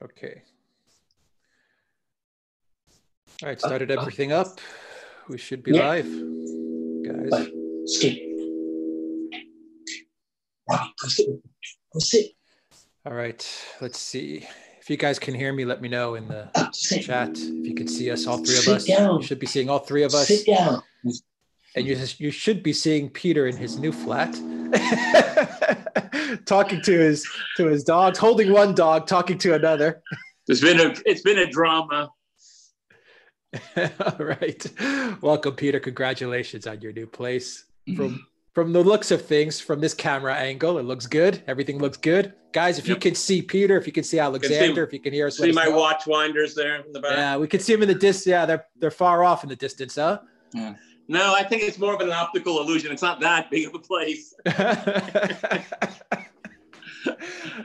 Okay. All right, started everything up. We should be live, guys. All right, let's see. If you guys can hear me, let me know in the chat. If you can see us, all three of us. You should be seeing all three of us. Sit down. And you should be seeing Peter in his new flat, talking to his dogs, holding one dog, talking to another. It's been a drama. All right. Welcome, Peter. Congratulations on your new place. From the looks of things, from this camera angle, it looks good. Everything looks good. Guys, if you can see Peter, if you can see Alexander, if you can hear us. See my watch winders there in the back? Yeah, we can see them in the distance. Yeah, they're far off in the distance, huh? Yeah. No, I think it's more of an optical illusion. It's not that big of a place.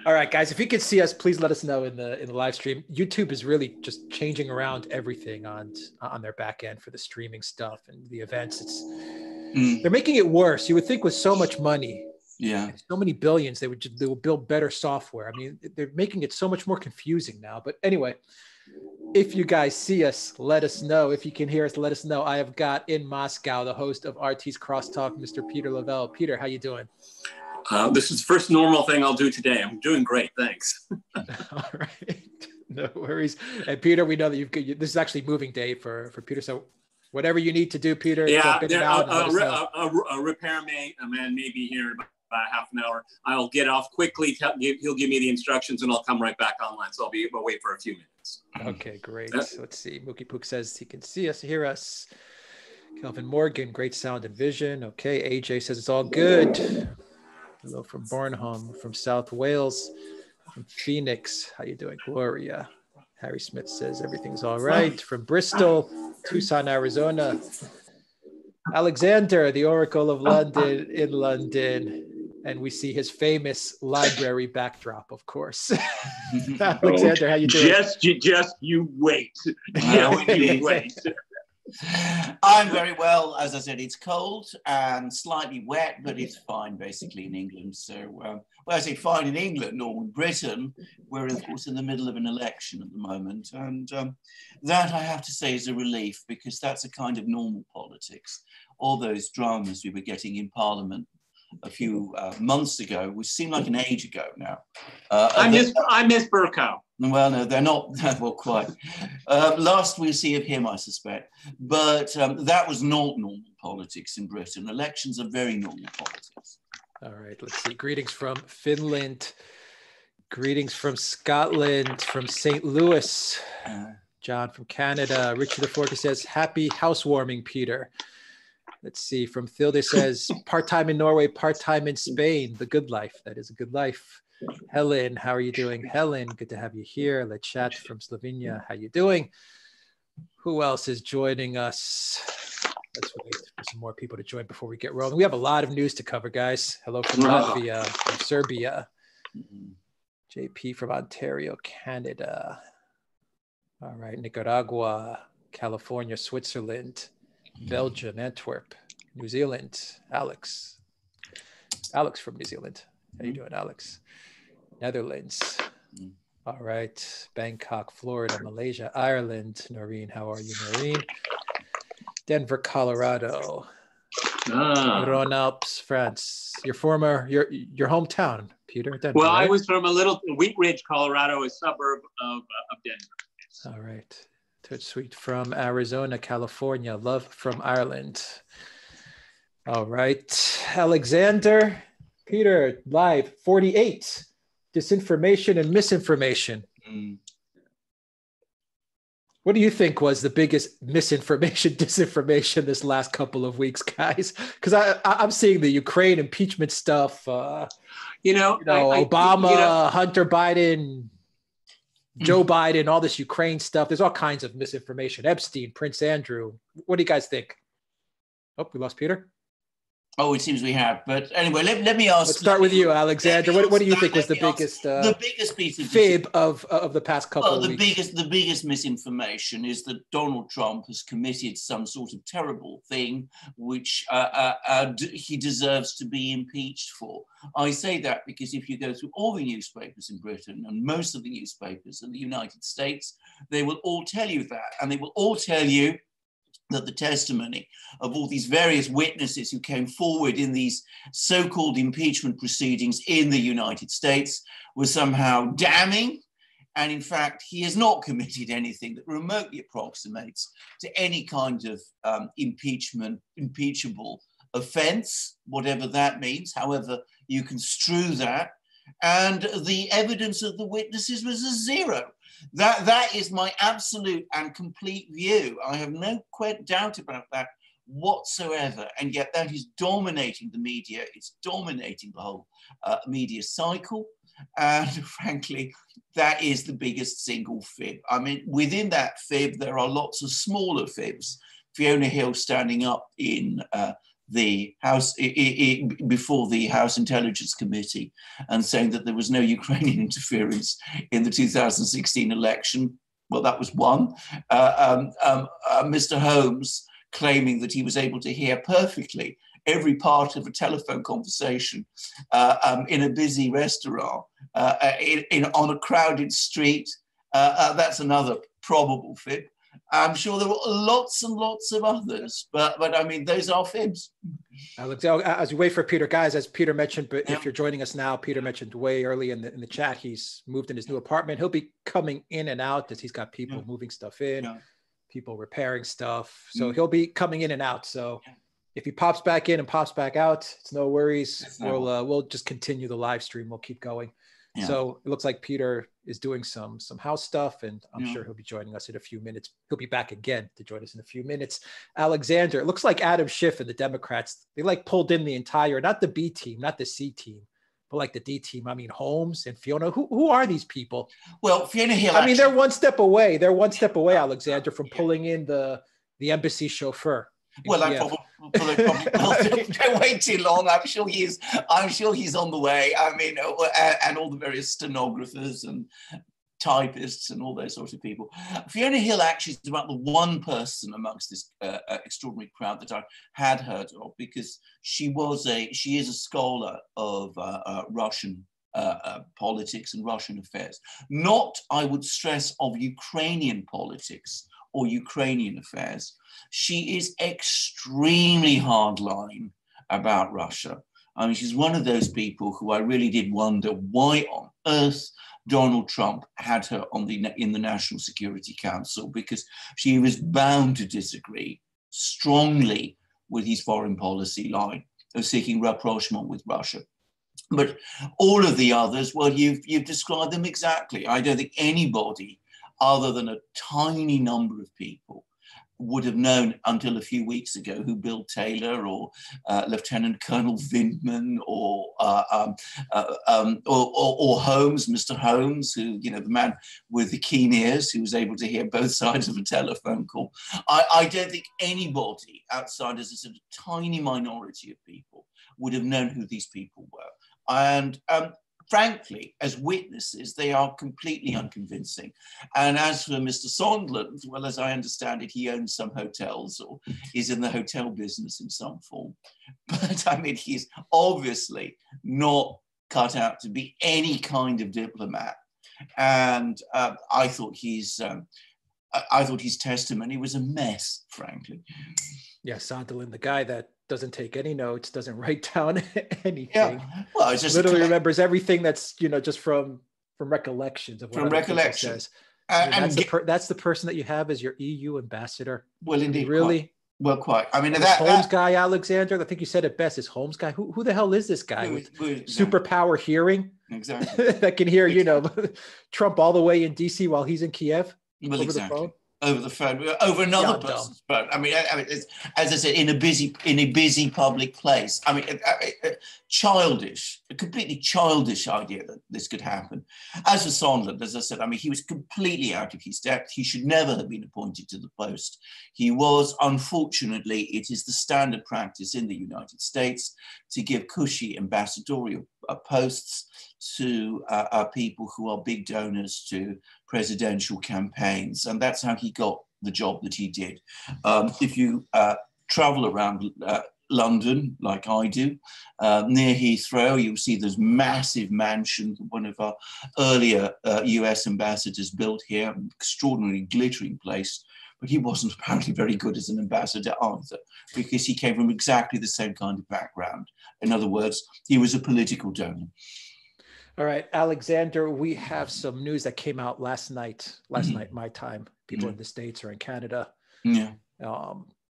All right, guys, if you can see us, please let us know in the live stream. YouTube is really just changing around everything on their back end for the streaming stuff and the events. They're making it worse. You would think with so much money, so many billions, they would build better software. I mean, they're making it so much more confusing now. But anyway, if you guys see us, let us know. If you can hear us, let us know. I have got in Moscow the host of RT's Crosstalk, Mr. Peter Lavelle. Peter, how you doing? This is the first normal thing I'll do today. I'm doing great, thanks. All right, no worries. And Peter, we know that this is actually moving day for Peter. So whatever you need to do, Peter. Yeah, a repairman may be here in about half an hour. I'll get off quickly. He'll give me the instructions, and I'll come right back online. So I'll wait for a few minutes. Okay, great. Let's see. Mookie Pook says he can see us, hear us. Kelvin Morgan, great sound and vision. Okay, AJ says it's all good. Hello from Bornholm, from South Wales, from Phoenix. How you doing, Gloria? Harry Smith says everything's all right. From Bristol, Tucson, Arizona. Alexander, the Oracle of London, in London. And we see his famous library backdrop, of course. Alexander, how you doing? Just you wait. You wait. I'm very well. As I said, it's cold and slightly wet, but it's fine basically in England. So, well, I say fine in England or in Britain, we're of course in the middle of an election at the moment. And that I have to say is a relief, because that's a kind of normal politics. All those dramas we were getting in Parliament a few months ago, which seemed like an age ago now. I miss Burkow. Well, no, they're not. Well, quite. Last we'll see of him, I suspect. But that was not normal politics in Britain. Elections are very normal politics. All right, let's see. Greetings from Finland. Greetings from Scotland, from St. Louis. John from Canada. Richard DeForca says, happy housewarming, Peter. Let's see. From Thilde says, part-time in Norway, part-time in Spain. The good life. That is a good life. Helen, how are you doing? Helen, good to have you here. Let's chat from Slovenia. How you doing? Who else is joining us? Let's wait for some more people to join before we get rolling. We have a lot of news to cover, guys. Hello from Latvia, from Serbia. JP from Ontario, Canada. All right, Nicaragua, California, Switzerland, Belgium, Antwerp, New Zealand. Alex from New Zealand. How you doing, Alex? Netherlands. All right. Bangkok, Florida, Malaysia, Ireland. Noreen, how are you, Noreen? Denver, Colorado. Rhône-Alpes, France. Your hometown, Peter. Denver, well, right? I was from a little Wheat Ridge, Colorado, a suburb of Denver. All right. Touch Sweet from Arizona, California. Love from Ireland. All right. Alexander. Peter, live 48, disinformation and misinformation. What do you think was the biggest misinformation, disinformation this last couple of weeks, guys? Because I'm seeing the Ukraine impeachment stuff, Obama, Hunter Biden, Joe Biden, all this Ukraine stuff. There's all kinds of misinformation. Epstein, Prince Andrew. What do you guys think? Oh, we lost Peter. Oh, it seems we have. But anyway, let me ask. Let's start with you, Alexander. What do you think was the biggest piece of fib of the past couple of weeks? The biggest misinformation is that Donald Trump has committed some sort of terrible thing which he deserves to be impeached for. I say that because if you go through all the newspapers in Britain and most of the newspapers in the United States, they will all tell you that. And they will all tell you that the testimony of all these various witnesses who came forward in these so-called impeachment proceedings in the United States was somehow damning. And in fact, he has not committed anything that remotely approximates to any kind of impeachable offense, whatever that means, however you construe that. And the evidence of the witnesses was a zero. That is my absolute and complete view. I have no doubt about that whatsoever. And yet that is dominating the media. It's dominating the whole media cycle. And frankly, that is the biggest single fib. I mean, within that fib, there are lots of smaller fibs. Fiona Hill standing up in the House before the House Intelligence Committee and saying that there was no Ukrainian interference in the 2016 election. Well, that was one. Mr. Holmes claiming that he was able to hear perfectly every part of a telephone conversation in a busy restaurant, on a crowded street. That's another probable fib. I'm sure there were lots and lots of others, but I mean, those are fibs. Alex, as we wait for Peter, guys, as Peter mentioned, but if you're joining us now, Peter mentioned way early in the chat, he's moved in his new apartment. He'll be coming in and out as he's got people moving stuff in, people repairing stuff. So he'll be coming in and out. So if he pops back in and pops back out, it's no worries. We'll just continue the live stream. We'll keep going. Yeah. So it looks like Peter is doing some house stuff, and I'm sure he'll be joining us in a few minutes. He'll be back again to join us in a few minutes. Alexander, it looks like Adam Schiff and the Democrats, they like pulled in the entire, not the B team, not the C team, but like the D team. I mean, Holmes and Fiona. Who are these people? Well, Fiona Hill. I mean, they're one step away. Alexander, from pulling in the embassy chauffeur. Well, I probably don't wait too long. I'm sure he's on the way. I mean, and all the various stenographers and typists and all those sorts of people. Fiona Hill actually is about the one person amongst this extraordinary crowd that I had heard of, because she is a scholar of Russian politics and Russian affairs. Not, I would stress, of Ukrainian politics or Ukrainian affairs. She is extremely hardline about Russia. I mean, she's one of those people who I really did wonder why on earth Donald Trump had her in the National Security Council, because she was bound to disagree strongly with his foreign policy line of seeking rapprochement with Russia. But all of the others, well, you've described them exactly. I don't think anybody other than a tiny number of people would have known until a few weeks ago who Bill Taylor or Lieutenant Colonel Vindman or Holmes, Mr. Holmes, who, you know, the man with the keen ears who was able to hear both sides of a telephone call. I don't think anybody outside as a sort of tiny minority of people would have known who these people were. And frankly, as witnesses, they are completely unconvincing. And as for Mr. Sondland, well, as I understand it, he owns some hotels or is in the hotel business in some form. But I mean, he's obviously not cut out to be any kind of diplomat. And I thought his testimony was a mess, frankly. Yeah, Sondland, the guy that doesn't take any notes, doesn't write down anything. Yeah. Well, it's just literally remembers everything that's, you know, just from recollections of what recollection says. That's the person that you have as your EU ambassador. Well, indeed, really. Quite. I mean, that Holmes guy, Alexander. I think you said it best. Is Holmes guy? Who the hell is this guy with superpower hearing? Exactly. That can hear, you know, Trump all the way in DC while he's in Kiev over the phone. over the phone, over another person's phone. I mean, it's, as I said, in a busy public place. I mean, childish, a completely childish idea that this could happen. As for Sondland, as I said, I mean, he was completely out of his depth. He should never have been appointed to the post. He was, unfortunately, it is the standard practice in the United States to give cushy ambassadorial posts to people who are big donors to presidential campaigns. And that's how he got the job that he did. If you travel around London, like I do, near Heathrow, you'll see this massive mansion that one of our earlier US ambassadors built here, an extraordinarily glittering place. But he wasn't apparently very good as an ambassador either, because he came from exactly the same kind of background. In other words, he was a political donor. All right, Alexander, we have some news that came out last night, my time. People in the States or in Canada. Yeah.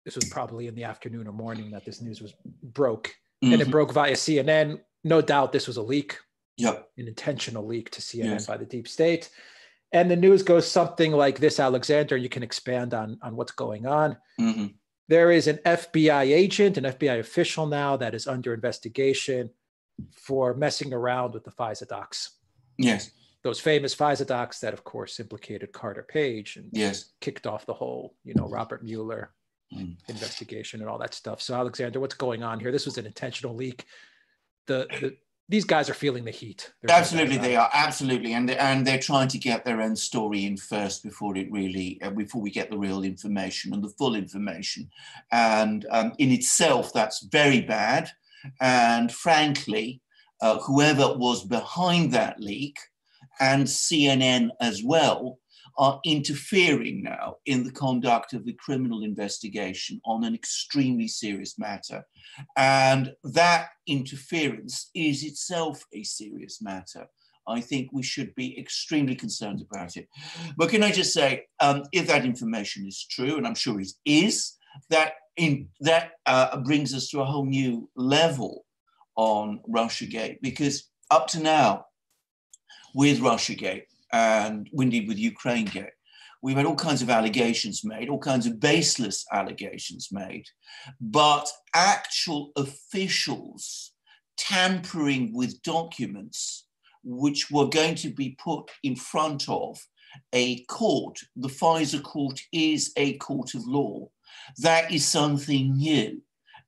This was probably in the afternoon or morning that this news was broke. And it broke via CNN. No doubt this was a leak. Yep. An intentional leak to CNN by the deep state. And the news goes something like this, Alexander, you can expand on what's going on. There is an FBI agent, an FBI official now that is under investigation for messing around with the FISA docs. Yes. Those famous FISA docs that, of course, implicated Carter Page and kicked off the whole, Robert Mueller investigation and all that stuff. So, Alexander, what's going on here? this was an intentional leak. These guys are feeling the heat. Absolutely, they are. Absolutely. And they're trying to get their own story in first before we get the real information and the full information. And in itself, that's very bad. And frankly, whoever was behind that leak and CNN as well are interfering now in the conduct of the criminal investigation on an extremely serious matter. And that interference is itself a serious matter. I think we should be extremely concerned about it. But can I just say, if that information is true, and I'm sure it is, that brings us to a whole new level on Russiagate, because up to now, with Russiagate and indeed with Ukrainegate, we've had all kinds of allegations made, all kinds of baseless allegations made, but actual officials tampering with documents which were going to be put in front of a court. The FISA court is a court of law. That is something new.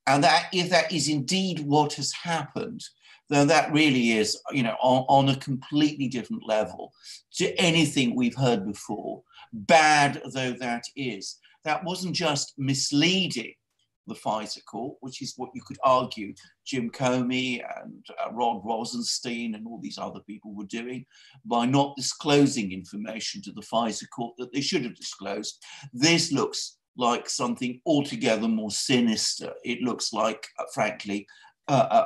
And that, if that is indeed what has happened, then that really is, on a completely different level to anything we've heard before, bad though that is. That wasn't just misleading the FISA court, which is what you could argue Jim Comey and Rod Rosenstein and all these other people were doing by not disclosing information to the FISA court that they should have disclosed. This looks like something altogether more sinister. It looks like, frankly,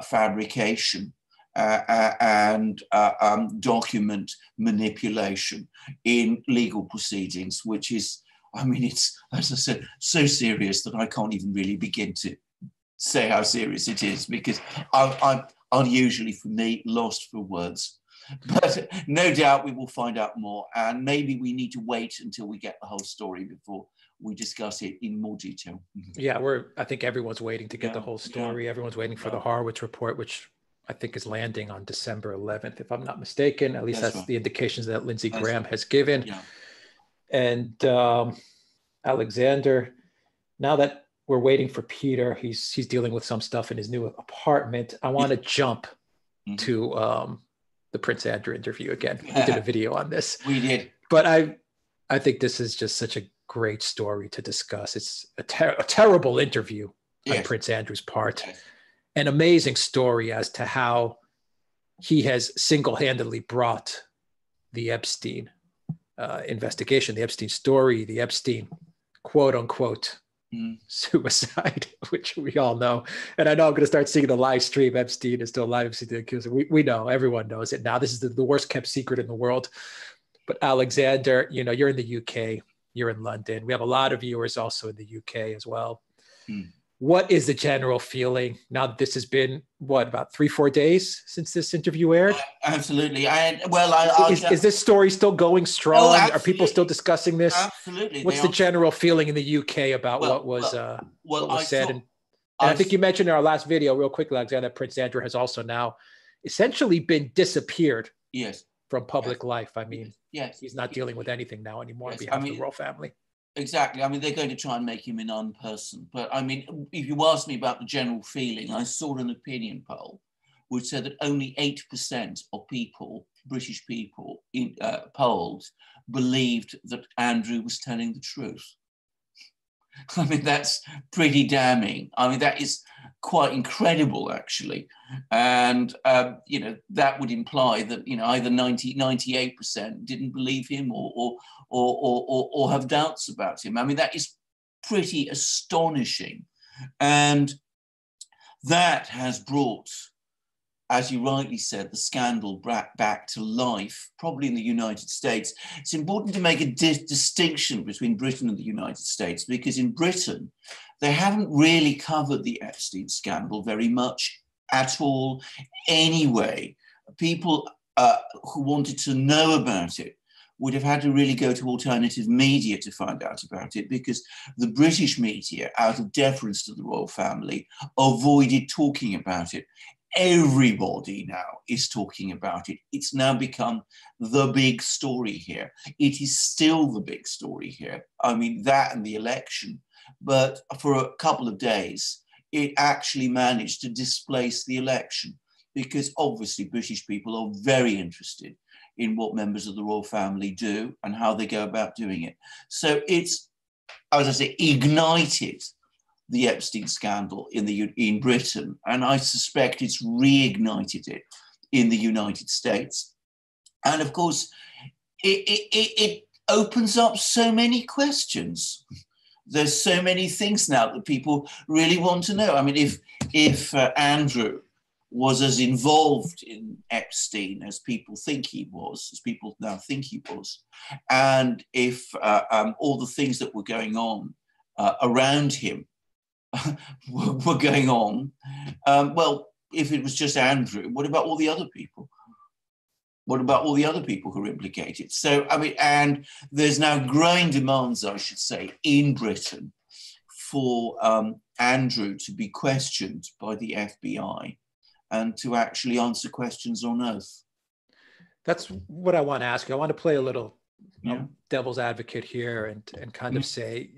fabrication and document manipulation in legal proceedings, which is, it's, as I said, so serious that I can't even really begin to say how serious it is, because I'm unusually, for me, lost for words. But no doubt we will find out more, and maybe we need to wait until we get the whole story before we discuss it in more detail. Yeah, I think everyone's waiting to get the whole story. Everyone's waiting for the Horowitz report, which I think is landing on December 11th, if I'm not mistaken. At least that's right. The indications that Lindsey Graham has given. Yeah. And Alexander, now that we're waiting for Peter, he's dealing with some stuff in his new apartment. I want to jump to the Prince Andrew interview again. We did a video on this. We did. But I think this is just such a great story to discuss. It's a terrible interview on Prince Andrew's part. An amazing story as to how he has single-handedly brought the Epstein investigation, the Epstein story, the Epstein quote-unquote suicide, which we all know. And I know I'm going to start seeing the live stream. Epstein is still alive. Epstein the accuser. We know. Everyone knows it now. This is the worst kept secret in the world. But Alexander, you're in the UK. You're in London. We have a lot of viewers also in the UK as well. What is the general feeling now that this has been, what, about 3-4 days since this interview aired? Absolutely. Is this story still going strong? Are people still discussing this? Absolutely. What's the general feeling in the UK about what was said? And I think you mentioned in our last video, real quickly, Alexander, that Prince Andrew has also now essentially been disappeared from public life. I mean, he's not dealing with anything now anymore on behalf of the royal family. Exactly. I mean, they're going to try and make him an unperson. But I mean, if you ask me about the general feeling, I saw an opinion poll which said that only 8% of people, British people polled, believed that Andrew was telling the truth. I mean, that's pretty damning. I mean, that is quite incredible, actually. And, that would imply that, either 98% didn't believe him or have doubts about him. I mean, that is pretty astonishing. And that has brought, as you rightly said, the scandal back to life, probably in the United States. It's important to make a distinction between Britain and the United States, because in Britain, they haven't really covered the Epstein scandal very much at all anyway. People who wanted to know about it would have had to really go to alternative media to find out about it, because the British media, out of deference to the royal family, avoided talking about it. Everybody now is talking about it. It's now become the big story here. It is still the big story here. I mean, that and the election. But for a couple of days, it actually managed to displace the election, because obviously British people are very interested in what members of the royal family do and how they go about doing it. So it's, as I say, ignited the Epstein scandal in Britain, and I suspect it's reignited it in the United States. And of course, it opens up so many questions. There's so many things now that people really want to know. I mean, if Andrew was as involved in Epstein as people think he was, as people now think he was, and if all the things that were going on around him were going on, well, if it was just Andrew, what about all the other people? What about all the other people who are implicated? So, I mean, and there's now growing demands, I should say, in Britain for Andrew to be questioned by the FBI and to actually answer questions on oath. That's what I want to ask you. I want to play a little devil's advocate here and kind of say,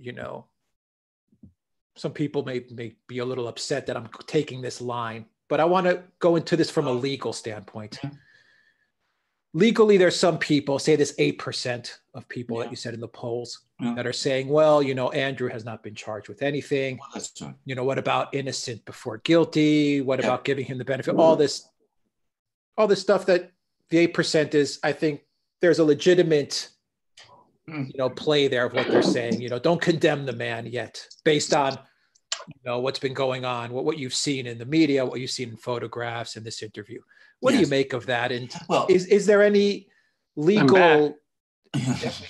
some people may be a little upset that I'm taking this line, but I want to go into this from a legal standpoint. Legally, there's some people, say this 8% of people that you said in the polls that are saying, well, Andrew has not been charged with anything. Well, that's true. What about innocent before guilty? What about giving him the benefit? All this stuff that the 8% is, I think there's a legitimate play there of what they're saying. Don't condemn the man yet, based on what's been going on, what you've seen in the media, what you've seen in photographs in this interview. What do you make of that? And is there any legal?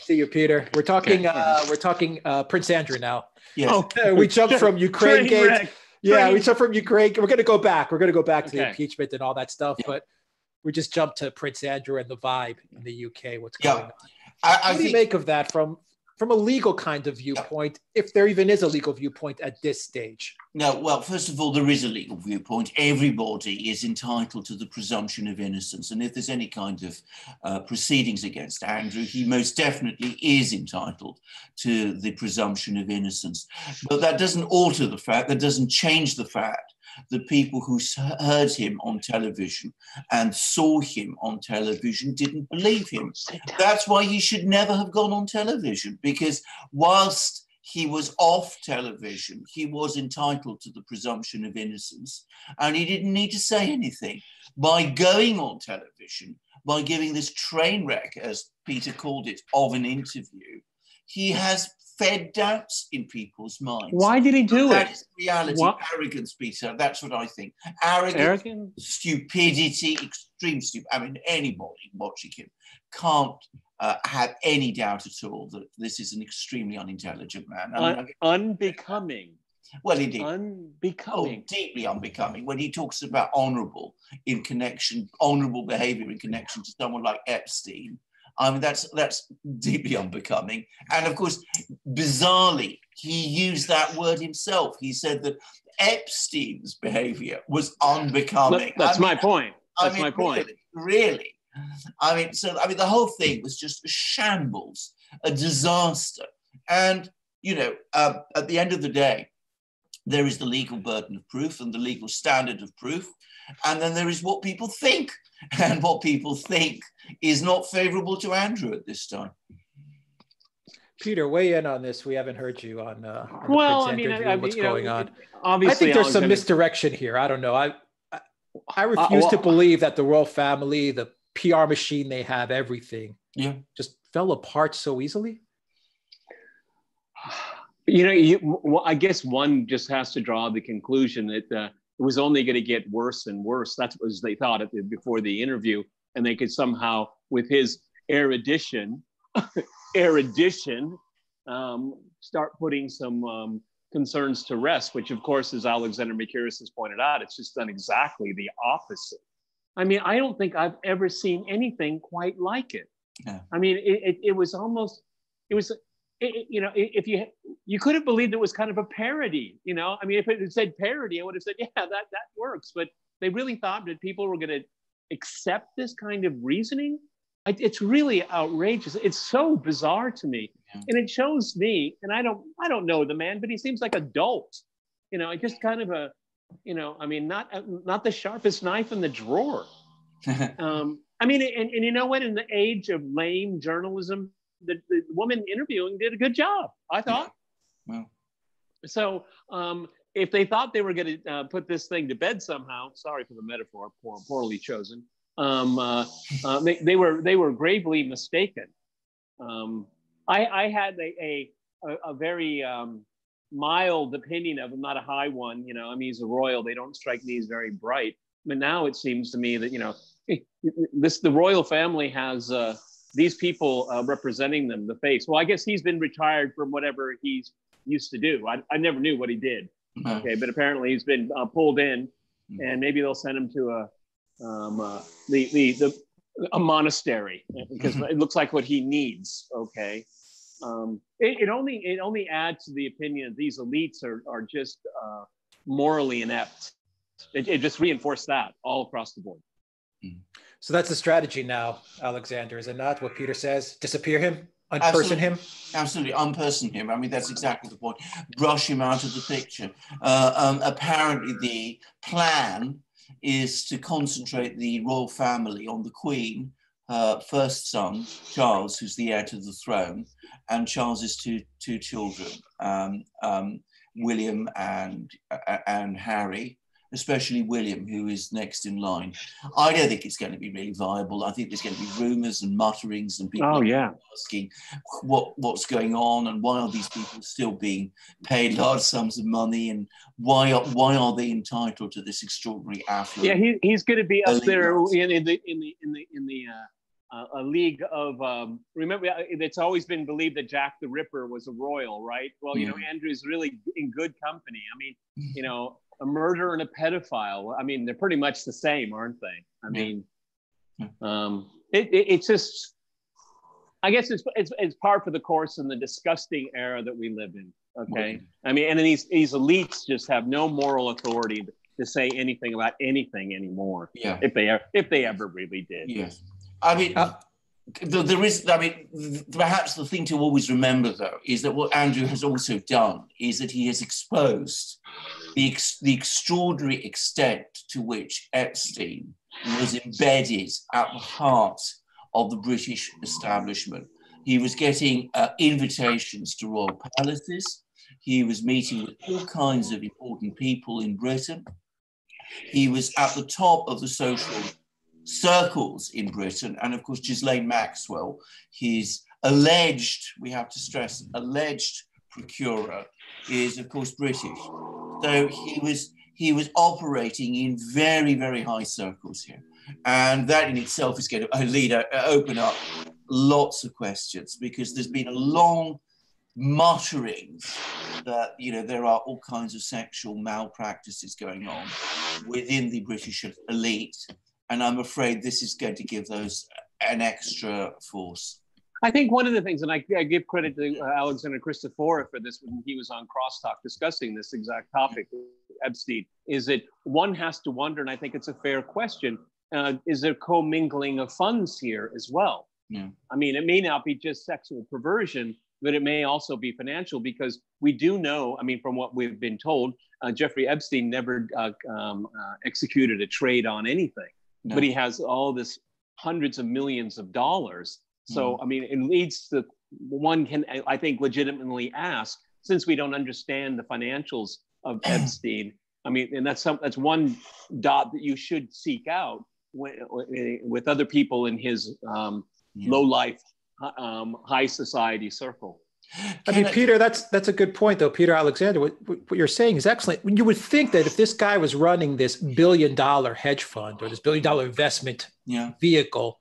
See you, Peter. We're talking. We're talking Prince Andrew now. Yes. We jumped from Ukraine gate. We jumped from Ukraine. We're going to go back. We're going to go back to the impeachment and all that stuff. But we just jumped to Prince Andrew and the vibe in the UK. What's going on? What do you make of that from a legal kind of viewpoint, if there even is a legal viewpoint at this stage? No, well, first of all, there is a legal viewpoint. Everybody is entitled to the presumption of innocence. And if there's any kind of proceedings against Andrew, he most definitely is entitled to the presumption of innocence. But that doesn't alter the fact, that doesn't change the fact the people who heard him on television and saw him on television didn't believe him. That's why he should never have gone on television, because whilst he was off television, he was entitled to the presumption of innocence, and he didn't need to say anything. By going on television, by giving this train wreck, as Peter called it, of an interview, he has fed doubts in people's minds. Why did he do it? That is reality. Arrogance, Peter. That's what I think. Arrogance, stupidity, extreme stupidity. I mean, anybody watching him can't have any doubt at all that this is an extremely unintelligent man. Unbecoming. Well, he did. Unbecoming. Oh, deeply unbecoming. When he talks about honourable behaviour in connection to someone like Epstein, I mean, that's deeply unbecoming. And of course, bizarrely, he used that word himself. He said that Epstein's behaviour was unbecoming. That's my point. That's my point. Really. I mean, the whole thing was just a shambles, a disaster. And, you know, at the end of the day, there is the legal burden of proof and the legal standard of proof. And then there is what people think. And what people think is not favorable to Andrew at this time. Peter, weigh in on this. We haven't heard you on well, what's going on. Obviously, I think there's some misdirection here. I don't know. I refuse to believe that the royal family, the PR machine they have, everything, just fell apart so easily. You know, I guess one just has to draw the conclusion that it was only going to get worse and worse. That's what they thought before the interview, and they could somehow, with his erudition, start putting some concerns to rest, which of course, as Alexander Makiris has pointed out, it's just done exactly the opposite. I mean, I don't think I've ever seen anything quite like it. Yeah. I mean, it was almost, you know, if you could have believed it was kind of a parody, you know. I mean, if it had said parody, I would have said, yeah, that works. But they really thought that people were going to accept this kind of reasoning. It's really outrageous. It's so bizarre to me, and it shows me. And I don't know the man, but he seems like adult. You know, just kind of a, you know, I mean, not the sharpest knife in the drawer. I mean, and you know what? In the age of lame journalism, the woman interviewing did a good job, I thought. Yeah. Wow. So if they thought they were going to put this thing to bed somehow, sorry for the metaphor, poorly chosen. They were gravely mistaken. I had a very mild opinion of him, not a high one. You know, I mean, he's a royal. They don't strike me as very bright. But now it seems to me that, you know, the royal family has these people representing them, the face. Well, I guess he's been retired from whatever he's used to do. I never knew what he did. Okay, but apparently he's been pulled in, and maybe they'll send him to a monastery, because it looks like what he needs. Okay, it only adds to the opinion that these elites are just morally inept. It just reinforced that all across the board. So that's the strategy now, Alexander, is it not? What Peter says, disappear him, unperson him? Absolutely, unperson him. I mean, that's exactly the point. Brush him out of the picture. Apparently, the plan is to concentrate the royal family on the Queen, her first son, Charles, who's the heir to the throne, and Charles's two children, William and Harry, especially William, who is next in line. I don't think it's going to be really viable. I think there's going to be rumours and mutterings and people asking what's going on and why are these people still being paid large sums of money, and why are they entitled to this extraordinary affluence? Yeah, he's going to be up there in the a league of remember, it's always been believed that Jack the Ripper was a royal, right? Well, you know, Andrew's really in good company. I mean, you know, a murderer and a pedophile, I mean, they're pretty much the same, aren't they? I mean, it's just, I guess it's par for the course in the disgusting era that we live in. Okay, I mean, and then these elites just have no moral authority to say anything about anything anymore. Yeah, if they ever really did. Yes, I mean. There is, I mean, perhaps the thing to always remember, though, is that what Andrew has also done is that he has exposed the extraordinary extent to which Epstein was embedded at the heart of the British establishment. He was getting invitations to royal palaces. He was meeting with all kinds of important people in Britain. He was at the top of the social circles in Britain, and of course Ghislaine Maxwell, his alleged, we have to stress, alleged procurer, is of course British. So he was operating in very, very high circles here, and that in itself is going to open up lots of questions, because there's been a long mutterings that, you know, there are all kinds of sexual malpractices going on within the British elite. And I'm afraid this is going to give those an extra force. I think one of the things, and I give credit to Alexander Christoforou for this when he was on Crosstalk discussing this exact topic, Epstein, is that one has to wonder, and I think it's a fair question, is there commingling of funds here as well? Yeah. I mean, it may not be just sexual perversion, but it may also be financial, because we do know, I mean, from what we've been told, Jeffrey Epstein never executed a trade on anything, but he has all this hundreds of millions of dollars. So, I mean, it leads to, one can, I think, legitimately ask, since we don't understand the financials of Epstein, I mean, and that's one dot that you should seek out with other people in his low-life, high society circle. I mean, Peter, that's a good point, though. Peter Alexander, what you're saying is excellent. You would think that if this guy was running this $1 billion hedge fund or this $1 billion investment vehicle,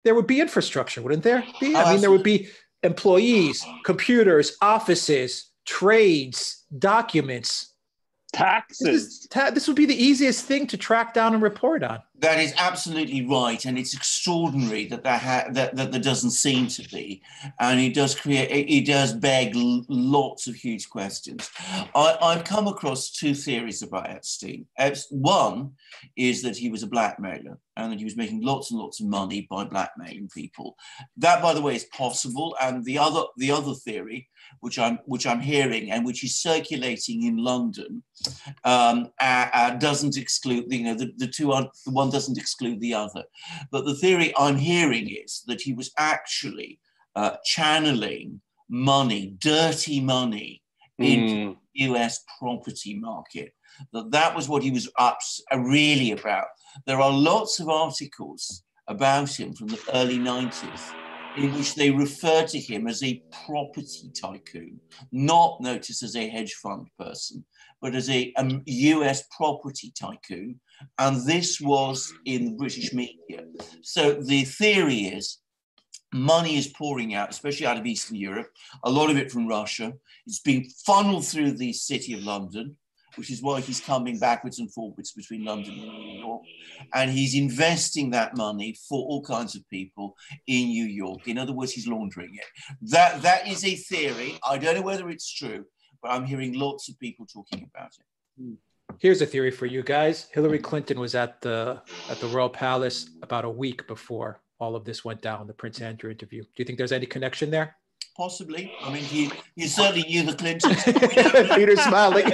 there would be infrastructure, wouldn't there be? I mean, there would be employees, computers, offices, trades, documents, taxes. This would be the easiest thing to track down and report on. That is absolutely right, and it's extraordinary that there doesn't seem to be, and it does beg lots of huge questions. I've come across two theories about Epstein. One is that he was a blackmailer and that he was making lots and lots of money by blackmailing people. That, by the way, is possible. And the other theory, which I'm hearing and which is circulating in London, doesn't exclude, you know, the one doesn't exclude the other. But the theory I'm hearing is that he was actually channeling money, dirty money, into the US property market. That was what he was really about. There are lots of articles about him from the early 90s in which they refer to him as a property tycoon, not noticed as a hedge fund person, but as a US property tycoon. And this was in the British media. So the theory is money is pouring out, especially out of Eastern Europe, a lot of it from Russia. It's being funneled through the city of London, which is why he's coming backwards and forwards between London and New York. And he's investing that money for all kinds of people in New York. In other words, he's laundering it. That is a theory. I don't know whether it's true, but I'm hearing lots of people talking about it. Here's a theory for you guys. Hillary Clinton was at the Royal Palace about a week before all of this went down, the Prince Andrew interview. Do you think there's any connection there? Possibly. I mean, he certainly knew the Clintons. Peter's smiling.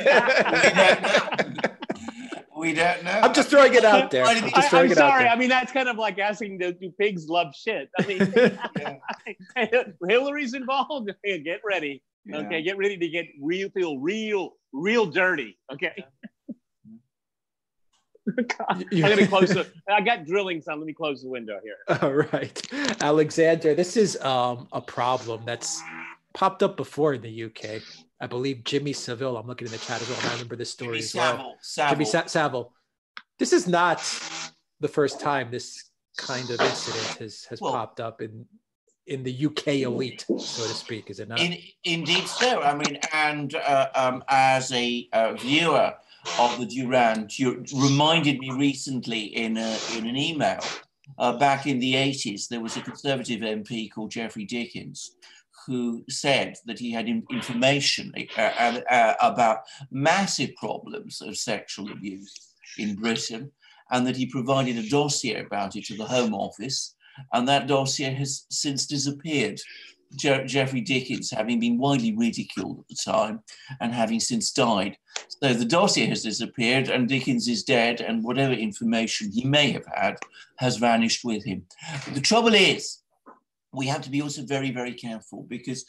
We don't know. I'm just throwing it out there. I'm sorry. I mean, that's kind of like asking, do pigs love shit? I mean, Hillary's involved. Get ready. Yeah. Okay, get ready to get real dirty. Okay. God, I'm gonna close I got drilling sound. Let me close the window here. All right, Alexander, this is a problem that's popped up before in the UK. I believe Jimmy Savile, I'm looking in the chat as well, and I remember this story as well. Jimmy Savile. This is not the first time this kind of incident has popped up in the UK elite, so to speak, is it not? Indeed so. I mean, and as a viewer of the Duran, you reminded me recently in an email, back in the 80s, there was a Conservative MP called Geoffrey Dickens who said that he had information about massive problems of sexual abuse in Britain, and that he provided a dossier about it to the Home Office, and that dossier has since disappeared. Geoffrey Dickens having been widely ridiculed at the time and having since died. So the dossier has disappeared and Dickens is dead, and whatever information he may have had has vanished with him. But the trouble is, we have to be also very, very careful, because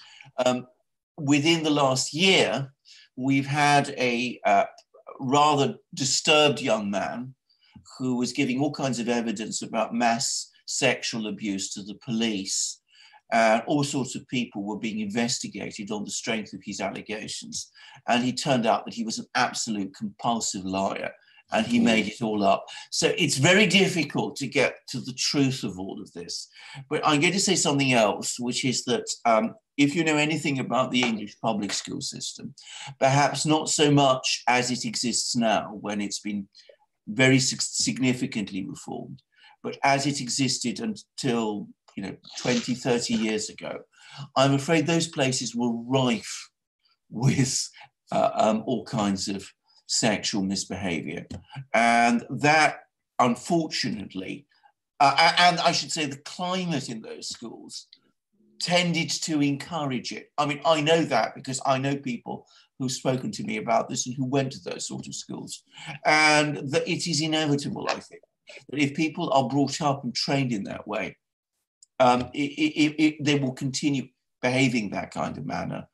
within the last year, we've had a rather disturbed young man who was giving all kinds of evidence about mass sexual abuse to the police. All sorts of people were being investigated on the strength of his allegations. And he turned out that he was an absolute compulsive liar, and he made it all up. So it's very difficult to get to the truth of all of this. But I'm going to say something else, which is that if you know anything about the English public school system, perhaps not so much as it exists now, when it's been very significantly reformed, but as it existed until 20, 30 years ago, I'm afraid those places were rife with all kinds of sexual misbehavior. And that, unfortunately, and I should say the climate in those schools tended to encourage it. I mean, I know that because I know people who've spoken to me about this and who went to those sort of schools. And that it is inevitable, I think, that if people are brought up and trained in that way, they will continue behaving that kind of manner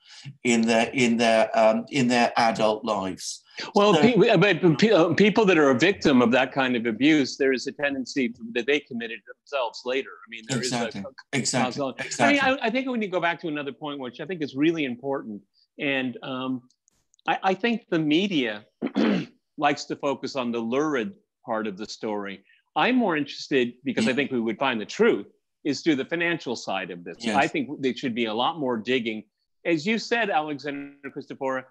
in their adult lives. Well, so, people that are a victim of that kind of abuse, there is a tendency that they committed themselves later. I mean, there exactly. is exactly. I mean, I think we need to go back to another point, which I think is really important. And I think the media likes to focus on the lurid part of the story. I'm more interested, because I think we would find the truth, is through the financial side of this. Yes. I think there should be a lot more digging. As you said, Alexander Christopher,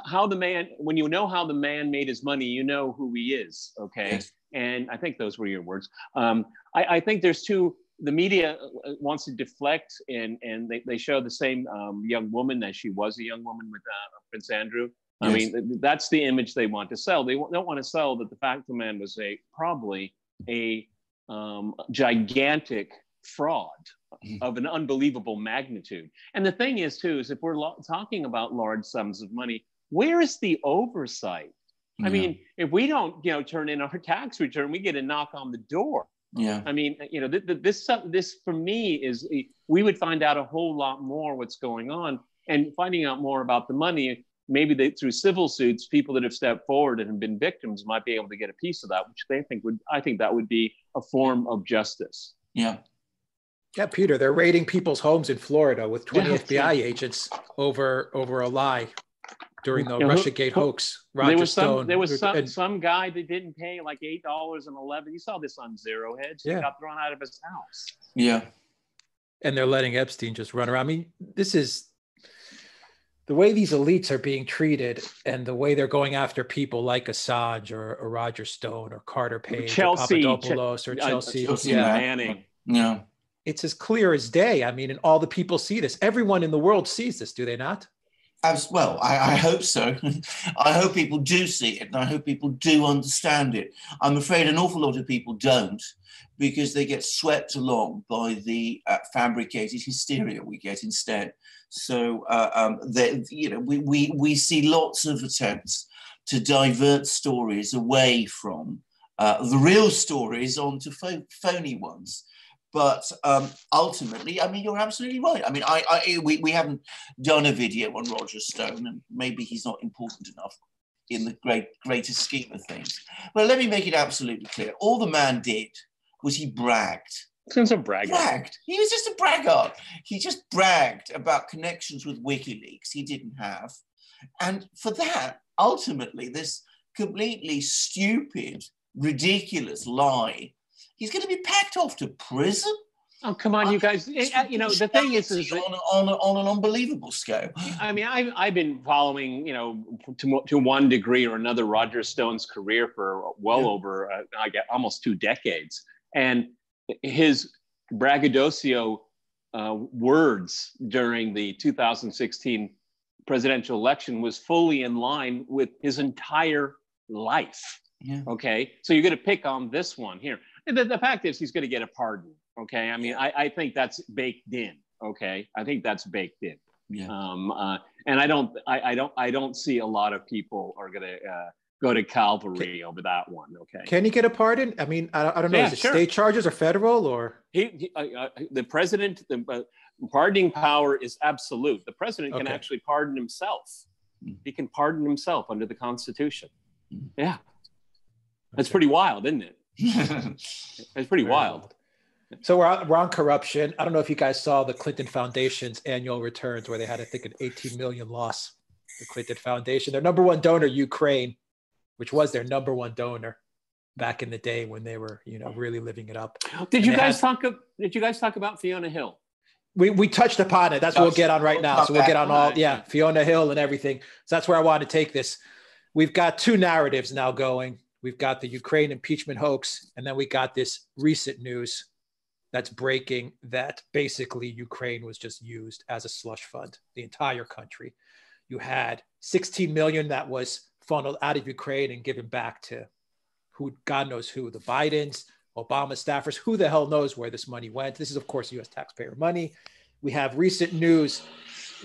how the man, when you know how the man made his money, you know who he is, okay? Yes. And I think those were your words. I think the media wants to deflect, and they show the same young woman as she was a young woman with Prince Andrew. Yes. I mean, that's the image they want to sell. They don't want to sell that the fact the man was probably a gigantic fraud of an unbelievable magnitude. And the thing is, too, is if we're talking about large sums of money, where is the oversight? I mean, if we don't, turn in our tax return, we get a knock on the door. Yeah. I mean, this for me is, we would find out a whole lot more what's going on, and finding out more about the money. Maybe through civil suits, people that have stepped forward and have been victims might be able to get a piece of that, which I think that would be a form of justice. Yeah. Yeah, Peter, they're raiding people's homes in Florida with 20 FBI agents over a lie during the Russiagate hoax. Roger Stone. There was some guy that didn't pay like $8.11. You saw this on Zero Hedge. He got thrown out of his house. Yeah. And they're letting Epstein just run around. I mean, this is the way these elites are being treated, and the way they're going after people like Assange or Roger Stone or Carter Page or Papadopoulos or Chelsea Manning. Yeah. It's as clear as day. I mean, and all the people see this. Everyone in the world sees this, do they not? Well, I hope so. I hope people do see it, and I hope people do understand it. I'm afraid an awful lot of people don't, because they get swept along by the fabricated hysteria we get instead. So, we see lots of attempts to divert stories away from the real stories onto phony ones. But ultimately, I mean, you're absolutely right. I mean, we haven't done a video on Roger Stone, and maybe he's not important enough in the greater scheme of things. But let me make it absolutely clear. All the man did was he bragged. He's a bragger. He was just a braggart. He just bragged about connections with WikiLeaks he didn't have. And for that, ultimately, this completely stupid, ridiculous lie, he's going to be packed off to prison. Oh, come on, you guys. The thing is on an unbelievable scale. I mean, I've been following, to one degree or another, Roger Stone's career for over, almost 2 decades. And his braggadocio words during the 2016 presidential election was fully in line with his entire life. Yeah. Okay, so you're going to pick on this one here. The fact is, he's going to get a pardon. Okay, I mean, I think that's baked in. Okay, I think that's baked in. Yeah. And I don't see a lot of people are going to go to Calvary over that one. Okay. Can he get a pardon? I mean, I don't know. Is it state charges or federal or? The president, the pardoning power is absolute. The president can actually pardon himself. He can pardon himself under the Constitution. Yeah. That's pretty wild, isn't it? It's pretty wild. So we're on corruption. I don't know if you guys saw the Clinton Foundation's annual returns, where they had, I think, an 18 million loss. The Clinton Foundation, their number one donor, Ukraine, which was their number one donor back in the day when they were, really living it up. Did you guys talk about Fiona Hill? We touched upon it. That's what we'll get on right now. So we'll get on all, Fiona Hill and everything. So that's where I want to take this. We've got two narratives now going. We've got the Ukraine impeachment hoax, and then we got this recent news that's breaking that basically Ukraine was just used as a slush fund, the entire country. You had 16 million that was funneled out of Ukraine and given back to who, God knows who, the Bidens, Obama staffers, who the hell knows where this money went. This is, of course, US taxpayer money. We have recent news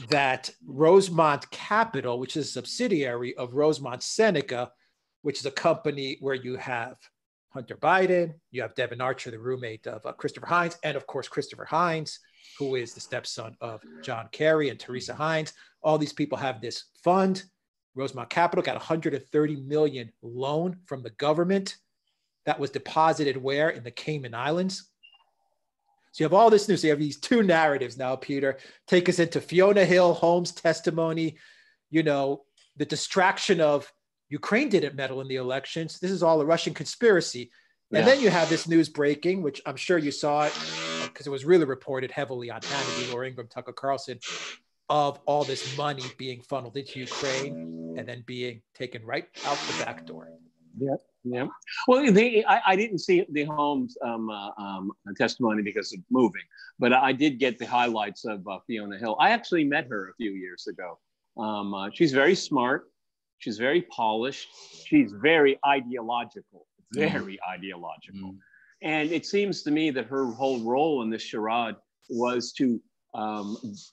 that Rosemont Capital, which is a subsidiary of Rosemont Seneca, which is a company where you have Hunter Biden, you have Devin Archer, the roommate of Christopher Hines, and of course, Christopher Hines, who is the stepson of John Kerry and Teresa Hines. All these people have this fund. Rosemont Capital got 130 million loan from the government that was deposited where? In the Cayman Islands. So you have all this news. So you have these two narratives now, Peter. Take us into Fiona Hill Holmes' testimony, you know, the distraction of Ukraine didn't meddle in the elections. This is all a Russian conspiracy. And then you have this news breaking, which I'm sure you saw it because it was really reported heavily on Hannity, Laura Ingraham, Tucker Carlson, of all this money being funneled into Ukraine and then being taken right out the back door. Yeah. Well, I didn't see the Holmes testimony because of moving, but I did get the highlights of Fiona Hill. I actually met her a few years ago. She's very smart. She's very polished. She's very ideological, ideological. And it seems to me that her whole role in this charade was to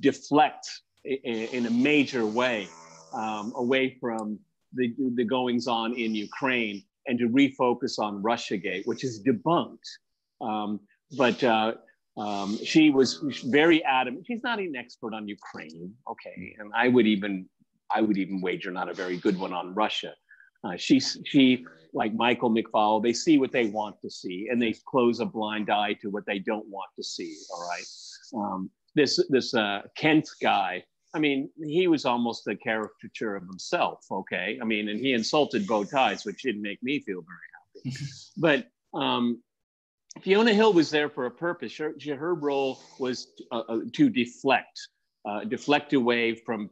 deflect in a major way away from the goings on in Ukraine and to refocus on Russiagate, which is debunked. But she was very adamant. She's not an expert on Ukraine, okay, and I would even wager not a very good one on Russia. She like Michael McFaul, they see what they want to see, and they close a blind eye to what they don't want to see. All right, this Kent guy. I mean, he was almost a caricature of himself, okay? I mean, and he insulted bow ties, which didn't make me feel very happy. But Fiona Hill was there for a purpose. Her role was to deflect away from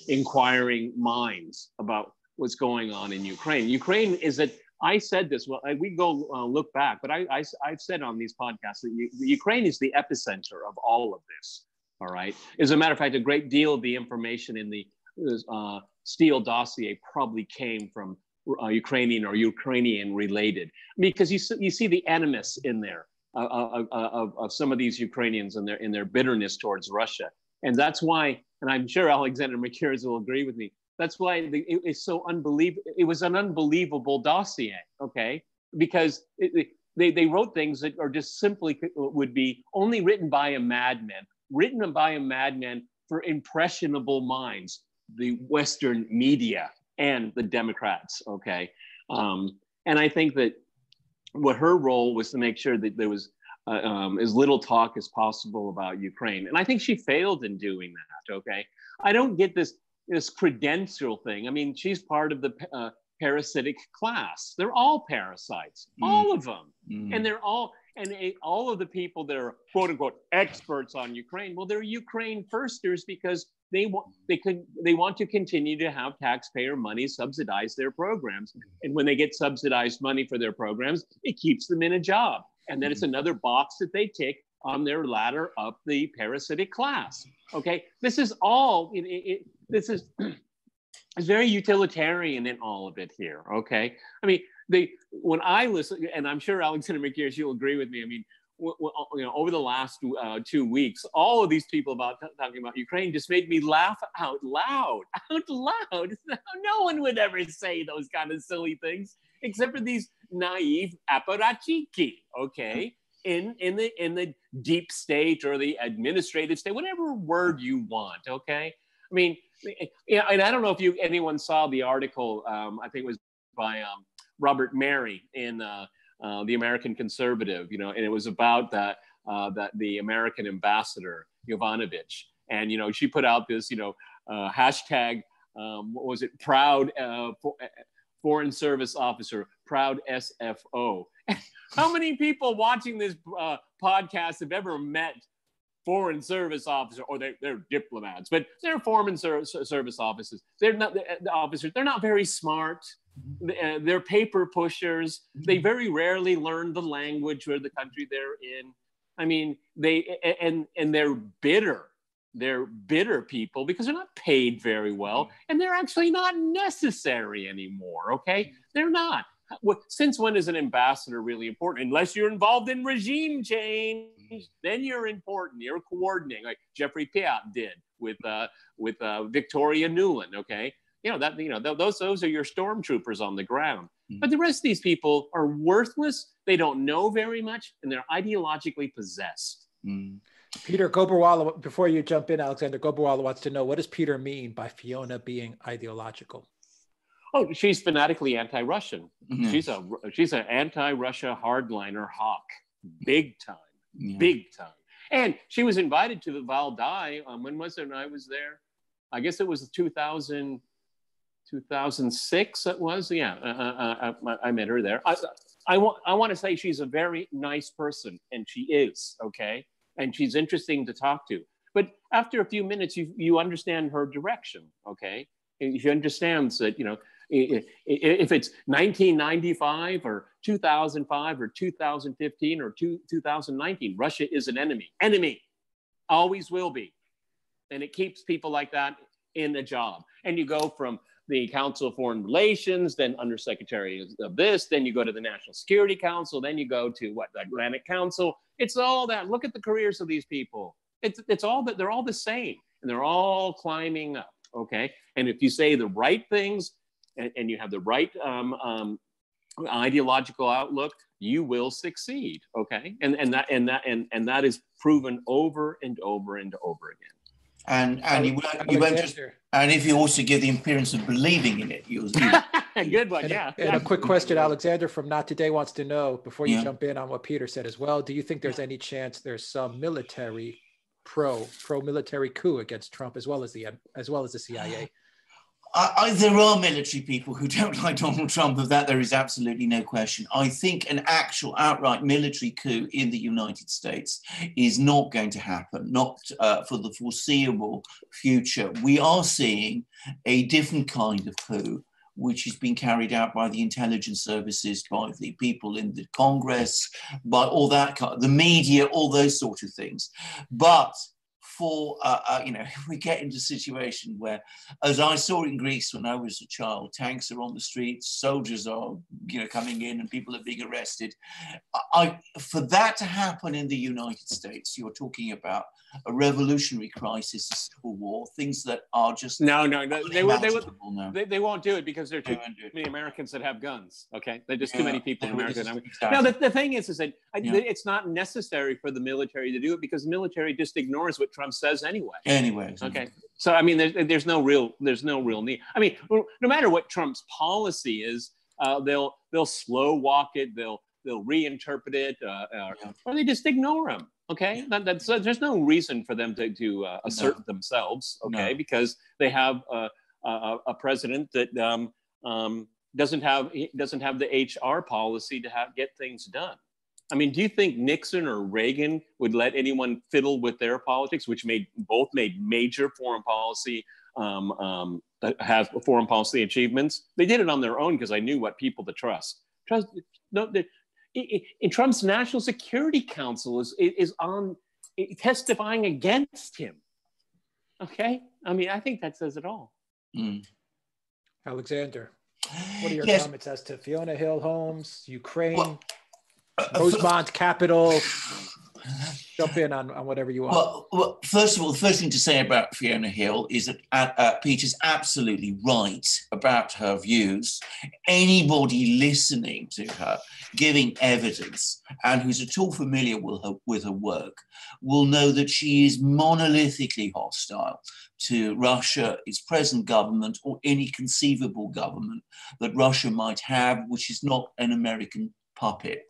inquiring minds about what's going on in Ukraine. Ukraine is that, I said this, well, we go look back, but I've said on these podcasts that Ukraine is the epicenter of all of this. All right. As a matter of fact, a great deal of the information in the Steele dossier probably came from Ukrainian or Ukrainian related, because you see the animus in there of some of these Ukrainians and in their bitterness towards Russia. And that's why, and I'm sure Alexander Makiris will agree with me, that's why it's so unbelievable. It was an unbelievable dossier, okay? Because they wrote things that are just simply would be only written by a madman for impressionable minds, the Western media and the Democrats, okay? And I think that what her role was to make sure that there was as little talk as possible about Ukraine. And I think she failed in doing that, okay? I don't get this credential thing. I mean, she's part of the parasitic class. They're all parasites, all of them. And they're all, all of the people that are quote unquote experts on Ukraine, well, they're Ukraine firsters because they want to continue to have taxpayer money subsidize their programs. And when they get subsidized money for their programs, it keeps them in a job. And then it's another box that they tick on their ladder up the parasitic class. Okay, this is all, this is it's very utilitarian in all of it here, okay? I mean, when I listen, and I'm sure Alexander Makiris, you'll agree with me, I mean, over the last 2 weeks, all of these people talking about Ukraine just made me laugh out loud. No one would ever say those kind of silly things, except for these naive apparatchiki, okay? In the deep state or the administrative state, whatever word you want, okay? I mean, yeah, and I don't know if anyone saw the article, I think it was by Robert Mary in the American Conservative, and it was about the American ambassador, Yovanovitch. And, she put out this, hashtag, what was it? Proud Foreign Service Officer, proud SFO. How many people watching this podcast have ever met foreign service officer, or they're diplomats, but they're foreign service officers. They're not the officers. They're not very smart. They're paper pushers. They very rarely learn the language of the country they're in. I mean, they're bitter. They're bitter people because they're not paid very well, and they're actually not necessary anymore. Okay, they're not. Since when is an ambassador really important? Unless you're involved in regime change, then you're important. You're coordinating, like Jeffrey Piat did with Victoria Nuland. Okay, those are your stormtroopers on the ground. But the rest of these people are worthless. They don't know very much, and they're ideologically possessed. Peter Goberwala, before you jump in, Alexander Goberwala wants to know, what does Peter mean by Fiona being ideological? Oh, she's fanatically anti-Russian. She's an anti-Russia hardliner hawk, big time, big time. And she was invited to the Val d'Ai. When was it? When I was there, I guess it was 2006. It was, yeah. I met her there. I want to say she's a very nice person, and she is, okay, and she's interesting to talk to. But after a few minutes, you understand her direction, okay. And she understands that, if it's 1995 or 2005 or 2015 or 2019, Russia is an enemy, always will be. And it keeps people like that in a job. And you go from the Council of Foreign Relations, then Undersecretary of this, then you go to the National Security Council, then you go to the Atlantic Council. It's all that. Look at the careers of these people. It's all that. They're all the same, and they're all climbing up. Okay, and if you say the right things and you have the right ideological outlook, you will succeed. Okay, and that is proven over and over and over again. And you won't just, and if you also give the appearance of believing in it, you'll good one, yeah. And a quick question, Alexander from Not Today wants to know, before you jump in on what Peter said as well, do you think there's any chance there's some military pro-military coup against Trump as well as the CIA? There are military people who don't like Donald Trump. Of that, there is absolutely no question. I think an actual outright military coup in the United States is not going to happen, not for the foreseeable future. We are seeing a different kind of coup, which is being carried out by the intelligence services, by the people in the Congress, by all that, the media, all those sort of things. But for, we get into a situation where, as I saw in Greece when I was a child, tanks are on the streets, soldiers are, coming in and people are being arrested. For that to happen in the United States, you're talking about a revolutionary crisis, a civil war, things that are just no. They won't do it because there are too many Americans that have guns. Okay, there's just too many people in America. Exactly. Now the thing is that it's not necessary for the military to do it because the military just ignores what Trump says anyway. Okay. So I mean, there's no real need. I mean, no matter what Trump's policy is, they'll slow walk it. They'll reinterpret it, or they just ignore him. Okay, there's no reason for them to assert themselves. Okay, because they have a president that doesn't have the HR policy to get things done. I mean, do you think Nixon or Reagan would let anyone fiddle with their politics, which both made major foreign policy have foreign policy achievements? They did it on their own because they knew what people to trust. In Trump's National Security Council is on testifying against him. Okay, I mean, I think that says it all. Alexander, what are your comments as to Fiona Hill Holmes, Ukraine, Rosemont Capitol? Jump in on whatever you want. Well, first of all, the first thing to say about Fiona Hill is that Peter's absolutely right about her views. Anybody listening to her, giving evidence, and who's at all familiar with her work, will know that she is monolithically hostile to Russia, its present government, or any conceivable government that Russia might have, which is not an American puppet.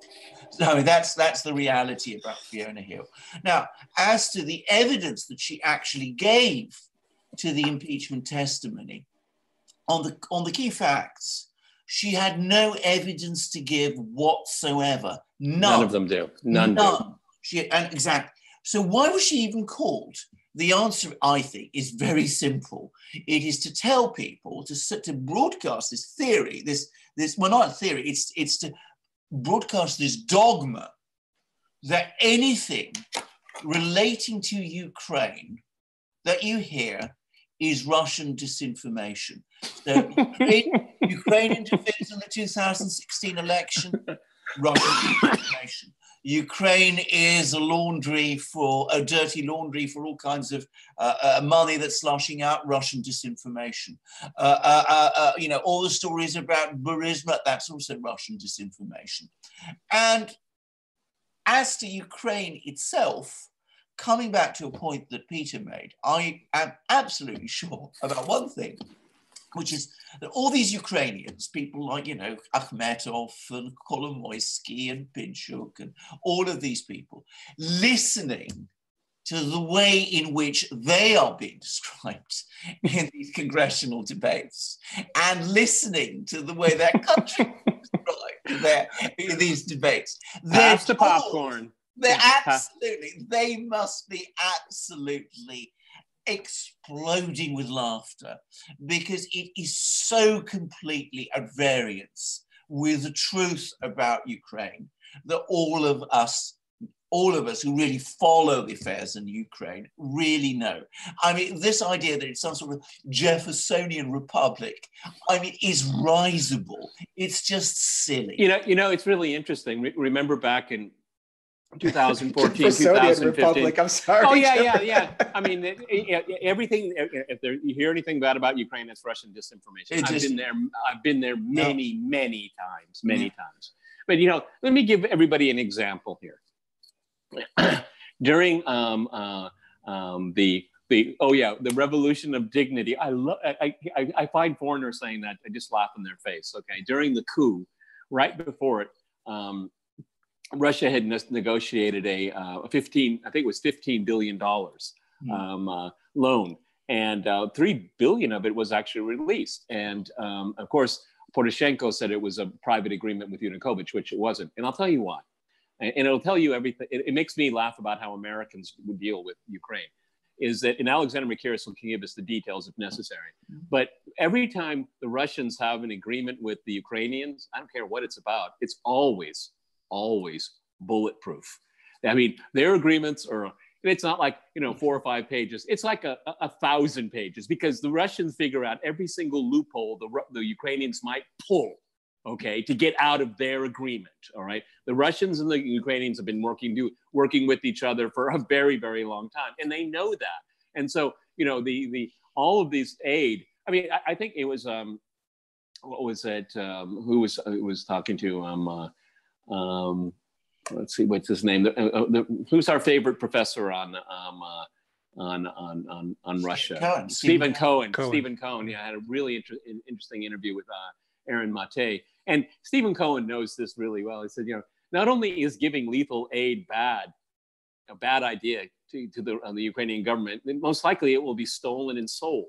So that's the reality about Fiona Hill. Now, as to the evidence that she actually gave to the impeachment testimony, on the key facts, she had no evidence to give whatsoever. None of them do. None do. Exactly. So why was she even called? The answer, I think, is very simple. It is to tell people, to broadcast this theory, this well, not a theory, it's to broadcast this dogma that anything relating to Ukraine that you hear is Russian disinformation. So Ukraine interferes in the 2016 election, Russian disinformation. Ukraine is a dirty laundry for all kinds of money that's sloshing out, Russian disinformation. All the stories about Burisma, that's also Russian disinformation. And as to Ukraine itself, coming back to a point that Peter made, I am absolutely sure about one thing, which is that all these Ukrainians, people like, Akhmetov and Kolomoisky and Pinchuk and all of these people, listening to the way in which they are being described in these congressional debates and listening to the way their country is described in these debates. Pass the popcorn. They must be absolutely exploding with laughter because it is so completely at variance with the truth about Ukraine that all of us who really follow the affairs in Ukraine really know. I mean, this idea that it's some sort of Jeffersonian republic, is risible. It's just silly. It's really interesting. Remember back in 2014, Jeffersonian 2015. Republic, I'm sorry. Oh, yeah. I mean, everything, if you hear anything bad about Ukraine, it's Russian disinformation. I've been there many times. But, let me give everybody an example here. During the Revolution of Dignity, I find foreigners saying that, I just laugh in their face, okay? During the coup, right before it, Russia had negotiated a $15 billion loan, and $3 billion of it was actually released. And of course, Poroshenko said it was a private agreement with Yanukovych, which it wasn't. And I'll tell you why. And it'll tell you everything. It makes me laugh about how Americans would deal with Ukraine. Is that, and Alexander Makiris can give us the details if necessary. But every time the Russians have an agreement with the Ukrainians, I don't care what it's about, it's always bulletproof. I mean, their agreements are, it's not like, 4 or 5 pages. It's like a 1,000 pages, because the Russians figure out every single loophole the Ukrainians might pull, okay, to get out of their agreement, all right? The Russians and the Ukrainians have been working with each other for a very, very long time, and they know that. And so, all of these aid, I think it was, what was it? Who was talking to let's see, what's his name? Who's our favorite professor on Russia? Stephen Cohen. Stephen Cohen. Yeah, I had a really interesting interview with Aaron Mate. And Stephen Cohen knows this really well. He said, not only is giving lethal aid a bad idea to the Ukrainian government, most likely it will be stolen and sold.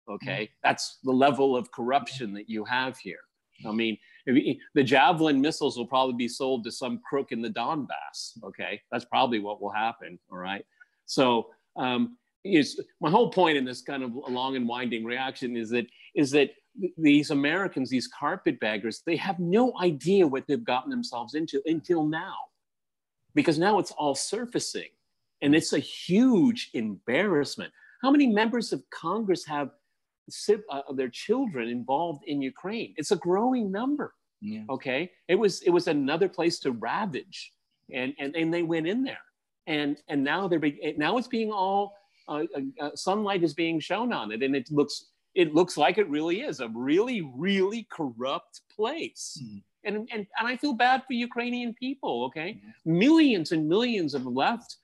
Okay, that's the level of corruption that you have here. I mean, the Javelin missiles will probably be sold to some crook in the Donbass. Okay, that's probably what will happen. All right. So my whole point in this kind of long and winding reaction is that these Americans, these carpetbaggers, they have no idea what they've gotten themselves into until now, because now it's all surfacing, and it's a huge embarrassment. How many members of Congress have their children involved in Ukraine? It's a growing number. Yeah. Okay, it was another place to ravage, and they went in there, and now now it's being all sunlight is being shown on it, and it looks like it really is a really, really corrupt place. And I feel bad for Ukrainian people. Okay, millions and millions have left.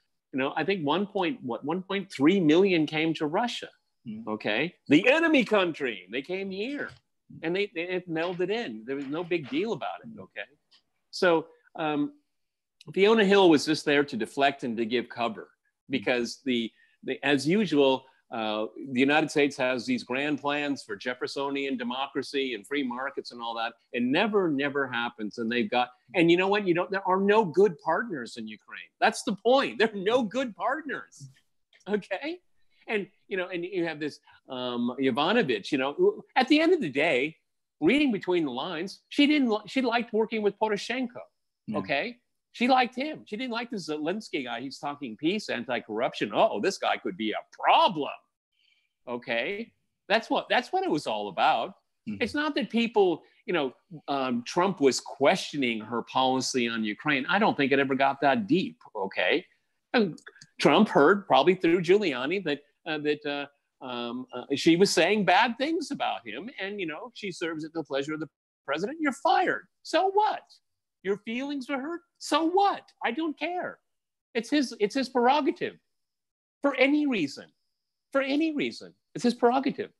I think 1.3 million came to Russia. Okay, the enemy country. They came here, and they melded in. There was no big deal about it. Okay, so Fiona Hill was just there to deflect and to give cover, because the as usual, the United States has these grand plans for Jeffersonian democracy and free markets and all that. It never happens. And they've got, and you know what? There are no good partners in Ukraine. That's the point. There are no good partners. Okay. And, and you have this Yovanovitch, at the end of the day, reading between the lines, she liked working with Poroshenko. Okay. She liked him. She didn't like the Zelensky guy. He's talking peace, anti-corruption. Oh, this guy could be a problem. Okay, that's what it was all about. Mm-hmm. It's not that people, Trump was questioning her policy on Ukraine. I don't think it ever got that deep. Okay, and Trump heard probably through Giuliani that she was saying bad things about him, and she serves at the pleasure of the president. You're fired. So what? Your feelings were hurt? So what? I don't care. It's his prerogative. For any reason. It's his prerogative.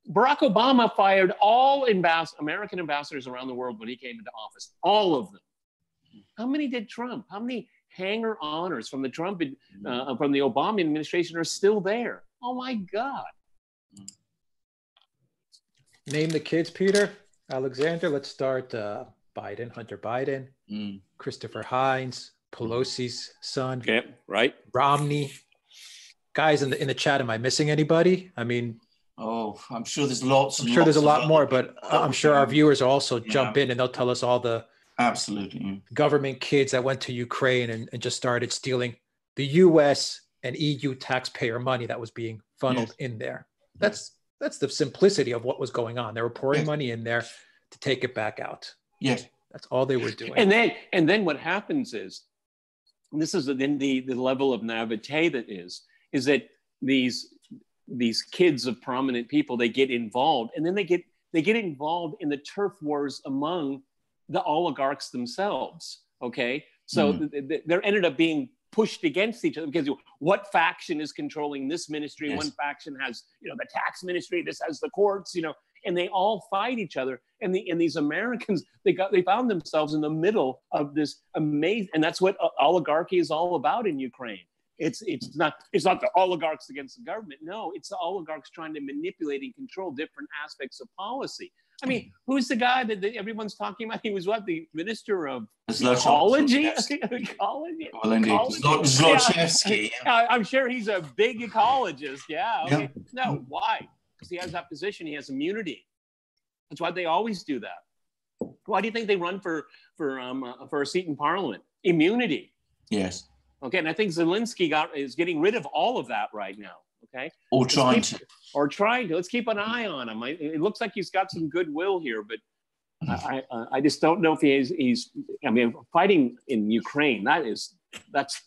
Barack Obama fired all American ambassadors around the world when he came into office. All of them. How many did Trump? How many hanger honors from the from the Obama administration are still there? Oh my God. Name the kids, Peter. Alexander, let's start Biden, Hunter Biden, Christopher Hines, Pelosi's son, okay, right? Romney. Guys in the chat, am I missing anybody? I mean, I'm sure there's lots. I'm sure there's a lot more, but I'm sure our viewers also jump in and they'll tell us all the government kids that went to Ukraine and just started stealing the U.S. and EU taxpayer money that was being funneled in there. That's the simplicity of what was going on. They were pouring money in there to take it back out. Yes, that's all they were doing. And then what happens is, and this is then the level of naivete that is that these kids of prominent people, they get involved, and then they get involved in the turf wars among the oligarchs themselves. Okay, so they're ended up being pushed against each other because what faction is controlling this ministry? Yes. One faction has the tax ministry. This has the courts. And they all fight each other. And these Americans, they found themselves in the middle of this amazing, and that's what oligarchy is all about in Ukraine. It's not the oligarchs against the government. No, it's the oligarchs trying to manipulate and control different aspects of policy. I mean, who's the guy that everyone's talking about? He was the minister of ecology? Ecology? Well, indeed. Zlochevsky. Yeah. I'm sure he's a big ecologist. Yeah. Okay. Yeah. No, why? Because he has that position. He has immunity. That's why they always do that. Why do you think they run for a seat in parliament? Immunity. Yes. Okay, and I think Zelensky is getting rid of all of that right now. Okay. Or trying to. Let's keep an eye on him. It looks like he's got some goodwill here, but I just don't know if he's. I mean, fighting in Ukraine, that's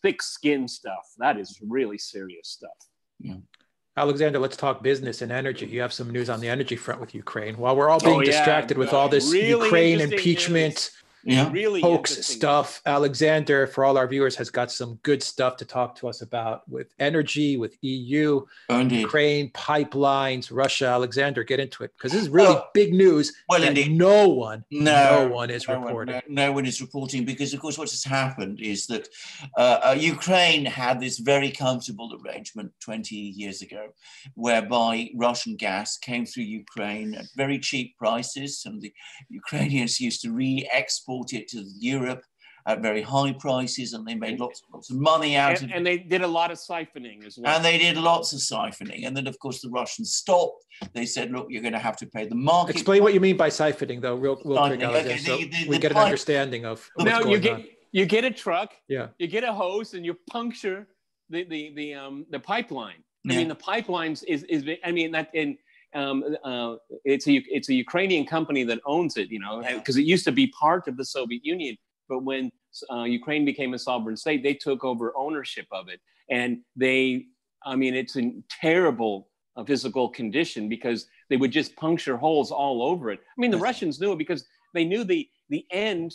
thick-skinned stuff. That is really serious stuff. Yeah. Alexander, let's talk business and energy. You have some news on the energy front with Ukraine. While we're all being distracted with all this really Ukraine impeachment, really hoax stuff, Alexander, for all our viewers, has got some good stuff to talk to us about with energy, with EU, Ukraine, pipelines, Russia. Alexander, get into it, because this is really big news that no one is reporting. No one is reporting, because, of course, what has happened is that Ukraine had this very comfortable arrangement 20 years ago, whereby Russian gas came through Ukraine at very cheap prices, and the Ukrainians used to re-export it to Europe at very high prices, and they made lots of money out of it. And they did a lot of siphoning as well. And they did lots of siphoning. And then, of course, the Russians stopped. They said, look, you're going to have to pay the market. Explain what you mean by siphoning, though, real quick, Alexander, so we get an understanding of what's going on. You get a truck, you get a hose, and you puncture the pipeline. I mean, the pipelines it's a Ukrainian company that owns it, because it used to be part of the Soviet Union. But when Ukraine became a sovereign state, they took over ownership of it. And it's in terrible physical condition, because they would just puncture holes all over it. I mean, the Russians knew it, because they knew the end.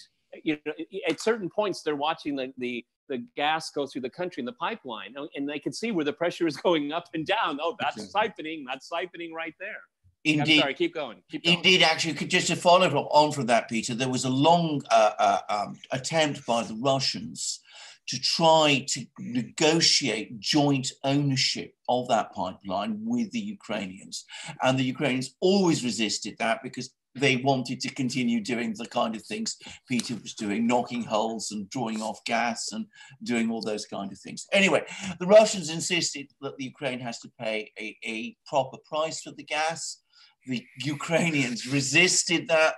At certain points, they're watching the gas go through the country in the pipeline, and they could see where the pressure is going up and down. Oh, that's siphoning. That's siphoning right there. Indeed. I'm sorry, keep going. Indeed, actually, just to follow on from that, Peter, there was a long attempt by the Russians to try to negotiate joint ownership of that pipeline with the Ukrainians. And the Ukrainians always resisted that because they wanted to continue doing the kind of things Peter was doing, knocking holes and drawing off gas and doing all those kind of things. Anyway, the Russians insisted that the Ukraine has to pay a proper price for the gas. The Ukrainians resisted that.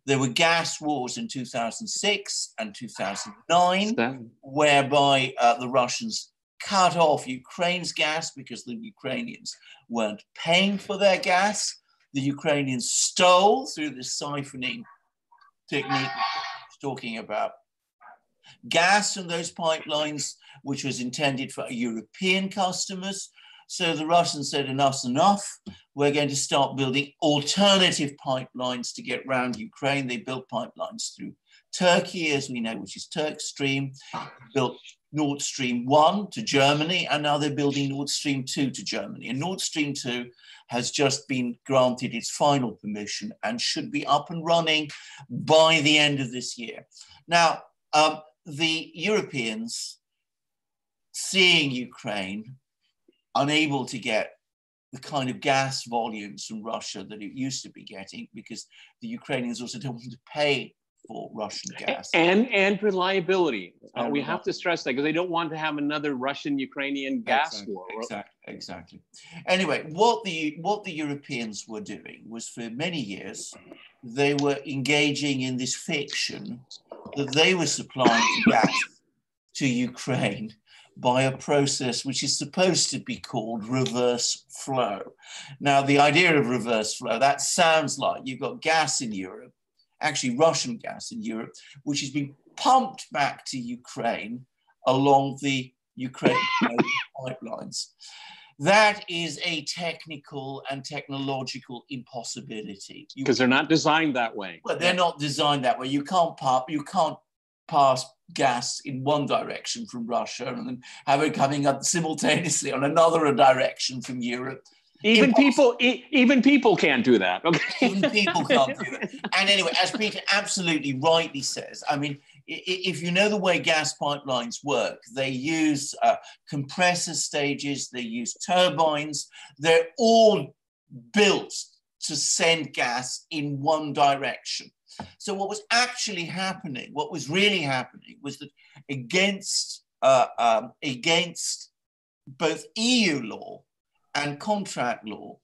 There were gas wars in 2006 and 2009, whereby the Russians cut off Ukraine's gas because the Ukrainians weren't paying for their gas. The Ukrainians stole through this siphoning technique talking about gas from those pipelines, which was intended for European customers. So the Russians said, enough's enough. We're going to start building alternative pipelines to get around Ukraine. They built pipelines through Turkey, as we know, which is Turk Stream, built Nord Stream 1 to Germany, and now they're building Nord Stream 2 to Germany. And Nord Stream 2 has just been granted its final permission and should be up and running by the end of this year. Now, the Europeans, seeing Ukraine unable to get the kind of gas volumes from Russia that it used to be getting, because the Ukrainians also don't want to pay for Russian gas. And reliability. We have to stress that because they don't want to have another Russian-Ukrainian gas war. Exactly. Anyway, what the Europeans were doing was, for many years, they were engaging in this fiction that they were supplying gas to Ukraine by a process which is supposed to be called reverse flow. Now, the idea of reverse flow, that sounds like you've got gas in Europe, actually Russian gas in Europe, which has been pumped back to Ukraine along the Ukraine pipelines. That is a technical and technological impossibility. Because they're not designed that way. Well, they're not designed that way. You can't pass gas in one direction from Russia and then have it coming up simultaneously on another direction from Europe. Even people can't do that. Okay. Even people can't do that. And anyway, as Peter absolutely rightly says, I mean, if you know the way gas pipelines work, they use compressor stages, they use turbines, they're all built to send gas in one direction. So what was actually happening, what was really happening, was that against both EU law and contract law,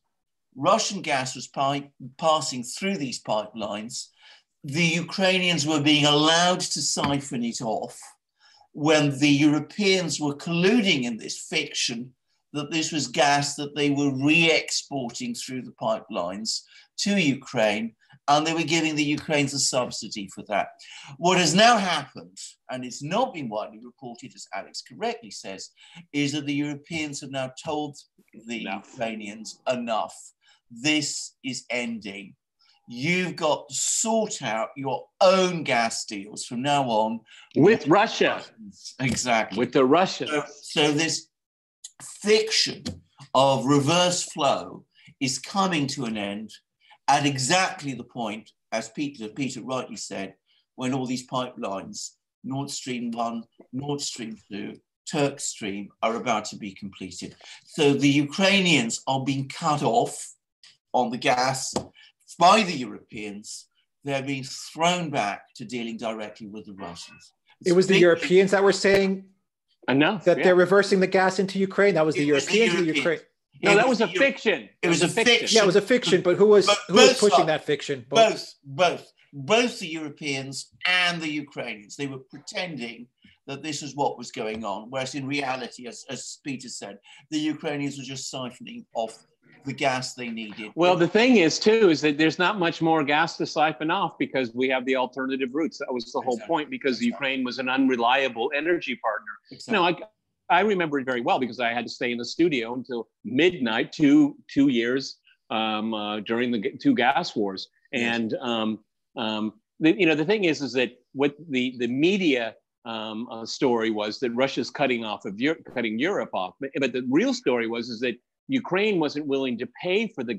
Russian gas was passing through these pipelines. The Ukrainians were being allowed to siphon it off when the Europeans were colluding in this fiction that this was gas that they were re-exporting through the pipelines to Ukraine, and they were giving the Ukrainians a subsidy for that. What has now happened, and it's not been widely reported, as Alex correctly says, is that the Europeans have now told the Ukrainians, enough. This is ending. You've got to sort out your own gas deals from now on. With Russia. Exactly. With the Russians. So this fiction of reverse flow is coming to an end at exactly the point, as Peter rightly said, when all these pipelines, Nord Stream 1, Nord Stream 2, Turk Stream, are about to be completed. So the Ukrainians are being cut off on the gas by the Europeans. They're being thrown back to dealing directly with the Russians. It was the Europeans that were saying they're reversing the gas into Ukraine. That was the Europeans or the Ukraine? No, that was a fiction. It was a fiction. Yeah, it was a fiction, but who was pushing that fiction? Both the Europeans and the Ukrainians. They were pretending that this is what was going on, whereas in reality, as Peter said, the Ukrainians were just siphoning off the gas they needed. Well, the thing is, too, is that there's not much more gas to siphon off because we have the alternative routes. That was the whole point, because Ukraine was an unreliable energy partner. Exactly. No, I remember it very well because I had to stay in the studio until midnight, two years during the two gas wars. And the thing is that what the media story was that Russia's cutting Europe off, but the real story was that Ukraine wasn't willing to pay for the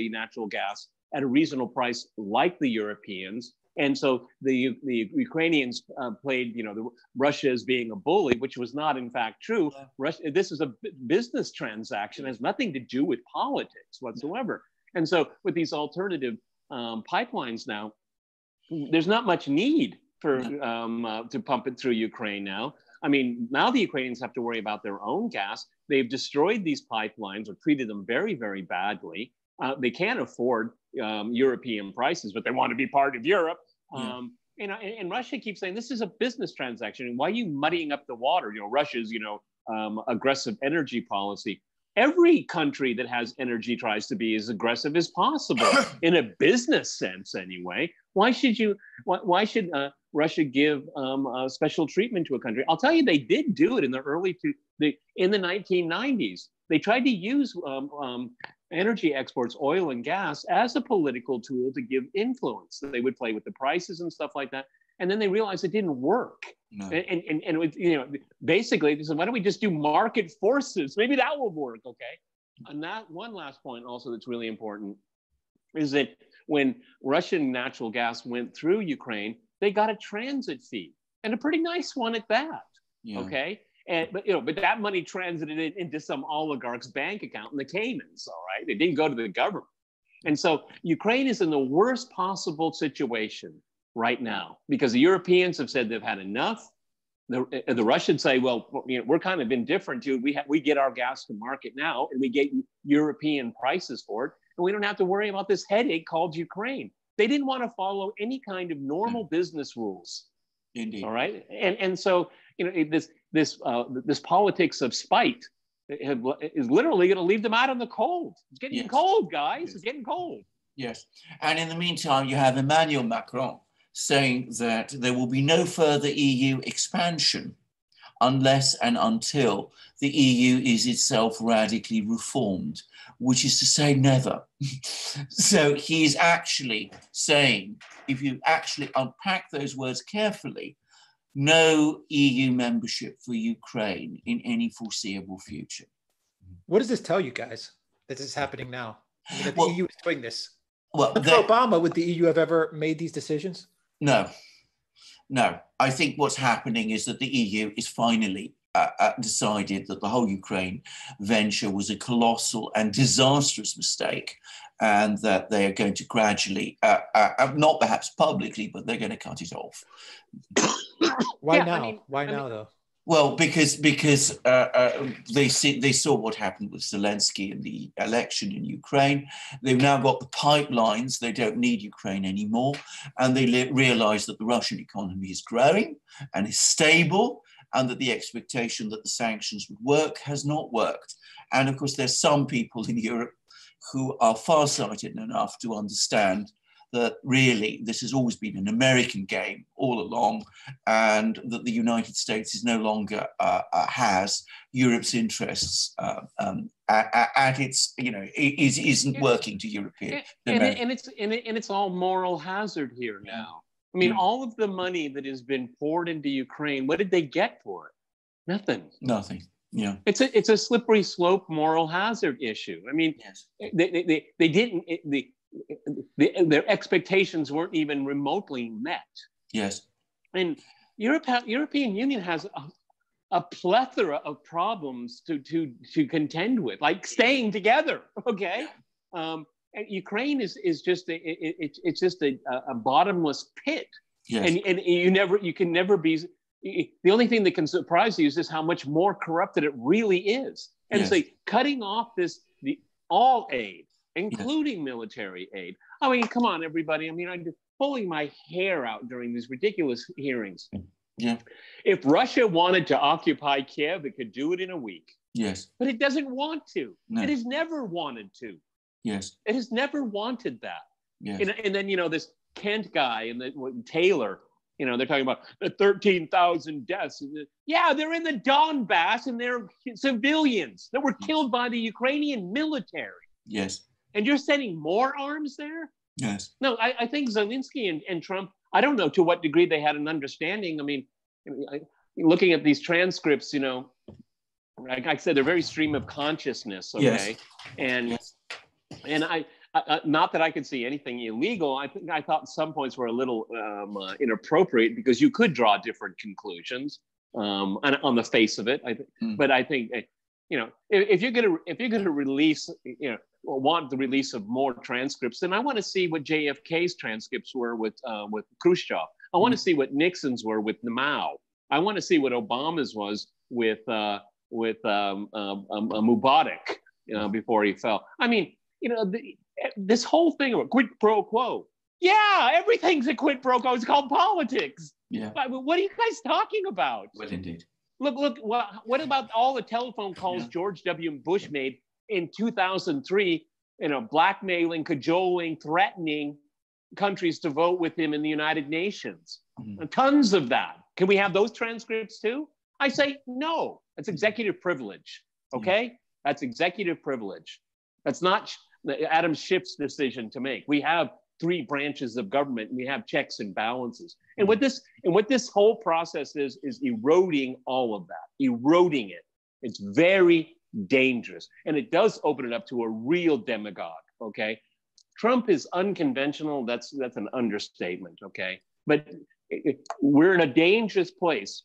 natural gas at a reasonable price like the Europeans. And so the Ukrainians played, Russia as being a bully, which was not in fact true. Russia, this is a business transaction, it has nothing to do with politics whatsoever. And so with these alternative pipelines now, there's not much need for to pump it through Ukraine now. I mean, now the Ukrainians have to worry about their own gas. They've destroyed these pipelines or treated them very, very badly. They can't afford European prices, but they want to be part of Europe. And Russia keeps saying this is a business transaction. And why are you muddying up the water? Russia's, aggressive energy policy. Every country that has energy tries to be as aggressive as possible in a business sense, anyway. Why should Russia give special treatment to a country? I'll tell you, they did do it in in the 1990s. They tried to use energy exports, oil and gas, as a political tool to give influence. They would play with the prices and stuff like that. And then they realized it didn't work. No. And it was, basically, they said, why don't we just do market forces? Maybe that will work, okay? And that one last point also that's really important is that when Russian natural gas went through Ukraine, they got a transit fee, and a pretty nice one at that, okay? But that money transited into some oligarch's bank account in the Caymans, all right? It didn't go to the government. And so Ukraine is in the worst possible situation right now because the Europeans have said they've had enough. The Russians say, well, we're kind of indifferent to it. We get our gas to market now, and we get European prices for it, and we don't have to worry about this headache called Ukraine. They didn't want to follow any kind of normal business rules. Indeed. All right, and so this politics of spite is literally going to leave them out in the cold. It's getting cold, guys. It's getting cold. Yes, and in the meantime, you have Emmanuel Macron saying that there will be no further EU expansion unless and until the EU is itself radically reformed, which is to say never. So he's actually saying, if you actually unpack those words carefully, no EU membership for Ukraine in any foreseeable future. What does this tell you guys that this is happening now? I mean, that the EU is doing this. Under Obama, would the EU have ever made these decisions? No. I think what's happening is that the EU is finally decided that the whole Ukraine venture was a colossal and disastrous mistake, and that they are going to gradually, not perhaps publicly, but they're going to cut it off. Why now? Why now, though? Well, because they saw what happened with Zelensky in the election in Ukraine. They've now got the pipelines. They don't need Ukraine anymore. And they realize that the Russian economy is growing and is stable, and that the expectation that the sanctions would work has not worked. And of course, there's some people in Europe who are farsighted enough to understand that really this has always been an American game all along, and that the United States is no longer has Europe's interests at its, isn't working to European. And it's all moral hazard here now. I mean, all of the money that has been poured into Ukraine, what did they get for it? Nothing. Yeah, it's a slippery slope moral hazard issue. I mean, they didn't. Their expectations weren't even remotely met. Yes, and European Union has a plethora of problems to contend with, like staying together. Okay, and Ukraine is just it's just a bottomless pit. Yes. And you can never be. The only thing that can surprise you is just how much more corrupted it really is. And so cutting off all aid, including military aid. I mean, come on, everybody. I mean, I'm just pulling my hair out during these ridiculous hearings. Yeah. If Russia wanted to occupy Kiev, it could do it in a week. Yes. But it doesn't want to. No. It has never wanted to. Yes. It has never wanted that. Yes. And then, this Kent guy and Taylor, they're talking about the 13,000 deaths. Yeah, they're in the Donbass, and they're civilians that were killed by the Ukrainian military. Yes. And you're sending more arms there? Yes. No, I think Zelensky and Trump, I don't know to what degree they had an understanding. I mean, looking at these transcripts, like I said, they're very stream of consciousness, okay? Yes. And not that I could see anything illegal. I thought some points were a little inappropriate because you could draw different conclusions on the face of it. But I think, if you're gonna release, or want the release of more transcripts, then I want to see what JFK's transcripts were with Khrushchev. I want to see what Nixon's were with Mao. I want to see what Obama's was with Mubarak, before he fell. I mean, this whole thing of quid pro quo. Yeah, everything's a quid pro quo. It's called politics. Yeah. But what are you guys talking about? Well, indeed. Look. What about all the telephone calls George W. Bush made in 2003? Blackmailing, cajoling, threatening countries to vote with him in the United Nations. Tons of that. Can we have those transcripts too? I say no. That's executive privilege. Okay, that's executive privilege. That's not Adam Schiff's decision to make. We have 3 branches of government, and we have checks and balances. And what this whole process is eroding all of that, eroding it. It's very dangerous, and it does open it up to a real demagogue. Okay, Trump is unconventional. That's an understatement. Okay, but we're in a dangerous place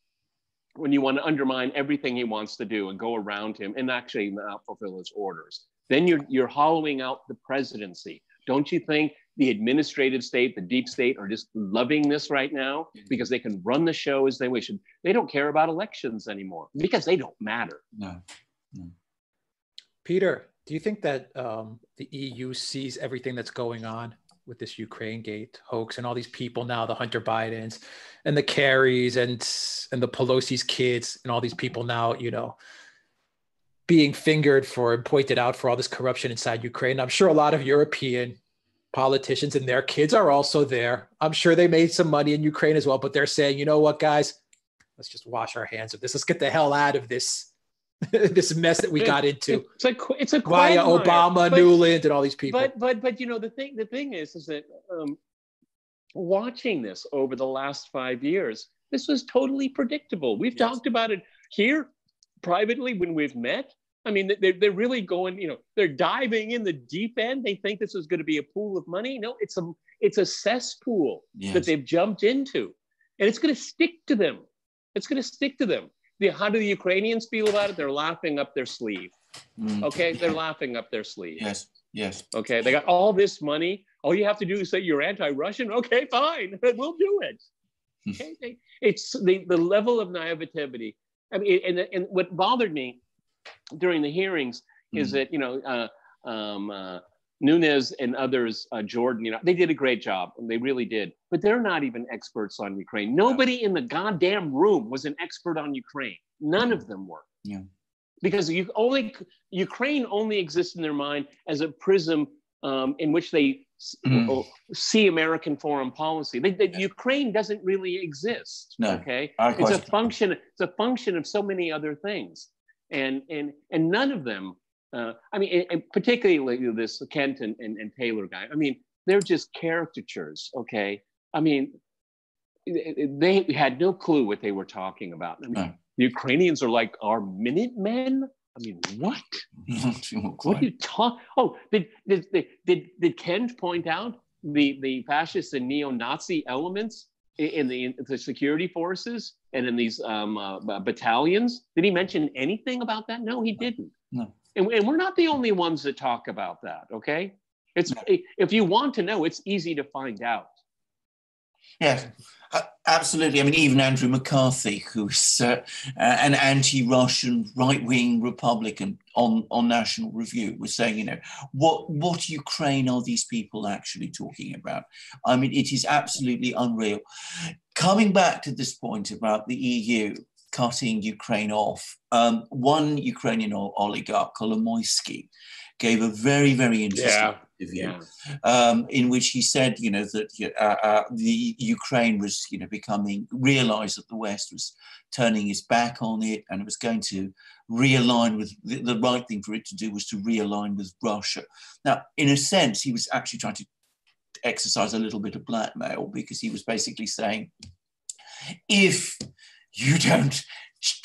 when you want to undermine everything he wants to do and go around him and actually not fulfill his orders. Then you're hollowing out the presidency. Don't you think the administrative state, the deep state, are just loving this right now because they can run the show as they wish? They don't care about elections anymore because they don't matter. No. Peter, do you think that the EU sees everything that's going on with this Ukraine gate hoax and all these people now, the Hunter Bidens and the Kerrys and the Pelosi's kids and all these people now, being fingered for and pointed out for all this corruption inside Ukraine? I'm sure a lot of European politicians and their kids are also there. I'm sure they made some money in Ukraine as well, but they're saying, you know what, guys, let's just wash our hands of this. Let's get the hell out of this this mess that we got into. It's a via Obama, Newland, and all these people. But the thing is that watching this over the last 5 years, this was totally predictable. We've talked about it here privately when we've met. I mean, they're really going, they're diving in the deep end. They think this is going to be a pool of money. No, it's a cesspool that they've jumped into, and it's going to stick to them. It's going to stick to them. How do the Ukrainians feel about it? They're laughing up their sleeve. Okay, they're laughing up their sleeve. Yes. Okay, they got all this money. All you have to do is say you're anti-Russian. Okay, fine, we'll do it. Okay, it's the level of naivety. I mean, and what bothered me during the hearings is that Nunes and others, Jordan, they did a great job. They really did. But they're not even experts on Ukraine. Nobody in the goddamn room was an expert on Ukraine. None of them were. Yeah. Because Ukraine only exists in their mind as a prism in which they see American foreign policy. Ukraine doesn't really exist. No. Okay. It's a function of so many other things. And none of them, and particularly this Kent and Taylor guy, I mean, they're just caricatures, okay? I mean, they had no clue what they were talking about. I mean, the Ukrainians are like our Minutemen? I mean, what? What are you talking? Oh, did Kent point out the fascist and neo-Nazi elements in the security forces and in these battalions? Did he mention anything about that? No, he didn't. No. And we're not the only ones that talk about that, okay? If you want to know, it's easy to find out. Yes, absolutely. I mean, even Andrew McCarthy, who's an anti-Russian right-wing Republican on National Review, was saying, what Ukraine are these people actually talking about? I mean, it is absolutely unreal. Coming back to this point about the EU cutting Ukraine off, one Ukrainian oligarch, Kolomoisky, gave a very, very interesting interview in which he said, that the Ukraine was, realized that the West was turning its back on it and it was going to realign with, the right thing for it to do was to realign with Russia. Now, in a sense, he was actually trying to exercise a little bit of blackmail because he was basically saying, if you don't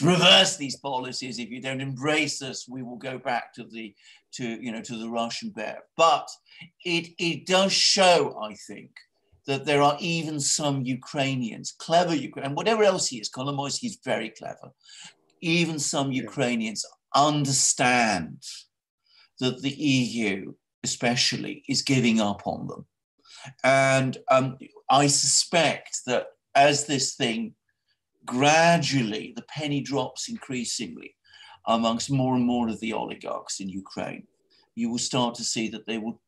reverse these policies, if you don't embrace us, we will go back to the Russian bear. But it does show, I think, that there are even some Ukrainians, clever Ukrainians, and whatever else he is, Kolomoisky is very clever. Even some Ukrainians understand that the EU, especially, is giving up on them. And I suspect that as this thing gradually, the penny drops increasingly amongst more and more of the oligarchs in Ukraine, you will start to see that they will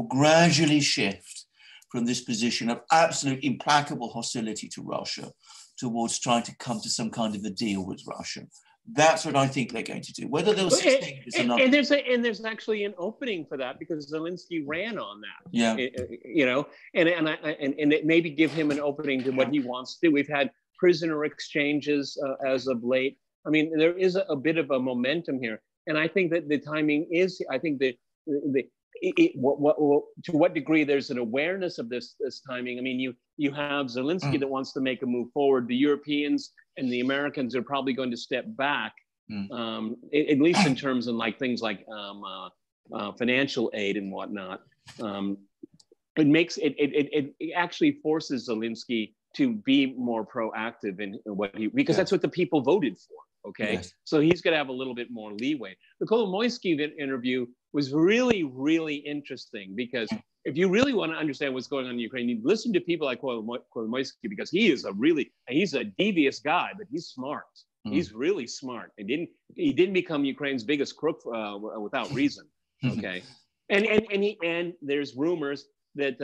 gradually shift from this position of absolute implacable hostility to Russia towards trying to come to some kind of a deal with Russia. That's what I think they're going to do. Whether they'll succeed is another. And there's actually an opening for that, because Zelensky ran on that. Yeah. And it maybe give him an opening to what he wants to do. We've had prisoner exchanges as of late. I mean, there is a bit of a momentum here, and I think that the timing is. I think that to what degree there's an awareness of this timing. I mean, you have Zelensky that wants to make a move forward. The Europeans and the Americans are probably going to step back, at least in terms of like things like financial aid and whatnot. It actually forces Zelensky to be more proactive in what because that's what the people voted for. Okay, yes. So he's going to have a little bit more leeway. The Kolomoisky interview was really, really interesting, because if you really want to understand what's going on in Ukraine, you listen to people like Kolomoisky, because he's a devious guy, but he's smart. He's really smart. He didn't become Ukraine's biggest crook without reason. Okay, and there's rumors that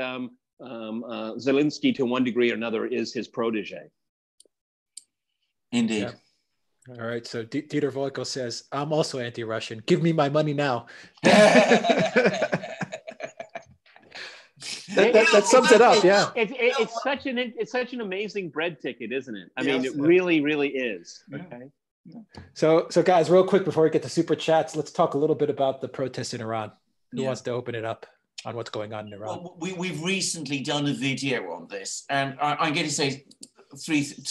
Zelensky, to one degree or another, is his protege. Indeed. Yeah. All right, so Dieter Volko says, I'm also anti-Russian. Give me my money now. that sums it up, yeah. It's such an amazing bread ticket, isn't it? I mean, it really, really is. Okay. So guys, real quick before we get to super chats, let's talk a little bit about the protests in Iran. Who wants to open it up on what's going on in Iran? Well, we've recently done a video on this, and I'm going to say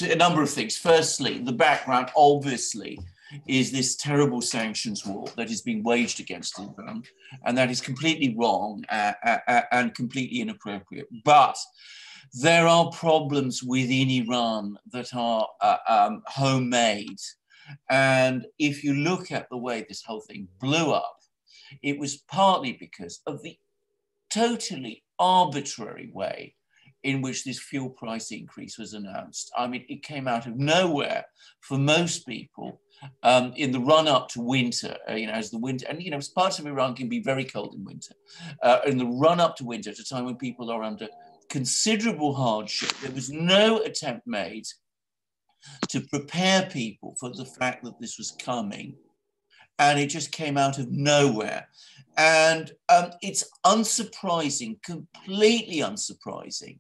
a number of things. Firstly, the background obviously is this terrible sanctions war that is being waged against Iran, and that is completely wrong and completely inappropriate. But there are problems within Iran that are homemade, and if you look at the way this whole thing blew up, it was partly because of the totally arbitrary way in which this fuel price increase was announced. I mean, it came out of nowhere for most people in the run-up to winter, as the winter, and, parts of Iran can be very cold in winter. In the run-up to winter, at a time when people are under considerable hardship, there was no attempt made to prepare people for the fact that this was coming. And it just came out of nowhere. And it's unsurprising, completely unsurprising,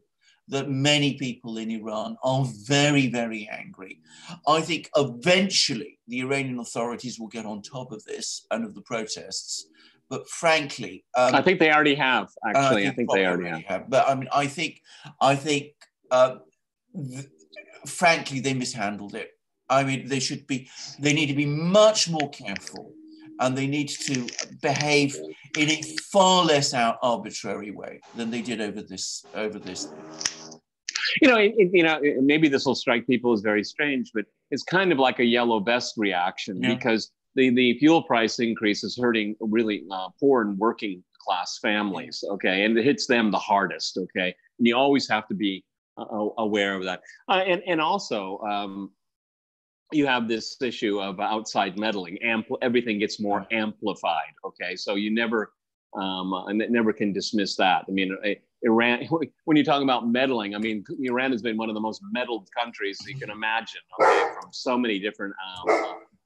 that many people in Iran are very, very angry. I think eventually the Iranian authorities will get on top of this and of the protests. But frankly, I think they already have. Actually, I think they already have. But I mean, I think, frankly, they mishandled it. I mean, they need to be much more careful, and they need to behave in a far less arbitrary way than they did over this thing. Maybe this will strike people as very strange, but it's kind of like a yellow vest reaction, because the fuel price increase is hurting really poor and working class families, okay? And it hits them the hardest, okay? And you always have to be aware of that. And also, you have this issue of outside meddling. Everything gets more amplified, okay? So you never can dismiss that. I mean, Iran, when you're talking about meddling, I mean, Iran has been one of the most meddled countries you can imagine, okay, from so many different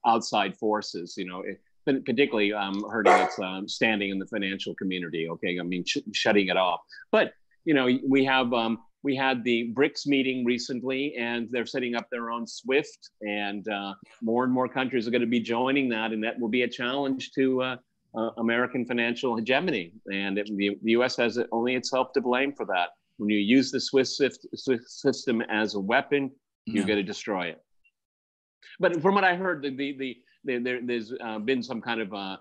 outside forces, particularly hurting its standing in the financial community, okay? I mean, shutting it off. But, we had the BRICS meeting recently, and they're setting up their own SWIFT, and more countries are going to be joining that, and that will be a challenge to American financial hegemony. And the U.S. has only itself to blame for that. When you use the SWIFT system as a weapon, you're going to destroy it. But from what I heard, there's been some kind of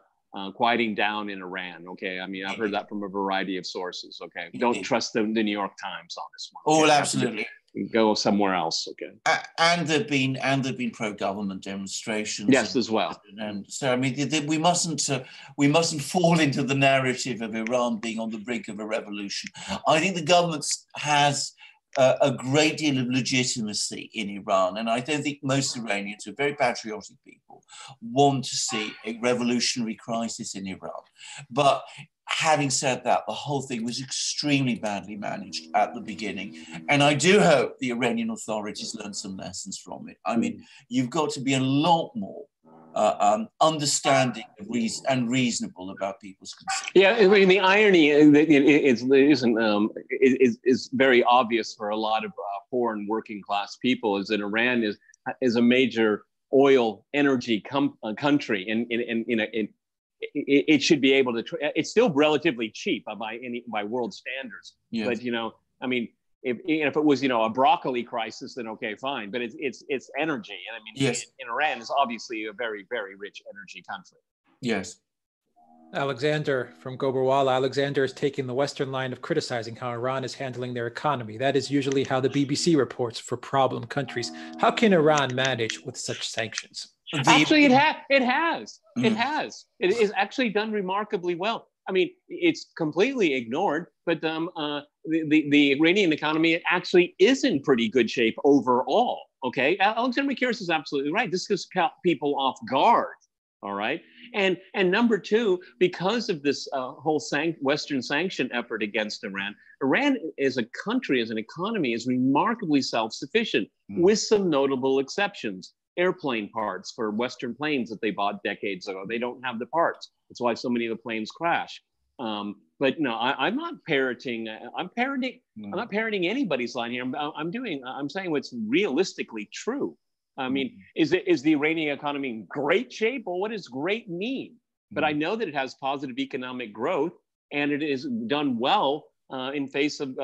quieting down in Iran. Okay, I mean, I've heard that from a variety of sources. Okay, don't trust the New York Times on this one. Okay? Oh, absolutely. Go somewhere else. Okay. And there've been pro-government demonstrations. Yes, as well. And so I mean, we mustn't fall into the narrative of Iran being on the brink of a revolution. I think the government has a great deal of legitimacy in Iran, and I don't think most Iranians, who are very patriotic people, want to see a revolutionary crisis in Iran. But having said that, the whole thing was extremely badly managed at the beginning. And I do hope the Iranian authorities learn some lessons from it. I mean, you've got to be a lot more understanding and reasonable about people's concerns. Yeah, I mean, the irony is very obvious for a lot of foreign working class people, is that Iran is a major oil energy country, and it should be able to. It's still relatively cheap by world standards. Yes. But I mean, if it was a broccoli crisis, then okay, fine. But it's energy, and I mean, yes. in Iran is obviously a very, very rich energy country. Yes. Alexander from Goberwala. Alexander is taking the Western line of criticizing how Iran is handling their economy. That is usually how the BBC reports for problem countries. How can Iran manage with such sanctions? Actually, it has. It has. It is actually done remarkably well. I mean, it's completely ignored, but the Iranian economy actually is in pretty good shape overall. Okay, Alexander Makiris is absolutely right. This has caught people off guard. All right, and number two, because of this whole Western sanction effort against Iran, Iran as a country, as an economy, is remarkably self-sufficient, with some notable exceptions. Airplane parts for Western planes that they bought decades ago, they don't have the parts. That's why so many of the planes crash. But no, I'm not parroting. I'm not parroting anybody's line here. I'm saying what's realistically true. I mean, is the Iranian economy in great shape? Well, what does great mean? But I know that it has positive economic growth, and it is done well in face of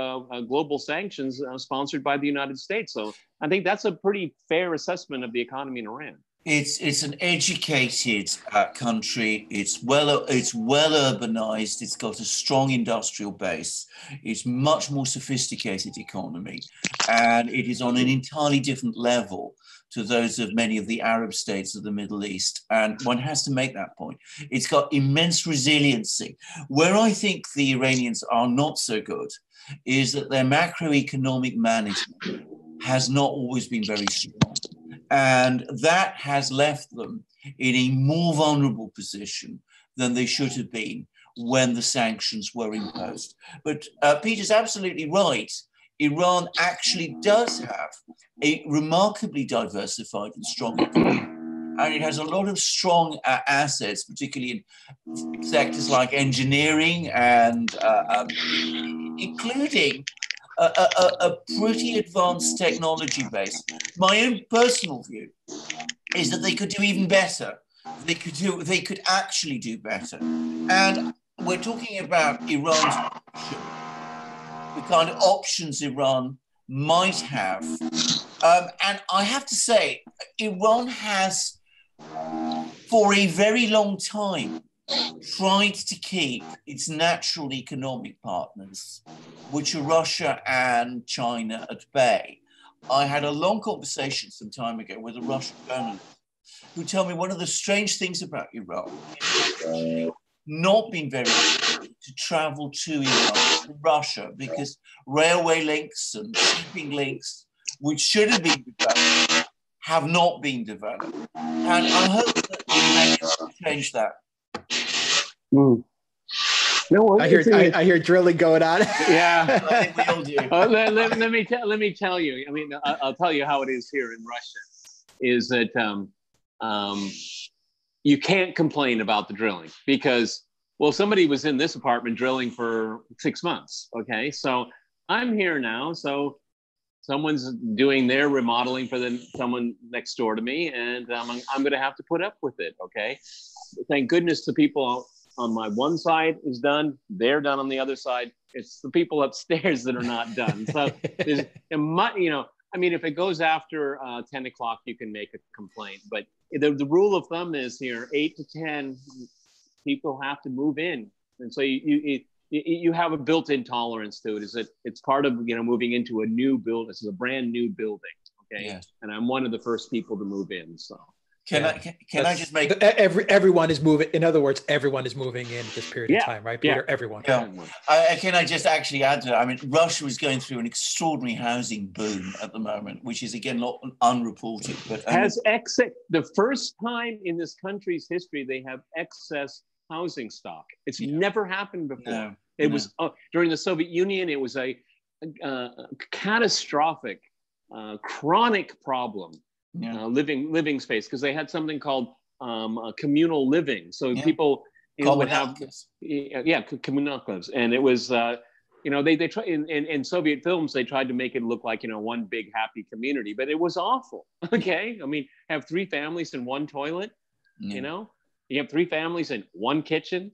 global sanctions sponsored by the United States. So I think that's a pretty fair assessment of the economy in Iran. It's an educated country. It's well urbanized. It's got a strong industrial base. It's much more sophisticated economy, and it is on an entirely different level to those of many of the Arab states of the Middle East. And one has to make that point. It's got immense resiliency. Where I think the Iranians are not so good is that their macroeconomic management has not always been very strong. And that has left them in a more vulnerable position than they should have been when the sanctions were imposed. But Peter's absolutely right. Iran actually does have a remarkably diversified and strong economy. And it has a lot of strong assets, particularly in sectors like engineering and including a pretty advanced technology base. My own personal view is that they could do even better. They could actually do better. And we're talking about Iran's the kind of options Iran might have. And I have to say, Iran has, for a very long time, tried to keep its natural economic partners, which are Russia and China, at bay. I had a long conversation some time ago with a Russian journalist who told me one of the strange things about Iran is not been very easy to travel to Iran, to Russia, because railway links and shipping links, which should have been developed, have not been developed. And I hope that the Iranians will change that. No, I hear drilling going on. Yeah, I think we all do. Let me tell you. I mean, I'll tell you how it is here in Russia. Is that you can't complain about the drilling because, well, somebody was in this apartment drilling for 6 months. Okay, so I'm here now. So someone's doing their remodeling for someone next door to me, and I'm going to have to put up with it. Okay, thank goodness the people on my one side is done. They're done on the other side. It's the people upstairs that are not done. So there's, I mean, if it goes after 10 o'clock, you can make a complaint. But the rule of thumb is here, 8 to 10, people have to move in. And so you have a built-in tolerance to it. Is that it's part of, moving into a new build. This is a brand new building. Okay. Yes. And I'm one of the first people to move in. So. Can I just make everyone is moving? In other words, everyone is moving in at this period of time, right, Peter? Yeah. Everyone. Yeah. Can I just actually add to that? I mean, Russia is going through an extraordinary housing boom at the moment, which is again not unreported. But the first time in this country's history they have excess housing stock. It's never happened before. It was during the Soviet Union. It was a catastrophic, chronic problem. Living space, because they had something called communal living. So people would have communal, and it was they try in Soviet films they tried to make it look like one big happy community, but it was awful. Okay, I mean, have 3 families in one toilet. You have 3 families in one kitchen.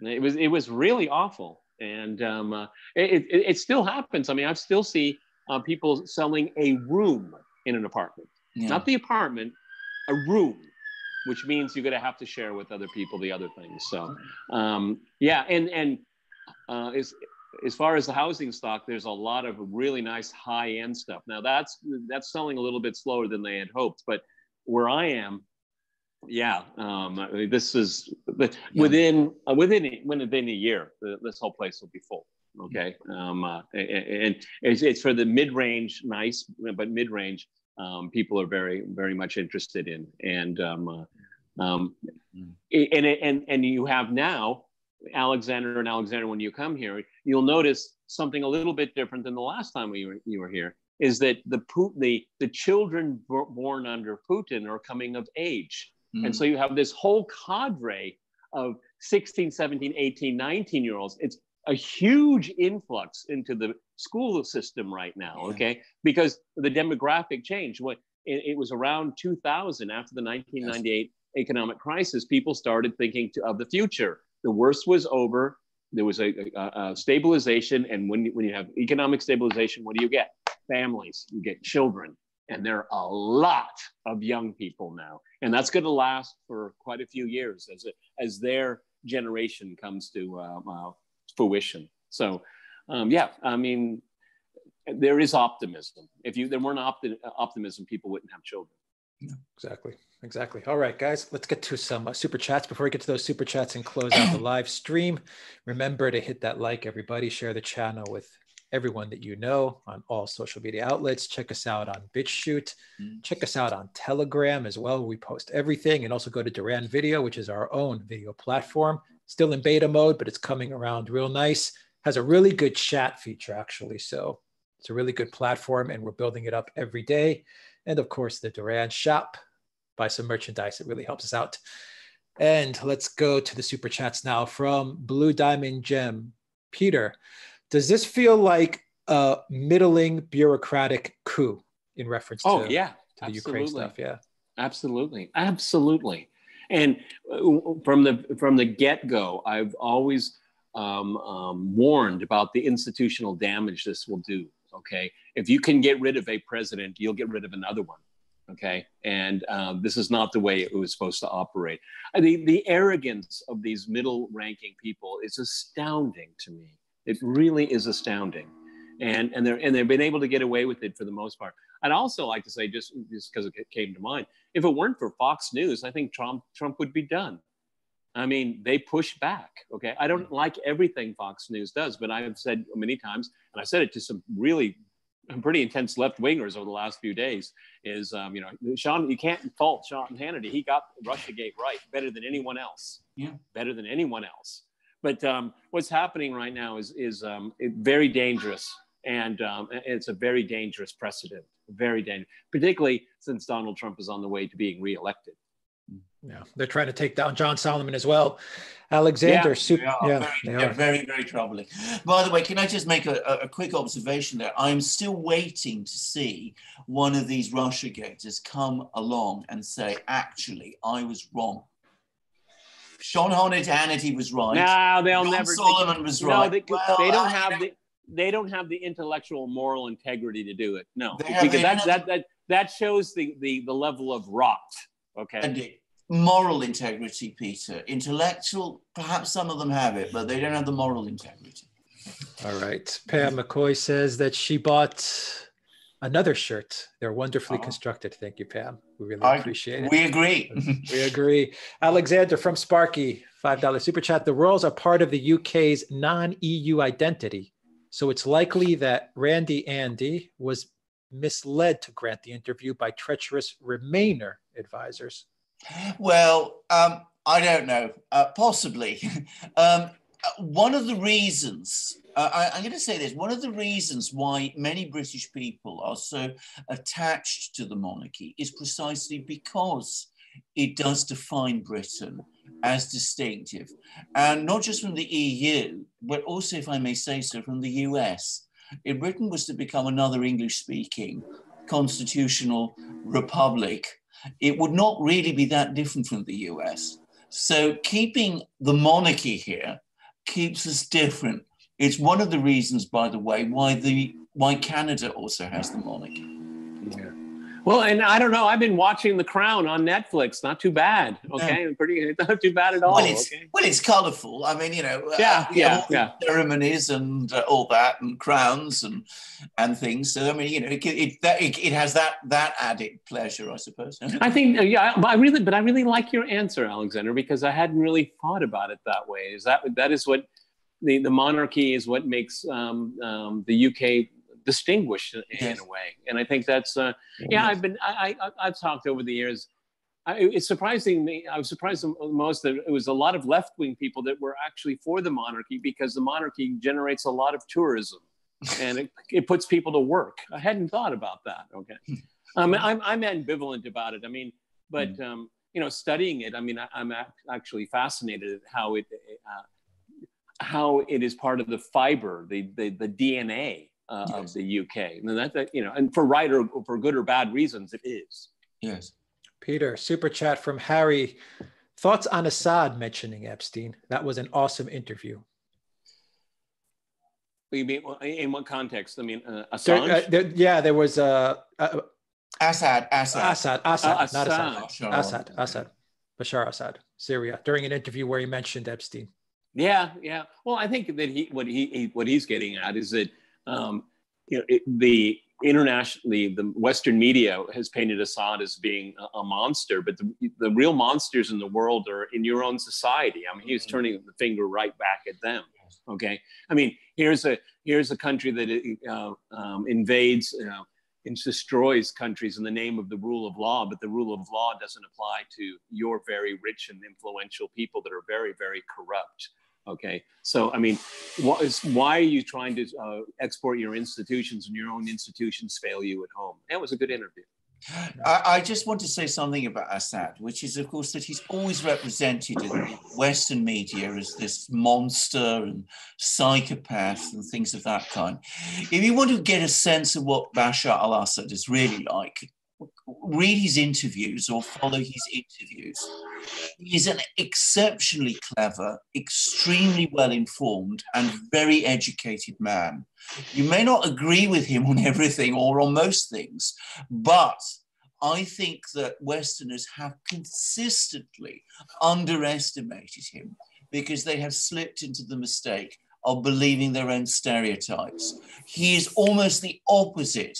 It was really awful, and it still happens. I mean, I still see people selling a room in an apartment. Not the apartment, a room, which means you're going to have to share with other people the other things. So, as far as the housing stock, there's a lot of really nice high-end stuff. Now that's selling a little bit slower than they had hoped, but where I am, this is within a year, this whole place will be full. Okay, and it's for the mid-range, nice, but mid-range. People are very, very much interested in, and you have now Alexander. When you come here, you'll notice something a little bit different than the last time you were here. Is that the children born under Putin are coming of age, and so you have this whole cadre of 16, 17, 18, 19-year-olds. It's a huge influx into the school system right now, okay? Because the demographic change. It was around 2000, after the 1998 economic crisis, people started thinking of the future. The worst was over. There was a stabilization, and when you have economic stabilization, what do you get? Families. You get children, and there are a lot of young people now, and that's going to last for quite a few years as their generation comes to fruition. So, I mean, there is optimism. If there weren't optimism, people wouldn't have children. Exactly. All right, guys, let's get to some super chats. Before we get to those super chats and close out the live stream, remember to hit that like, everybody. Share the channel with everyone that you know on all social media outlets. Check us out on BitChute. Check us out on Telegram as well. We post everything, and also go to Duran Video, which is our own video platform. Still in beta mode, but it's coming around real nice. Has a really good chat feature, actually. So it's a really good platform, and we're building it up every day. And of course, the Duran shop. Buy some merchandise. It really helps us out. And let's go to the super chats now from Blue Diamond Gem. Peter, does this feel like a middling bureaucratic coup in reference to the Ukraine stuff? Yeah, absolutely. And from the get-go, I've always warned about the institutional damage this will do. Okay, if you can get rid of a president, you'll get rid of another one. Okay, and this is not the way it was supposed to operate. The arrogance of these middle-ranking people is astounding to me. It really is astounding, and they've been able to get away with it for the most part. I'd also like to say, just because it came to mind, if it weren't for Fox News, I think Trump would be done. I mean, they push back. Okay, I don't like everything Fox News does, but I have said many times, and I said it to some really pretty intense left-wingers over the last few days, is, Sean, you can't fault Sean Hannity. He got Russiagate right better than anyone else. Yeah. Better than anyone else. But what's happening right now is very dangerous. And it's a very dangerous precedent, very dangerous, particularly since Donald Trump is on the way to being reelected. Yeah, they're trying to take down John Solomon as well. Alexander, they're very, very troubling. By the way, can I just make a quick observation there? I'm still waiting to see one of these Russiagators come along and say, actually, I was wrong. Sean Hannity was right. No, they'll John never. Solomon was right. No, they don't have the. they don't have the intellectual moral integrity to do it. No, They because that shows the level of rot. Okay. And moral integrity, Peter. Intellectual, perhaps some of them have it, but they don't have the moral integrity. All right. Pam McCoy says that she bought another shirt. They're wonderfully constructed. Thank you, Pam. We really appreciate it. We agree. We agree. Alexander from Sparky, $5 super chat. The royals are part of the UK's non-EU identity. So it's likely that Randy Andy was misled to grant the interview by treacherous Remainer advisors. Well, I don't know. Possibly. One of the reasons, I'm going to say this, one of the reasons why many British people are so attached to the monarchy is precisely because it does define Britain as distinctive. And not just from the EU, but also, if I may say so, from the US. If Britain was to become another English-speaking constitutional republic, it would not really be that different from the US. So keeping the monarchy here keeps us different. It's one of the reasons, by the way, why Canada also has the monarchy. Yeah. Well, and I don't know. I've been watching The Crown on Netflix. Not too bad. Okay, not too bad at all. Well, it's colourful. I mean, ceremonies and all that, and crowns and things. So I mean, it has that added pleasure, I suppose. I think, but I really like your answer, Alexander, because I hadn't really thought about it that way. That is what the monarchy is, what makes the UK distinguished in a way, and I think that's I've talked over the years. It's surprising me. I was surprised most that it was a lot of left-wing people that were actually for the monarchy, because the monarchy generates a lot of tourism, and it puts people to work. I hadn't thought about that. Okay, I'm ambivalent about it. I mean, but studying it, I mean, I'm actually fascinated at how it is part of the fiber, the DNA. Of the UK, and and for right or for good or bad reasons, it is. Yes. Peter, super chat from Harry. Thoughts on Assad mentioning Epstein? That was an awesome interview. You mean in what context? I mean, Assange? There was Assad, Bashar Assad, Syria, during an interview where he mentioned Epstein. Yeah. Well, I think that what he's getting at is that. The Western media has painted Assad as being a monster, but the real monsters in the world are in your own society. I mean, he's turning the finger right back at them. Okay, I mean, here's a country that invades and destroys countries in the name of the rule of law, but the rule of law doesn't apply to your very rich and influential people that are very, very corrupt. Okay, so I mean, why are you trying to export your institutions and your own institutions fail you at home? That was a good interview. I just want to say something about Assad, which is, of course, that he's always represented in the Western media as this monster and psychopath and things of that kind. If you want to get a sense of what Bashar al-Assad is really like, read his interviews or follow his interviews. He's an exceptionally clever, extremely well-informed and very educated man. You may not agree with him on everything or on most things, but I think that Westerners have consistently underestimated him because they have slipped into the mistake of believing their own stereotypes. He is almost the opposite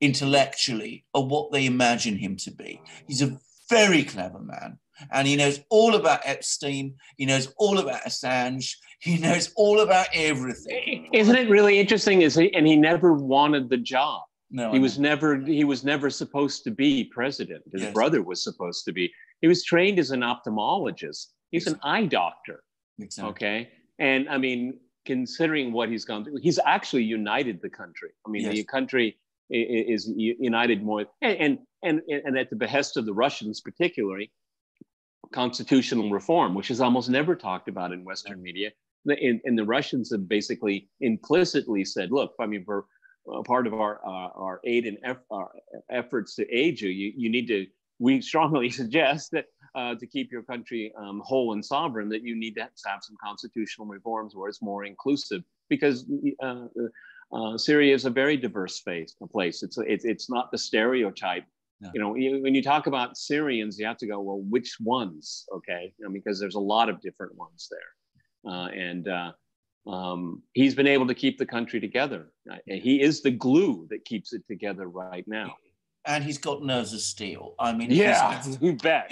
intellectually of what they imagine him to be. He's a very clever man, and he knows all about Epstein, he knows all about Assange, he knows all about everything. Isn't it really interesting? And he never wanted the job. No, he was never supposed to be president. His brother was supposed to be. He was trained as an ophthalmologist. He's an eye doctor. Exactly. Okay, and I mean, considering what he's gone through, he's actually united the country. I mean, the country is united more, and at the behest of the Russians, particularly, constitutional reform, which is almost never talked about in Western media. And the Russians have basically implicitly said, look, I mean, for part of our aid and our efforts to aid you, you need to, we strongly suggest that to keep your country whole and sovereign, that you need to have some constitutional reforms where it's more inclusive because Syria is a very diverse place. It's not the stereotype. No. You know, when you talk about Syrians, you have to go, well, which ones? Okay, because there's a lot of different ones there, he's been able to keep the country together. He is the glue that keeps it together right now. And he's got nerves of steel. I mean, yeah, you bet.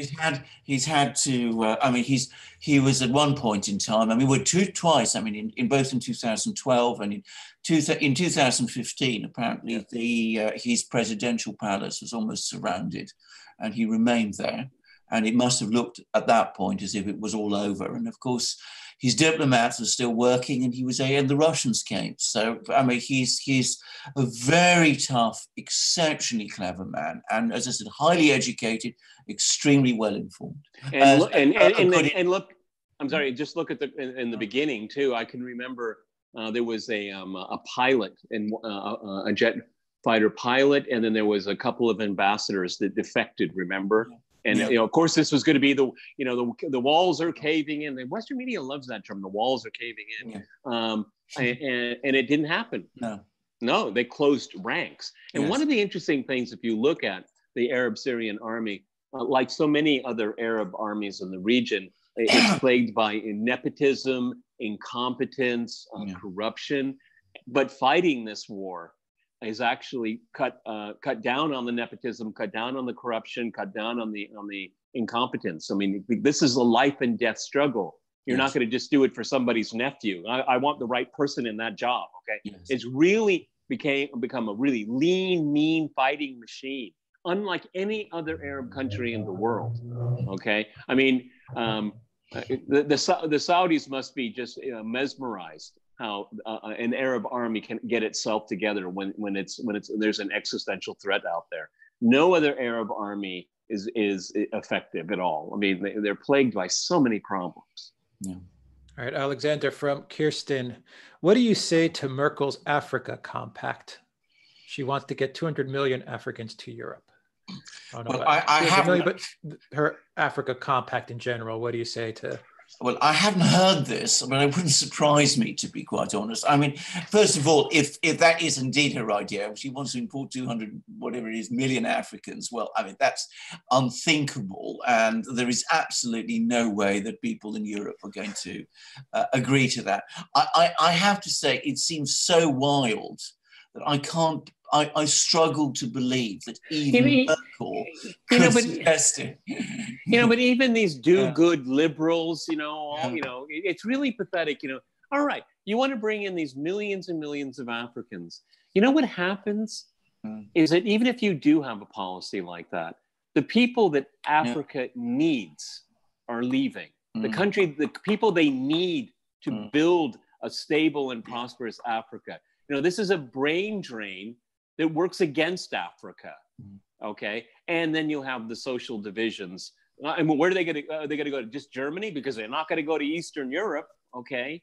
He's had to. I mean, he was at one point in time. I mean, twice. I mean, in both in 2012 and in 2015. Apparently, his presidential palace was almost surrounded, and he remained there. And it must have looked at that point as if it was all over. And of course, his diplomats were still working, and he was and the Russians came. So I mean, he's a very tough, exceptionally clever man, and as I said, highly educated, extremely well informed. And look, I'm sorry, just look at in the beginning too. I can remember there was a pilot and a jet fighter pilot, and then there was a couple of ambassadors that defected. Remember? Yeah. And of course, this was going to be the walls are caving in. The Western media loves that term. The walls are caving in, and it didn't happen. No, they closed ranks. And one of the interesting things, if you look at the Arab Syrian army, like so many other Arab armies in the region, it's plagued by nepotism, incompetence, corruption. But fighting this war is actually cut down on the nepotism, cut down on the corruption, cut down on the incompetence. I mean, this is a life and death struggle. You're not going to just do it for somebody's nephew. I want the right person in that job. Okay, it's really become a really lean, mean fighting machine, unlike any other Arab country in the world. Okay, I mean, the Saudis must be just mesmerized how an Arab army can get itself together when there's an existential threat out there. No other Arab army is effective at all. I mean, they're plagued by so many problems. Yeah. All right, Alexander from Kirsten, what do you say to Merkel's Africa compact? She wants to get 200 million Africans to Europe. I haven't, but her Africa compact in general, what do you say to? Well, I haven't heard this, but it wouldn't surprise me, to be quite honest. I mean, first of all, if that is indeed her idea, she wants to import 200, whatever it is, million Africans, well, I mean, that's unthinkable. And there is absolutely no way that people in Europe are going to agree to that. I have to say, it seems so wild that I struggle to believe that even Merkel could suggest it. But even these do-good liberals, it's really pathetic. All right, you want to bring in these millions and millions of Africans. You know what happens is that even if you do have a policy like that, the people that Africa needs are leaving. The people they need to build a stable and prosperous Africa. This is a brain drain that works against Africa, okay? And then you'll have the social divisions. I mean, where are they going to go? Are they going to go to just Germany? Because they're not going to go to Eastern Europe, okay?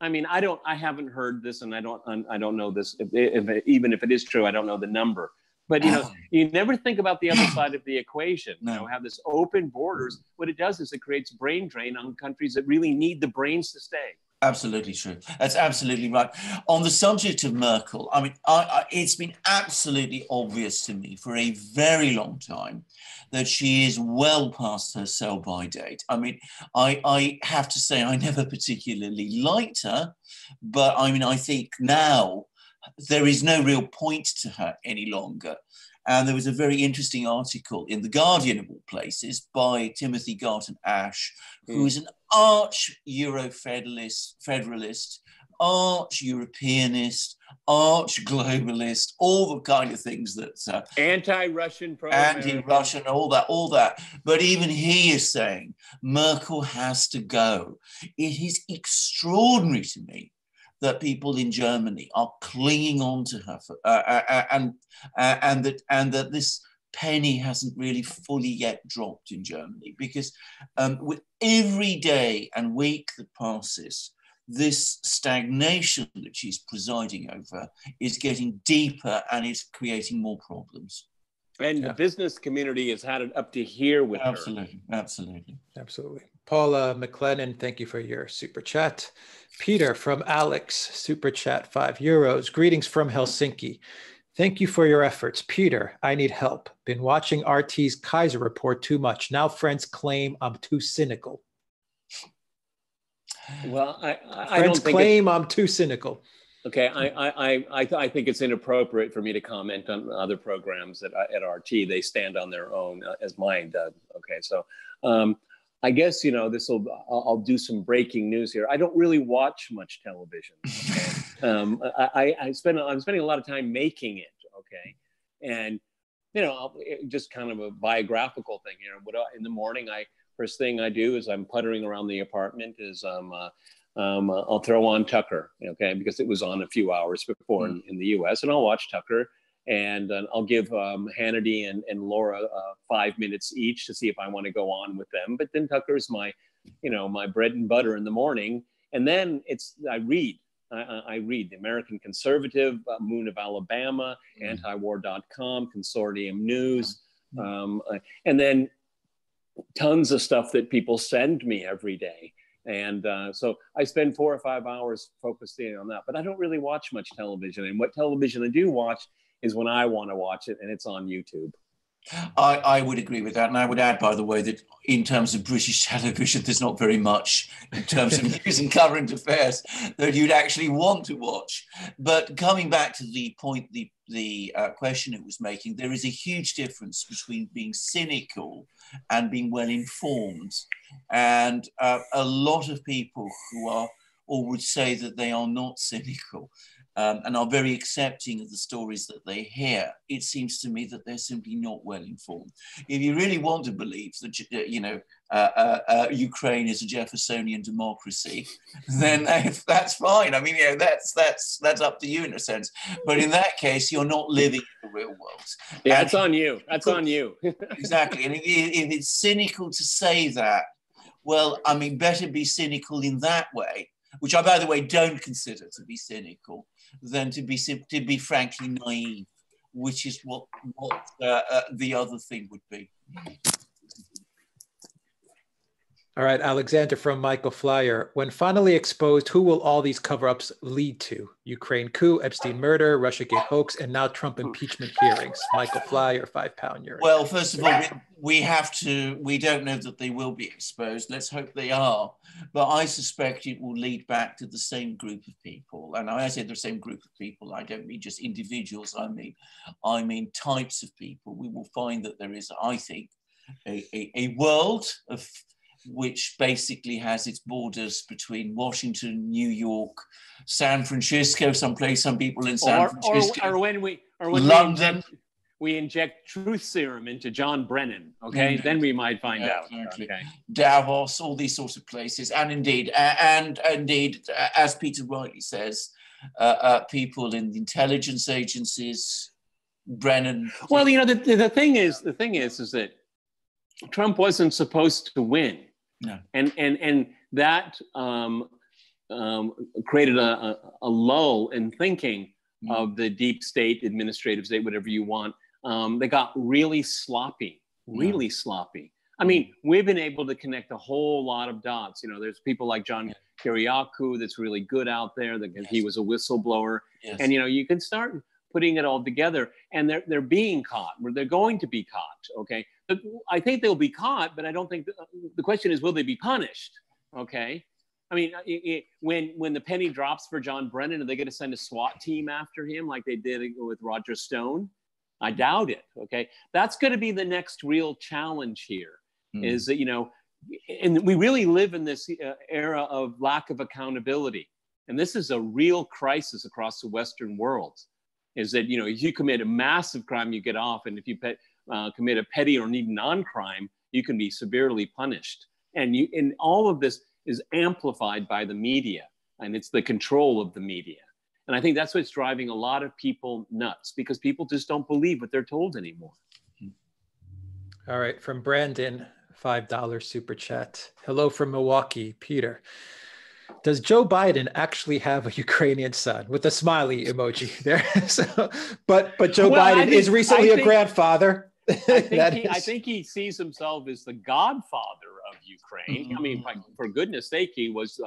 I mean, I haven't heard this, and I don't know this. Even if it is true, I don't know the number. But you never think about the other side of the equation. Have this open borders. What it does is it creates brain drain on countries that really need the brains to stay. Absolutely true. That's absolutely right. On the subject of Merkel, I mean, it's been absolutely obvious to me for a very long time that she is well past her sell-by date. I mean, I have to say I never particularly liked her, but I mean, I think now there is no real point to her any longer. And there was a very interesting article in The Guardian, of all places, by Timothy Garton Ash, who is an arch Euro-federalist, arch Europeanist, arch globalist, all the kind of things that anti-Russian, anti-Russian, all that. But even he is saying Merkel has to go. It is extraordinary to me that people in Germany are clinging on to her, and that this penny hasn't really fully yet dropped in Germany, because with every day and week that passes, this stagnation that she's presiding over is getting deeper and is creating more problems. And the business community has had it up to here with her. Absolutely. Paula McLennan, thank you for your super chat. Peter from Alex, super chat, €5. Greetings from Helsinki. Thank you for your efforts. Peter, I need help. Been watching RT's Kaiser report too much. Now friends claim I'm too cynical. Well, I friends don't think claim I'm too cynical. Okay, I think it's inappropriate for me to comment on other programs at RT. They stand on their own, as mine does. Okay, so I guess I'll do some breaking news here. I don't really watch much television. Okay? I'm spending a lot of time making it. Okay, and just kind of a biographical thing. In the morning, first thing I do is I'm puttering around the apartment. I'll throw on Tucker, okay, because it was on a few hours before in the U.S. and I'll watch Tucker, and I'll give Hannity and Laura 5 minutes each to see if I want to go on with them. But then Tucker's my bread and butter in the morning, and then I read. I read the American Conservative, Moon of Alabama, Antiwar.com, Consortium News, and then tons of stuff that people send me every day. And so I spend 4 or 5 hours focusing on that, but I don't really watch much television. And what television I do watch is when I want to watch it, and it's on YouTube. I would agree with that. And I would add, by the way, that in terms of British television, there's not very much in terms of news and current affairs that you'd actually want to watch. But coming back to the point, the question it was making, there is a huge difference between being cynical and being well informed. And a lot of people who are, or would say that they are not cynical, and are very accepting of the stories that they hear, it seems to me that they're simply not well informed. If you really want to believe that, Ukraine is a Jeffersonian democracy, then that's fine. I mean, that's up to you in a sense. But in that case, you're not living in the real world. Yeah, that's on you. That's on you. Exactly. And if it's cynical to say that, well, I mean, better be cynical in that way, which I, by the way, don't consider to be cynical, than to be frankly naive, which is what the other thing would be. All right, Alexander from Michael Flyer. When finally exposed, who will all these cover-ups lead to? Ukraine coup, Epstein murder, Russiagate hoax, and now Trump impeachment hearings. Michael Flyer, €5. Well, first of all, we don't know that they will be exposed. Let's hope they are. But I suspect it will lead back to the same group of people. And when I say the same group of people, I don't mean just individuals. I mean types of people. We will find that there is, I think, a world of which basically has its borders between Washington, New York, San Francisco, some people in San Francisco, or when London. We inject truth serum into John Brennan, okay? Then we might find out. Exactly. Okay. Davos, all these sorts of places, and indeed, as Peter rightly says, people in the intelligence agencies, Brennan. Well, the thing is that Trump wasn't supposed to win. No. And that created a lull in thinking of the deep state, administrative state, whatever you want. They got really sloppy. I mean, we've been able to connect a whole lot of dots. There's people like John Kiriakou that's really good out there. He was a whistleblower. Yes. And, you can start putting it all together, and they're being caught, or they're going to be caught, okay? But I think they'll be caught, but I don't think, the question is, will they be punished, okay? I mean, when the penny drops for John Brennan, are they going to send a SWAT team after him like they did with Roger Stone? I doubt it, okay? That's going to be the next real challenge here, is that, and we really live in this era of lack of accountability. And this is a real crisis across the Western world, is that, if you commit a massive crime, you get off. And if you commit a petty or even non-crime, you can be severely punished. And all of this is amplified by the media, and it's the control of the media. And I think that's what's driving a lot of people nuts, because people just don't believe what they're told anymore. All right, from Brandon, $5 super chat. Hello from Milwaukee, Peter. Does Joe Biden actually have a Ukrainian son? With a smiley emoji there. But Joe Biden is recently a grandfather. I think he sees himself as the godfather of Ukraine. I mean, for goodness sake, he was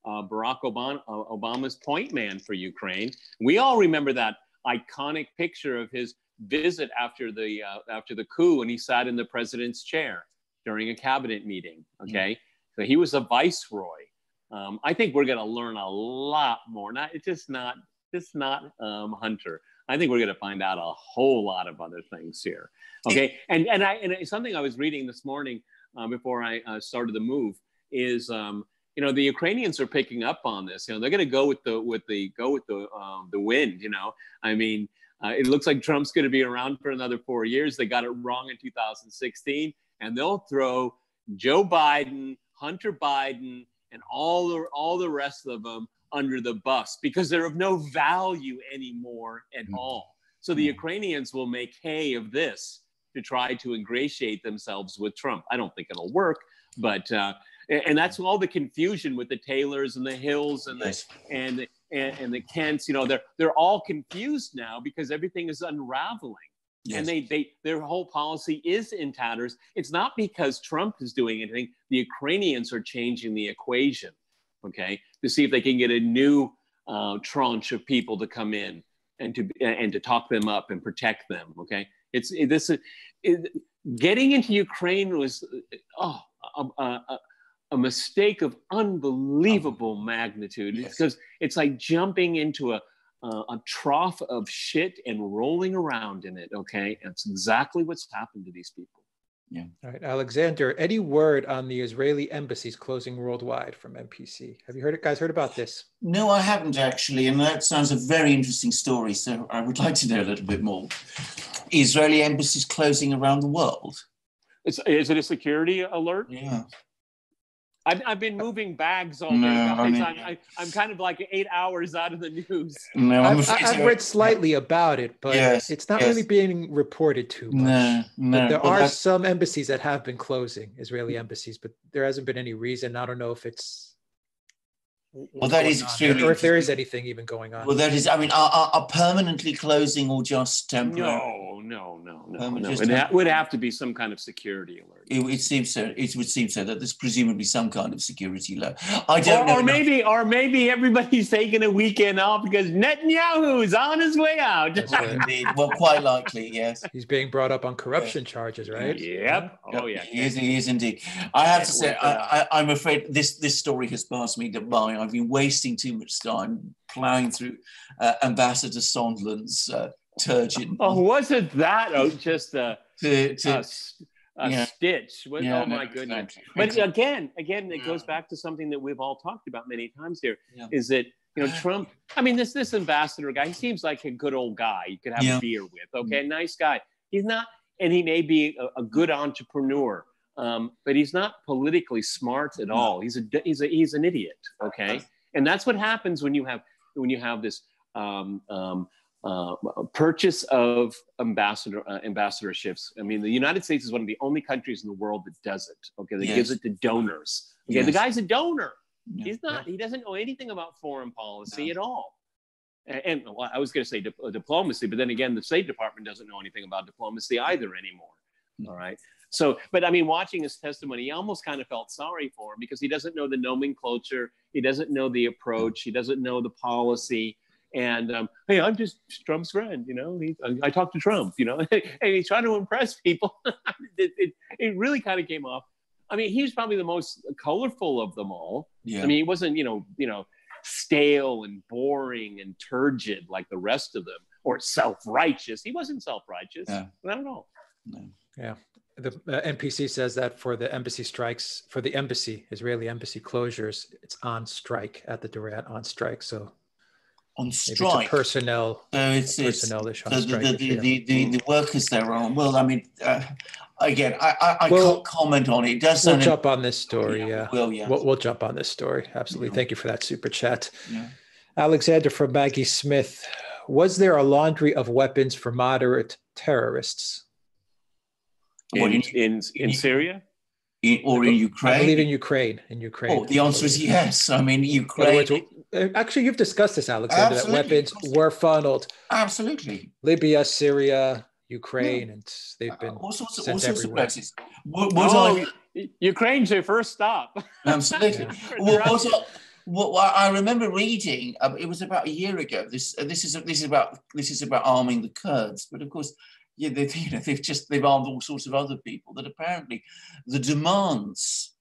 Barack Obama's point man for Ukraine. We all remember that iconic picture of his visit after the coup, and he sat in the president's chair during a cabinet meeting. Okay, so he was a viceroy. I think we're going to learn a lot more. Not Hunter. I think we're going to find out a whole lot of other things here. Okay, and something I was reading this morning before I started the move is you know, the Ukrainians are picking up on this. You know, they're going to go with the wind. You know, I mean, it looks like Trump's going to be around for another 4 years. They got it wrong in 2016, and they'll throw Joe Biden, Hunter Biden, and all the rest of them under the bus because they're of no value anymore at all. So the Ukrainians will make hay of this to try to ingratiate themselves with Trump. I don't think it'll work, but and that's all the confusion with the Taylors and the Hills and the Kents. You know, they're all confused now because everything is unraveling. Yes. And their whole policy is in tatters. It's not because Trump is doing anything. The Ukrainians are changing the equation, okay, to see if they can get a new tranche of people to come in and to talk them up and protect them. Okay, getting into Ukraine was a mistake of unbelievable magnitude because it's like jumping into a trough of shit and rolling around in it. Okay, that's exactly what's happened to these people. Yeah. All right, Alexander, any word on the Israeli embassies closing worldwide from MPC? Have you guys heard about this? No, I haven't actually, and that sounds a very interesting story. So I would like to know a little bit more. Israeli embassies closing around the world. Is it a security alert? Yeah. I've been moving bags all day, guys. I'm kind of like 8 hours out of the news. No, I've read slightly about it, but it's not really being reported too much. But there are some embassies that have been closing, Israeli embassies, but there hasn't been any reason. I don't know if it's that is extremely, or if there is anything even going on. Well, that is, I mean, are permanently closing or just temporary? No. It would have to be some kind of security alert. It would seem so. It would seem so that there's presumably some kind of security alert. I don't know. Or maybe everybody's taking a weekend off because Netanyahu's on his way out. That's right. Indeed. Well, quite likely, yes. He's being brought up on corruption charges, right? Yep. Oh, yeah. He is indeed. I have to say, I'm afraid this story has passed me by. I've been wasting too much time plowing through Ambassador Sondland's turgid. Oh, wasn't that just a stitch? Oh my goodness! Exactly. But again, it goes back to something that we've all talked about many times here. Yeah. Is that Trump? I mean, this ambassador guy. He seems like a good old guy you could have a beer with. Okay, nice guy. He's not, and he may be a good entrepreneur. But he's not politically smart at all. He's an idiot. Okay, and that's what happens when you have this purchase of ambassadorships. I mean, the United States is one of the only countries in the world that does it. Okay, that gives it to donors. Okay, the guy's a donor. He's not. He doesn't know anything about foreign policy at all. And I was going to say diplomacy, but then again, the State Department doesn't know anything about diplomacy either anymore. All right. So, but I mean, watching his testimony, he almost kind of felt sorry for him because he doesn't know the nomenclature. He doesn't know the approach. He doesn't know the policy. And hey, I'm just Trump's friend, you know. I talked to Trump, you know, and he's trying to impress people. It really kind of came off. I mean, he's probably the most colorful of them all. Yeah. I mean, he wasn't, you know, stale and boring and turgid like the rest of them, or self-righteous. He wasn't self-righteous. Yeah. Not at all. No. Yeah. The NPC says that for the embassy strikes, for the Israeli embassy closures, it's on strike at the Duran, on strike. So on strike, it's a personnel. So it's personnel-ish on strike. The workers there are. Well, I mean, again, I can't comment on it. It does. We'll jump on this story. We'll jump on this story. Absolutely. Thank you for that super chat. Yeah. Alexander from Maggie Smith. Was there a laundry of weapons for moderate terrorists? In Syria? Or in Ukraine? I believe in Ukraine. Oh, the answer is yes. I mean, Ukraine. Actually, you've discussed this, Alexander, that weapons were funneled. Absolutely. Libya, Syria, Ukraine, and they've been all sorts sent of everywhere. places. Ukraine's your first stop. Absolutely. What I remember reading, it was about a year ago. This is about arming the Kurds, but of course, they've armed all sorts of other people. That apparently, the demands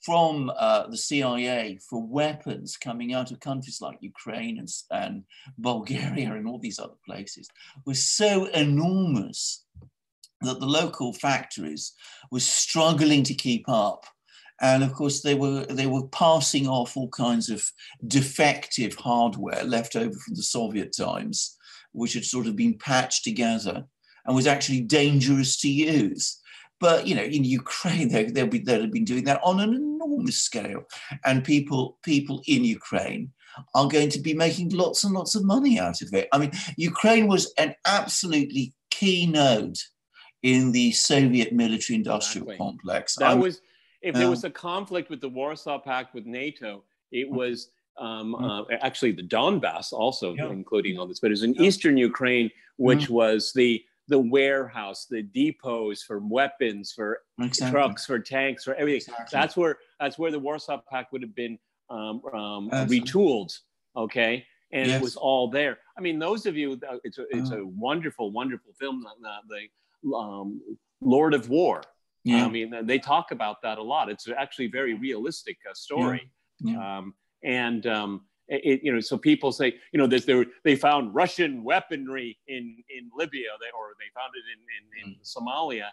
from the CIA for weapons coming out of countries like Ukraine and Bulgaria and all these other places was so enormous that the local factories were struggling to keep up. And of course, they were passing off all kinds of defective hardware left over from the Soviet times, which had sort of been patched together and was actually dangerous to use. But in Ukraine, they'd have been doing that on an enormous scale, and people in Ukraine are going to be making lots and lots of money out of it. I mean, Ukraine was an absolutely key node in the Soviet military-industrial complex. That was. If there was a conflict with the Warsaw Pact with NATO, it was actually the Donbass also, including all this, but it was in Eastern Ukraine, which was the warehouse, the depots for weapons, for trucks, for tanks, for everything. That's where the Warsaw Pact would have been retooled, okay? And it was all there. I mean, those of you, it's a wonderful, wonderful film, the Lord of War. I mean, they talk about that a lot. It's actually a very realistic story. So people say, they found Russian weaponry in Libya, or they found it in Somalia.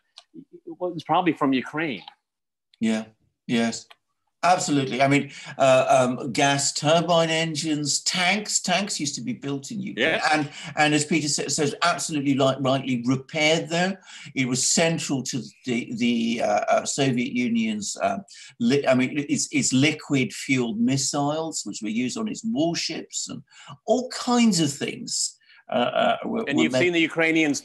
Well, it's probably from Ukraine. Yeah. Yes. Absolutely. I mean, gas turbine engines, tanks used to be built in Ukraine, and as Peter says, absolutely rightly repaired there. It was central to the Soviet Union's. Its liquid-fueled missiles, which were used on its warships, and all kinds of things. And you've seen the Ukrainians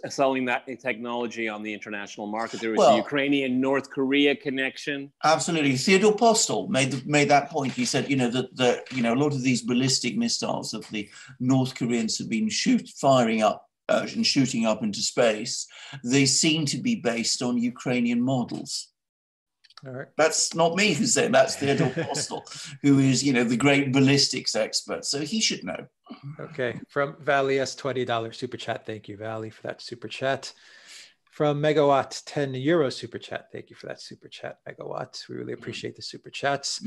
selling that technology on the international market. There was a Ukrainian-North Korea connection. Absolutely. Theodore Postel made that point. He said, that a lot of these ballistic missiles that the North Koreans have been firing up and shooting up into space, they seem to be based on Ukrainian models. All right. That's not me who's saying, that's Theodore Postel, who is, the great ballistics expert. So he should know. Okay. From Valley S, $20 super chat. Thank you, Valley, for that super chat. From Megawatt, €10 super chat. Thank you for that super chat, Megawatt. We really appreciate the super chats.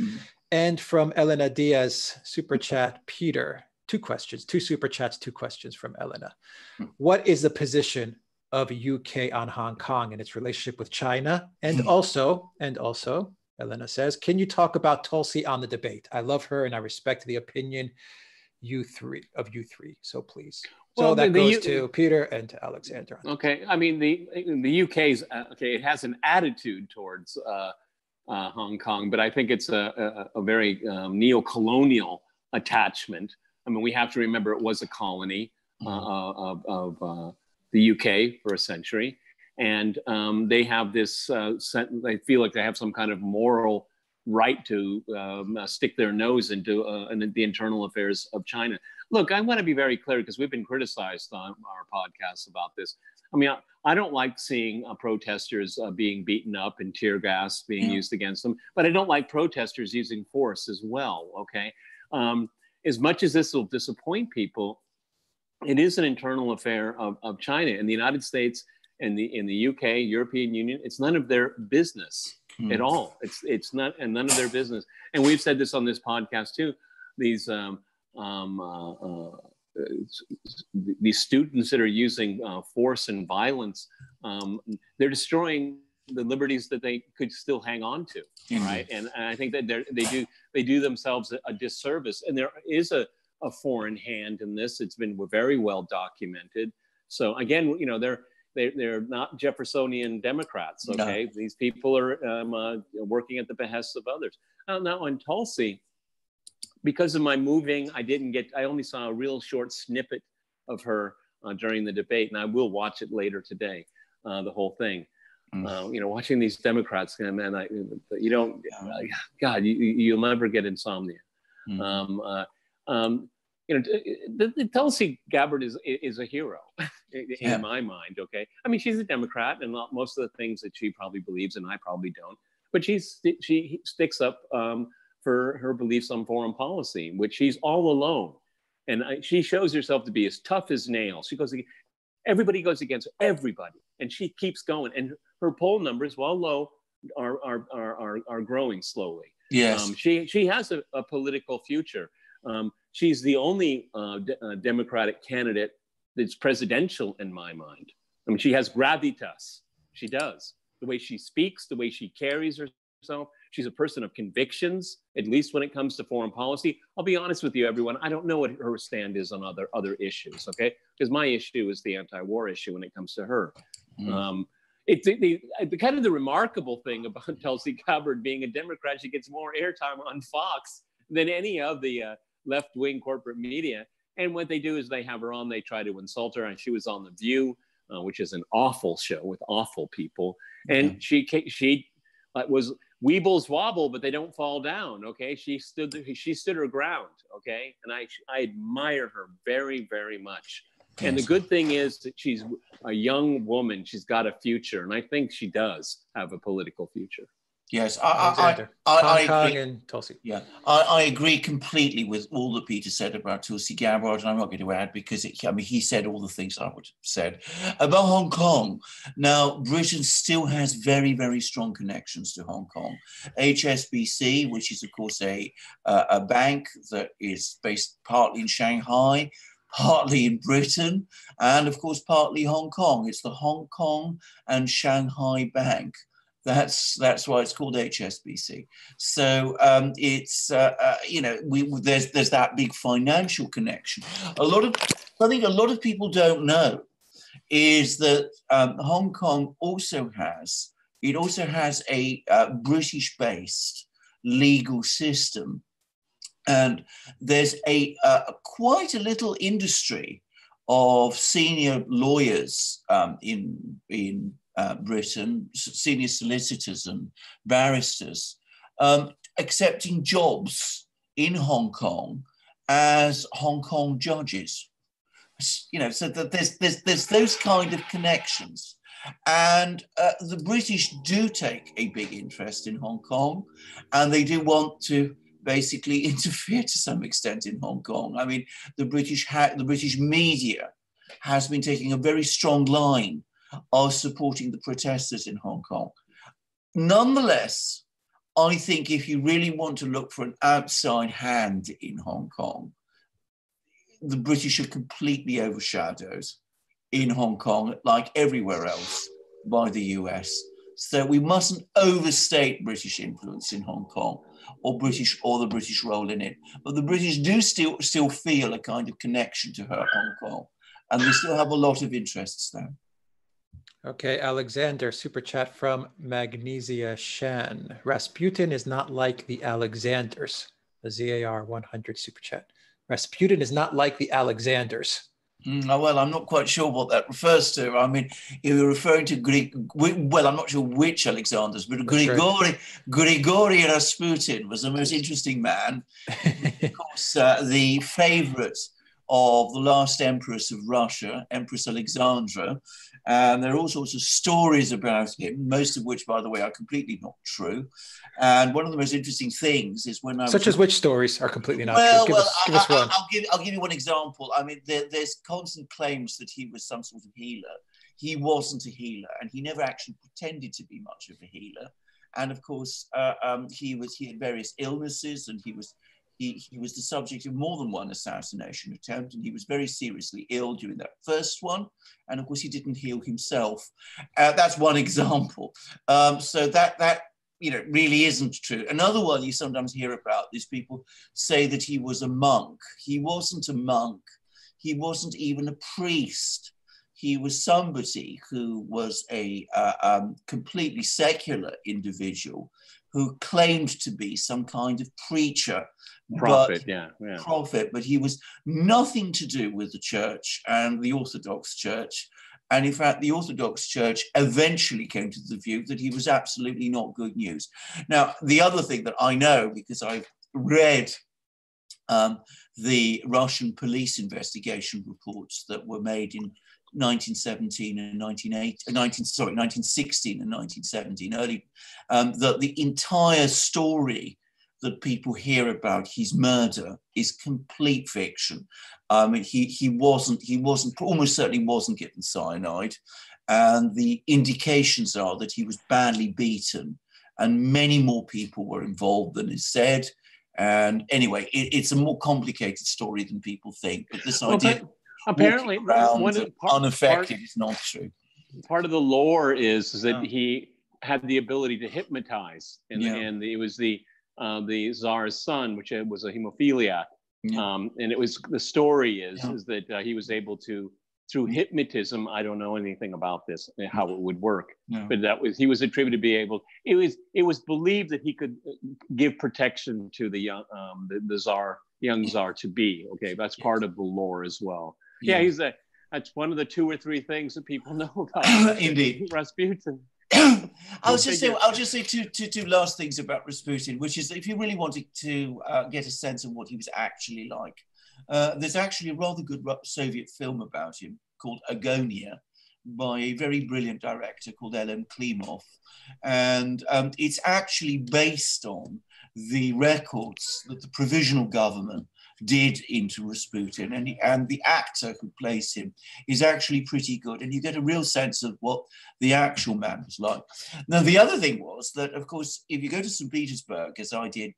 And from Elena Diaz, super chat, Peter, 2 questions, 2 super chats, 2 questions from Elena. What is the position of UK on Hong Kong and its relationship with China? And also, Elena says, can you talk about Tulsi on the debate? I love her and I respect the opinion you three. So please. So that goes to Peter and to Alexander. Okay. I mean, the UK's, it has an attitude towards Hong Kong, but I think it's a very neo-colonial attachment. I mean, we have to remember it was a colony of the UK for a century. And they have this, they feel like they have some kind of moral right to stick their nose into the internal affairs of China. Look, I want to be very clear because we've been criticized on our podcasts about this. I mean, I don't like seeing protesters being beaten up and tear gas being used against them, but I don't like protesters using force as well, okay? As much as this will disappoint people, it is an internal affair of China. In the United States and in the UK, European Union, it's none of their business at all. It's not, and none of their business. And we've said this on this podcast too. These students that are using force and violence, they're destroying the liberties that they could still hang on to, right? And I think that they do themselves a disservice. And there is a foreign hand in this. It's been very well documented. So again, they're not Jeffersonian Democrats, okay? No. These people are working at the behest of others. Now on Tulsi, because of my moving, I only saw a real short snippet of her during the debate, and I will watch it later today, the whole thing. Watching these Democrats, man, you'll never get insomnia. Tulsi Gabbard is a hero in my mind. Okay, I mean, she's a Democrat, and most of the things that she probably believes in, I probably don't. But she sticks up for her beliefs on foreign policy, which she's all alone, and she shows herself to be as tough as nails. Everybody goes against everybody, and she keeps going. And her poll numbers, while low, are growing slowly. Yes, she has a political future. She's the only Democratic candidate that's presidential in my mind. I mean, she has gravitas. She does. The way she speaks, the way she carries herself. She's a person of convictions, at least when it comes to foreign policy. I'll be honest with you, everyone. I don't know what her stand is on other issues, okay? Because my issue is the anti-war issue when it comes to her. The kind of the remarkable thing about Tulsi Gabbard being a Democrat, she gets more airtime on Fox than any of the left-wing corporate media. And what they do is they have her on, they try to insult her. And she was on The View, which is an awful show with awful people. And she was Weebles wobble, but they don't fall down, okay? She stood her ground, okay? And I admire her very, very much. And the good thing is that she's a young woman. She's got a future. And I think she does have a political future. Yes, Hong Kong and Tulsi. Yeah, I agree completely with all that Peter said about Tulsi Gabbard, and I'm not going to add because he said all the things I would have said about Hong Kong. Now, Britain still has very, very strong connections to Hong Kong. HSBC, which is of course a bank that is based partly in Shanghai, partly in Britain, and of course partly Hong Kong. It's the Hong Kong and Shanghai Bank. That's why it's called HSBC. So it's there's that big financial connection. I think a lot of people don't know is that Hong Kong also has a British-based legal system, and there's quite a little industry of senior lawyers in Britain, senior solicitors and barristers, accepting jobs in Hong Kong as Hong Kong judges. So that there's those kind of connections, and the British do take a big interest in Hong Kong, and they do want to basically interfere to some extent in Hong Kong. I mean, the British media has been taking a very strong line of supporting the protesters in Hong Kong. Nonetheless, I think if you really want to look for an outside hand in Hong Kong, the British are completely overshadowed in Hong Kong, like everywhere else, by the US. So we mustn't overstate British influence in Hong Kong or the British role in it. But the British do still feel a kind of connection to Hong Kong, and they still have a lot of interests there. Okay, Alexander, super chat from Magnesia Shan. Rasputin is not like the Alexanders. The ZAR 100 super chat. Rasputin is not like the Alexanders. Well, I'm not quite sure what that refers to. I mean, if you're referring to Greek, well, I'm not sure which Alexanders, but Grigori Rasputin was the most interesting man. Of course, the favorite of the last empress of Russia, Empress Alexandra. And there are all sorts of stories about him, most of which, by the way, are completely not true. And one of the most interesting things is when Such as which stories are completely not true? Give us one. I'll give you one example. I mean, there's constant claims that he was some sort of healer. He wasn't a healer, and he never actually pretended to be much of a healer. And of course, he had various illnesses, and he was the subject of more than one assassination attempt, and he was very seriously ill during that first one. And of course, he didn't heal himself. That's one example. So that really isn't true. Another one you sometimes hear about is people say that he was a monk. He wasn't a monk. He wasn't even a priest. He was somebody who was a completely secular individual who claimed to be some kind of preacher. Prophet, but he was nothing to do with the church and the Orthodox Church. And in fact, the Orthodox Church eventually came to the view that he was absolutely not good news. Now, the other thing that I know, because I've read the Russian police investigation reports that were made in 1917 and 1916 and 1917, early, that the entire story that people hear about his murder is complete fiction. He almost certainly wasn't given cyanide, and the indications are that he was badly beaten, and many more people were involved than is said. And anyway, it's a more complicated story than people think. But this idea, apparently, unaffected is not true. Part of the lore is that he had the ability to hypnotize, and it was the Tsar's son, which was a hemophiliac. And it was, the story is that he was able to, through hypnotism, I don't know anything about this, how it would work, but he was attributed to be able, it was believed that he could give protection to the young, the Tsar, young Tsar to be. Okay, that's part of the lore as well. That's one of the 2 or 3 things that people know about. Indeed. Rasputin. I'll just say two last things about Rasputin, which is that if you really wanted to get a sense of what he was actually like, there's actually a rather good Soviet film about him called Agonia by a very brilliant director called Elem Klimov. And it's actually based on the records that the provisional government did into Rasputin, and the actor who plays him is actually pretty good, and you get a real sense of what the actual man was like. Now, the other thing was that, of course, if you go to St. Petersburg, as I did a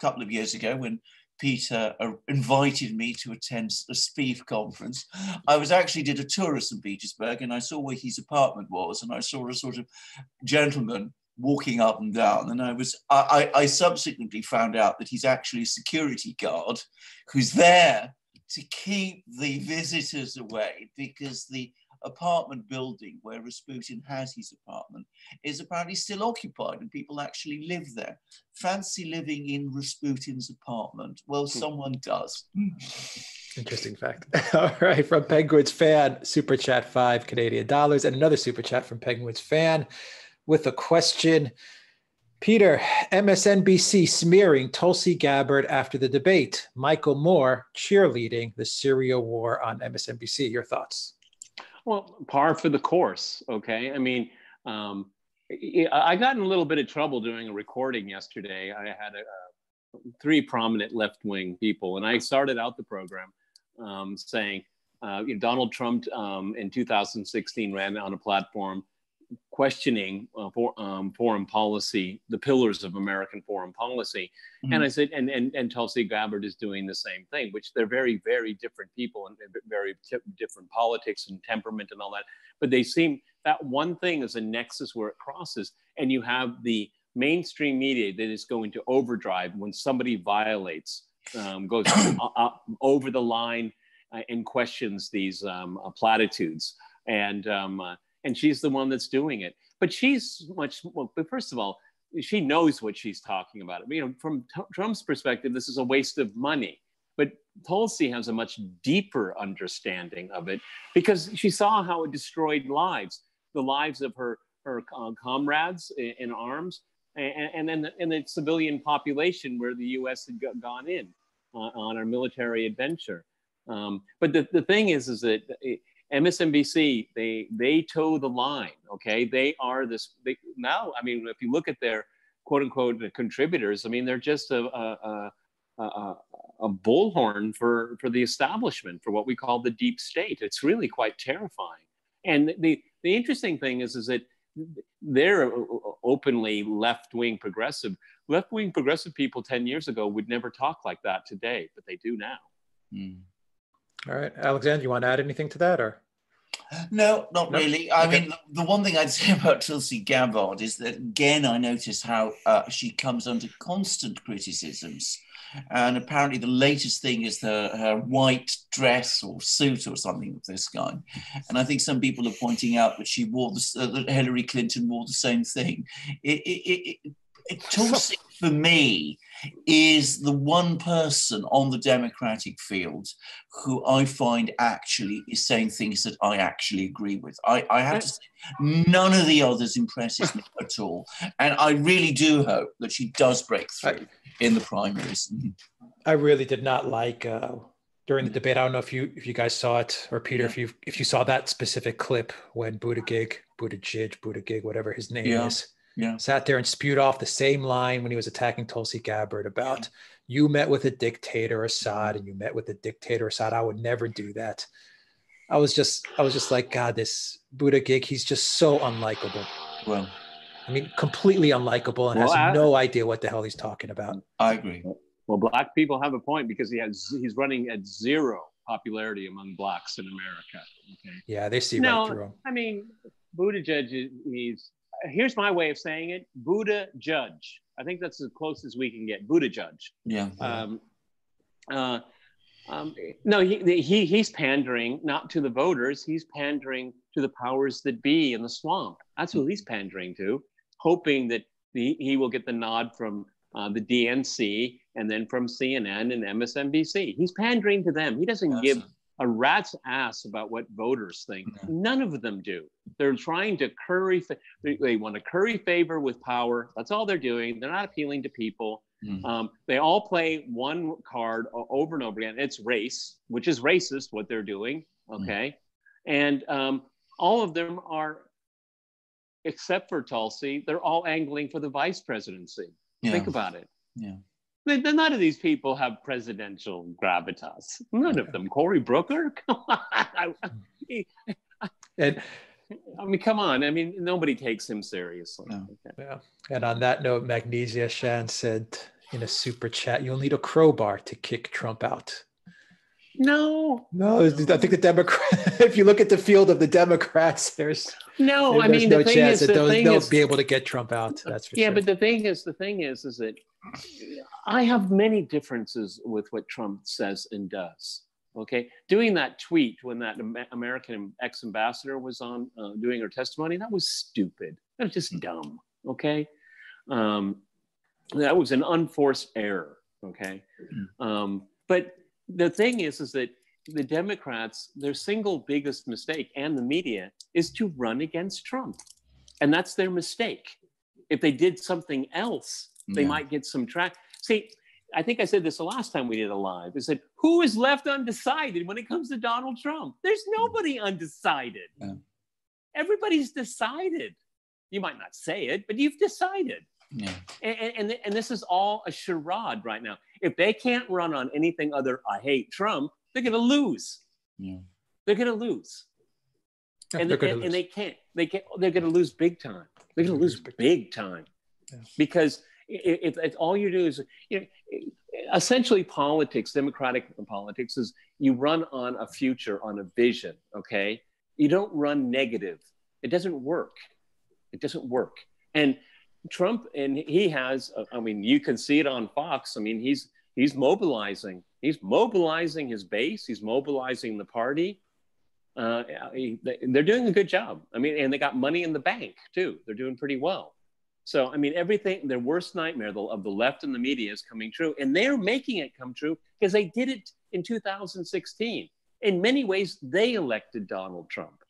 couple of years ago when Peter invited me to attend a Schiff conference, I did a tour of St. Petersburg, and I saw where his apartment was, and I saw a sort of gentleman walking up and down, and I subsequently found out that he's actually a security guard who's there to keep the visitors away, because the apartment building where Rasputin has his apartment is apparently still occupied and people actually live there. Fancy living in Rasputin's apartment? Well, someone does. Interesting fact. All right, from Penguins Fan, Super Chat, $5 and another Super Chat from Penguins Fan with a question. Peter, MSNBC smearing Tulsi Gabbard after the debate. Michael Moore cheerleading the Syria war on MSNBC. Your thoughts? Well, par for the course, okay? I mean, I got in a little bit of trouble doing a recording yesterday. I had 3 prominent left-wing people, and I started out the program saying, Donald Trump in 2016 ran on a platform questioning foreign policy, the pillars of American foreign policy. Mm-hmm. And I said, and Tulsi Gabbard is doing the same thing, which they're very, very different people and very different politics and temperament and all that. But they seem, that one thing is a nexus where it crosses, and you have the mainstream media that is going to overdrive when somebody violates, goes over the line and questions these platitudes. And she's the one that's doing it. But she's much, well, but first of all, she knows what she's talking about. From Trump's perspective, this is a waste of money. But Tulsi has a much deeper understanding of it, because she saw how it destroyed lives, the lives of her comrades in arms, and then the civilian population where the U.S. had gone in on our military adventure. But the thing is that MSNBC, they toe the line, okay? They are this, now, I mean, if you look at their quote unquote contributors, I mean, they're just a bullhorn for the establishment, for what we call the deep state. It's really quite terrifying. And the interesting thing is that they're openly left-wing progressive. Left-wing progressive people 10 years ago would never talk like that today, but they do now. Mm. All right, Alexander, you want to add anything to that, or? No, not really. I mean, the one thing I'd say about Tulsi Gabbard is that, again, I notice how she comes under constant criticisms. And apparently the latest thing is her white dress or suit or something of this kind. And I think some people are pointing out that she wore that Hillary Clinton wore the same thing. Tulsi, for me, is the one person on the Democratic field who I find actually is saying things that I actually agree with. I have to say, none of the others impresses me at all. And I really do hope that she does break through in the primaries. I really did not like during the debate. I don't know if you guys saw it, or Peter, if you saw that specific clip when Buttigieg, whatever his name is, sat there and spewed off the same line when he was attacking Tulsi Gabbard about you met with a dictator Assad and you met with a dictator Assad. I would never do that. I was just like, God, this Buttigieg, he's just so unlikable. Well, I mean, completely unlikable and has no idea what the hell he's talking about. I agree. Well, black people have a point because he's running at zero popularity among blacks in America. Okay? Yeah, they see right through him. I mean, Buttigieg, here's my way of saying it: Buddha Judge. I think that's as close as we can get. Buddha Judge. Yeah. No, he's pandering not to the voters. He's pandering to the powers that be in the swamp. That's who he's pandering to, hoping that he will get the nod from the DNC and then from CNN and MSNBC. He's pandering to them. He doesn't give a rat's ass about what voters think. None of them do. They're trying to they want to curry favor with power. That's all they're doing. They're not appealing to people. They all play one card over and over again. It's race, which is racist, what they're doing. Okay. And all of them are, except for Tulsi, they're all angling for the vice presidency. Think about it. None of these people have presidential gravitas. None of them. Cory Booker? Come on. I mean, come on. I mean, nobody takes him seriously. Yeah. And on that note, Magnesia Shan said in a super chat, you'll need a crowbar to kick Trump out. No. I think the Democrat, if you look at the field of the Democrats, there's no chance that they'll be able to get Trump out. That's for sure. Yeah, but the thing is that I have many differences with what Trump says and does. Okay, doing that tweet when that American ex-ambassador was on doing her testimony, that was stupid. That was just dumb. Okay, that was an unforced error. Okay, but the thing is that the Democrats, their single biggest mistake, and the media, is to run against Trump, and that's their mistake. If they did something else, they might get some track. See, I think I said this the last time we did a live. I said, who is left undecided when it comes to Donald Trump? There's nobody undecided. Everybody's decided. You might not say it, but you've decided. And this is all a charade right now. If they can't run on anything other, I hate Trump, they're going to lose. They're going to lose. And they can't. They're going to lose big time. They're going to lose big time. Because if all you do is, essentially politics, democratic politics is you run on a future, on a vision, okay? You don't run negative. It doesn't work. It doesn't work. And Trump, and he has, I mean, you can see it on Fox. I mean, he's mobilizing. He's mobilizing his base. He's mobilizing the party. They're doing a good job. I mean, and they got money in the bank too. They're doing pretty well. So, I mean, everything, their worst nightmare of the left and the media is coming true. And they're making it come true because they did it in 2016. In many ways, they elected Donald Trump.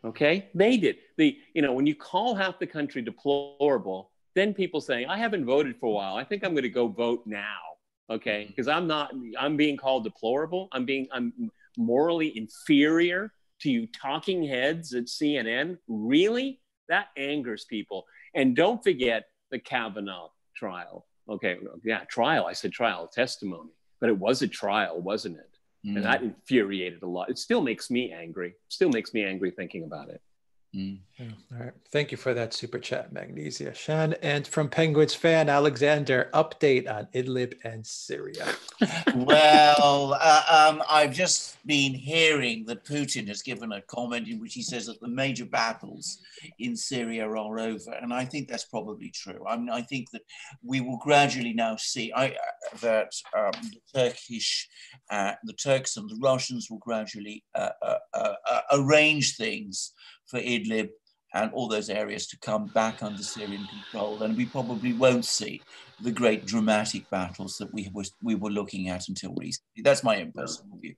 Okay? They did. When you call half the country deplorable, then people say, I haven't voted for a while. I think I'm going to go vote now. Okay? Because I'm being called deplorable. I'm morally inferior to you talking heads at CNN. Really? That angers people. And don't forget the Kavanaugh trial. Okay, trial. I said trial, testimony. But it was a trial, wasn't it? And that infuriated a lot. It still makes me angry. Still makes me angry thinking about it. All right. Thank you for that super chat, Magnesia Shan. And from Penguins fan, Alexander, update on Idlib and Syria. Well, I've just been hearing that Putin has given a comment in which he says that the major battles in Syria are over. And I think that's probably true. I mean, I think that we will gradually now see that the Turks and the Russians will gradually arrange things for Idlib and all those areas to come back under Syrian control. And we probably won't see the great dramatic battles that we were looking at until recently. That's my own personal view.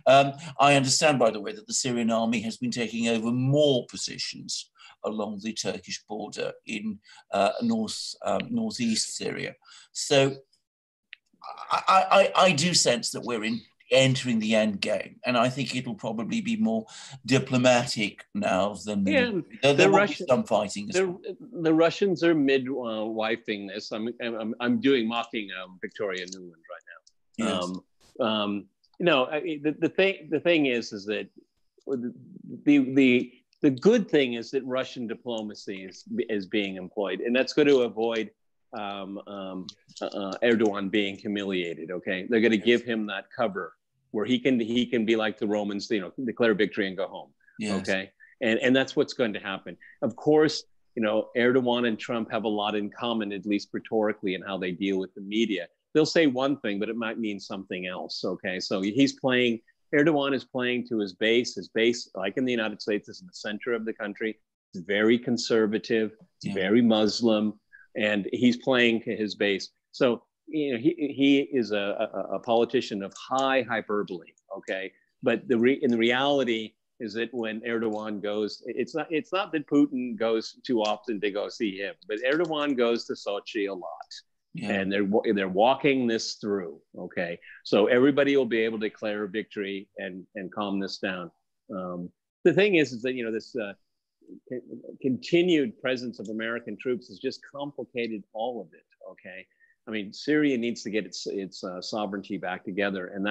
I understand, by the way, that the Syrian army has been taking over more positions along the Turkish border in northeast Syria. So I do sense that we're entering the end game, and I think it'll probably be more diplomatic now than there will be some fighting. The Russians are midwifing this. I'm doing mocking Victoria Nuland right now. Yes. The thing is that the good thing is that Russian diplomacy is being employed, and that's going to avoid Erdogan being humiliated. Okay, they're going to give him that cover where he can be like the Romans, declare victory and go home. Yes. Okay, and that's what's going to happen. Of course, Erdogan and Trump have a lot in common, at least rhetorically, in how they deal with the media. They'll say one thing, but it might mean something else. Okay, so Erdogan is playing to his base. His base, like in the United States, is in the center of the country. It's very conservative. It's very Muslim, and he's playing to his base. So he is a politician of high hyperbole. Okay, but in the reality is that when Erdogan goes, it's not that Putin goes too often to go see him, but Erdogan goes to Sochi a lot. Yeah. And they're walking this through, okay? So everybody will be able to declare victory and calm this down. The thing is that, this continued presence of American troops has just complicated all of it, okay? I mean, Syria needs to get its sovereignty back together, and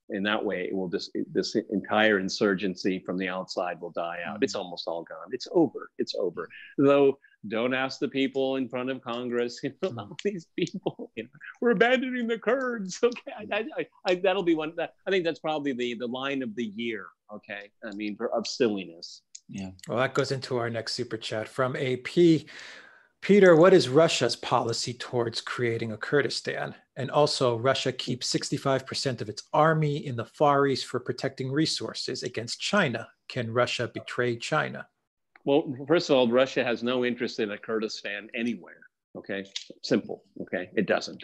in that way, it will this entire insurgency from the outside will die out. It's almost all gone. It's over. Though, don't ask the people in front of Congress. All these people. We're abandoning the Kurds. Okay, that'll be one. I think that's probably the line of the year. Okay, I mean, of silliness. Yeah. Well, that goes into our next super chat from AP. Peter, what is Russia's policy towards creating a Kurdistan? And also, Russia keeps 65% of its army in the Far East for protecting resources against China. Can Russia betray China? Well, first of all, Russia has no interest in a Kurdistan anywhere. Okay, simple. Okay, it doesn't.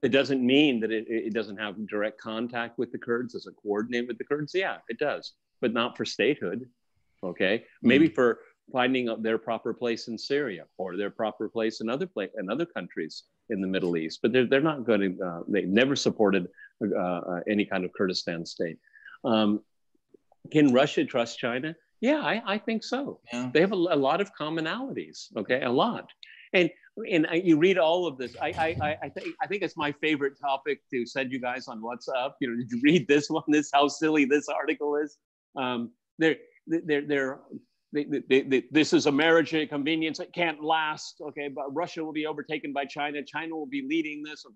It doesn't mean that it doesn't have direct contact with the Kurds. Does it coordinate with the Kurds? Yeah, it does, but not for statehood. Okay, maybe for finding their proper place in Syria or their proper place in other countries in the Middle East. But they're not going to. They've never supported any kind of Kurdistan state. Can Russia trust China? Yeah, I think so. Yeah. They have a lot of commonalities. Okay, a lot. And you read all of this. I think it's my favorite topic to send you guys on WhatsApp. Did you read this one? How silly this article is. This is a marriage and convenience. It can't last. Okay, but Russia will be overtaken by China. China will be leading this.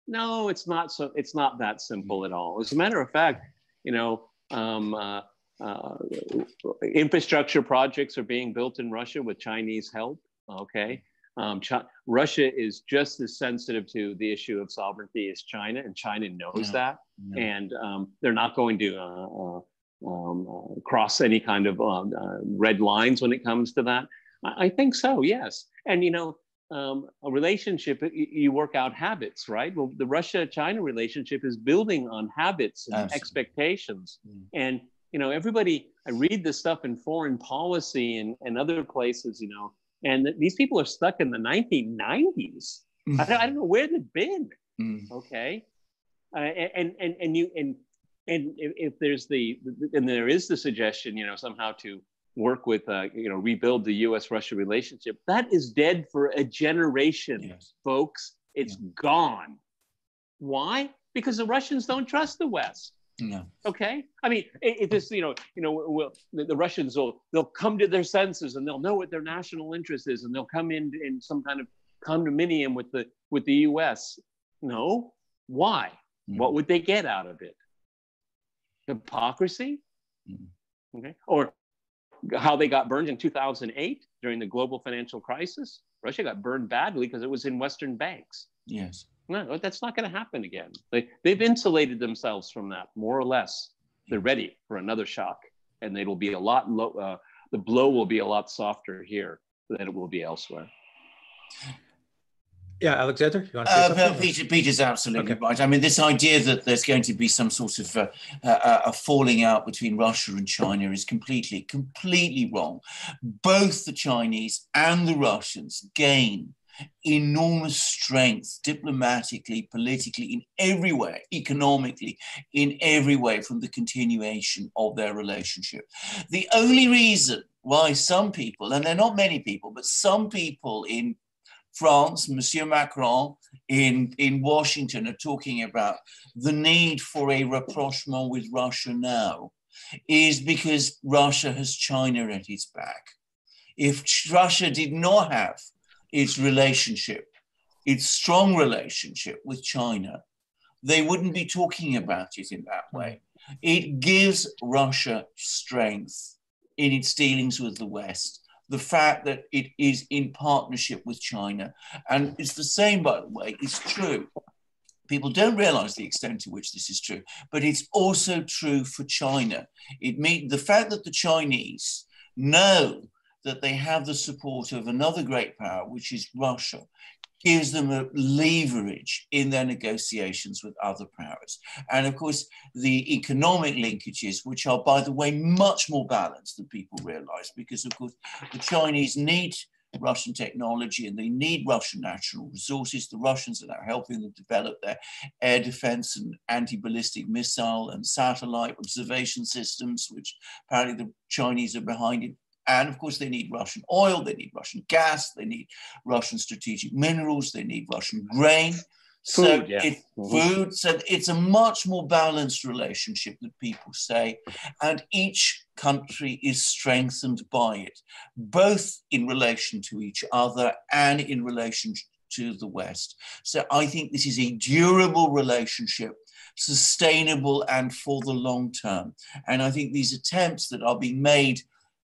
No, it's not. So it's not that simple at all. As a matter of fact, infrastructure projects are being built in Russia with Chinese help. Okay, Russia is just as sensitive to the issue of sovereignty as China, and China knows that, and they're not going to cross any kind of red lines when it comes to that. I think so, yes. And a relationship, you work out habits, right? Well, the Russia-China relationship is building on habits and expectations. And everybody, I read this stuff in foreign policy and other places, and these people are stuck in the 1990s. I don't know where they've been. Okay, and if there's there is the suggestion, somehow to work with, rebuild the U.S.-Russia relationship, that is dead for a generation, folks. It's gone. Why? Because the Russians don't trust the West. No. Okay. I mean, the Russians they'll come to their senses and they'll know what their national interest is, and they'll come in some kind of condominium with the U.S. No. Why? What would they get out of it? Hypocrisy. Okay. Or how they got burned in 2008 during the global financial crisis. Russia got burned badly because it was in Western banks. Yes. No, that's not going to happen again. They've insulated themselves from that, more or less. They're ready for another shock, and it'll be a lot the blow will be a lot softer here than it will be elsewhere. Yeah, Alexander, you want to say something? Peter's absolutely right. I mean, this idea that there's going to be some sort of a falling out between Russia and China is completely wrong. Both the Chinese and the Russians gain enormous strength, diplomatically, politically, in every way, economically, in every way, from the continuation of their relationship. The only reason why some people, and they're not many people, but some people in France, Monsieur Macron, in Washington, are talking about the need for a rapprochement with Russia now, is because Russia has China at its back. If Russia did not have its relationship, its strong relationship with China, they wouldn't be talking about it in that way. It gives Russia strength in its dealings with the West, the fact that it is in partnership with China. And it's the same, by the way, it's true. People don't realize the extent to which this is true, but it's also true for China. The fact that the Chinese know that they have the support of another great power, which is Russia, gives them a leverage in their negotiations with other powers. And of course, the economic linkages, which are, by the way, much more balanced than people realize, because of course, the Chinese need Russian technology and they need Russian natural resources. The Russians are now helping them develop their air defense and anti-ballistic missile and satellite observation systems, which apparently the Chinese are behind it. And of course, they need Russian oil, they need Russian gas, they need Russian strategic minerals, they need Russian grain. Food. So it's a much more balanced relationship than people say. And each country is strengthened by it, both in relation to each other and in relation to the West. So I think this is a durable relationship, sustainable and for the long term. And I think these attempts that are being made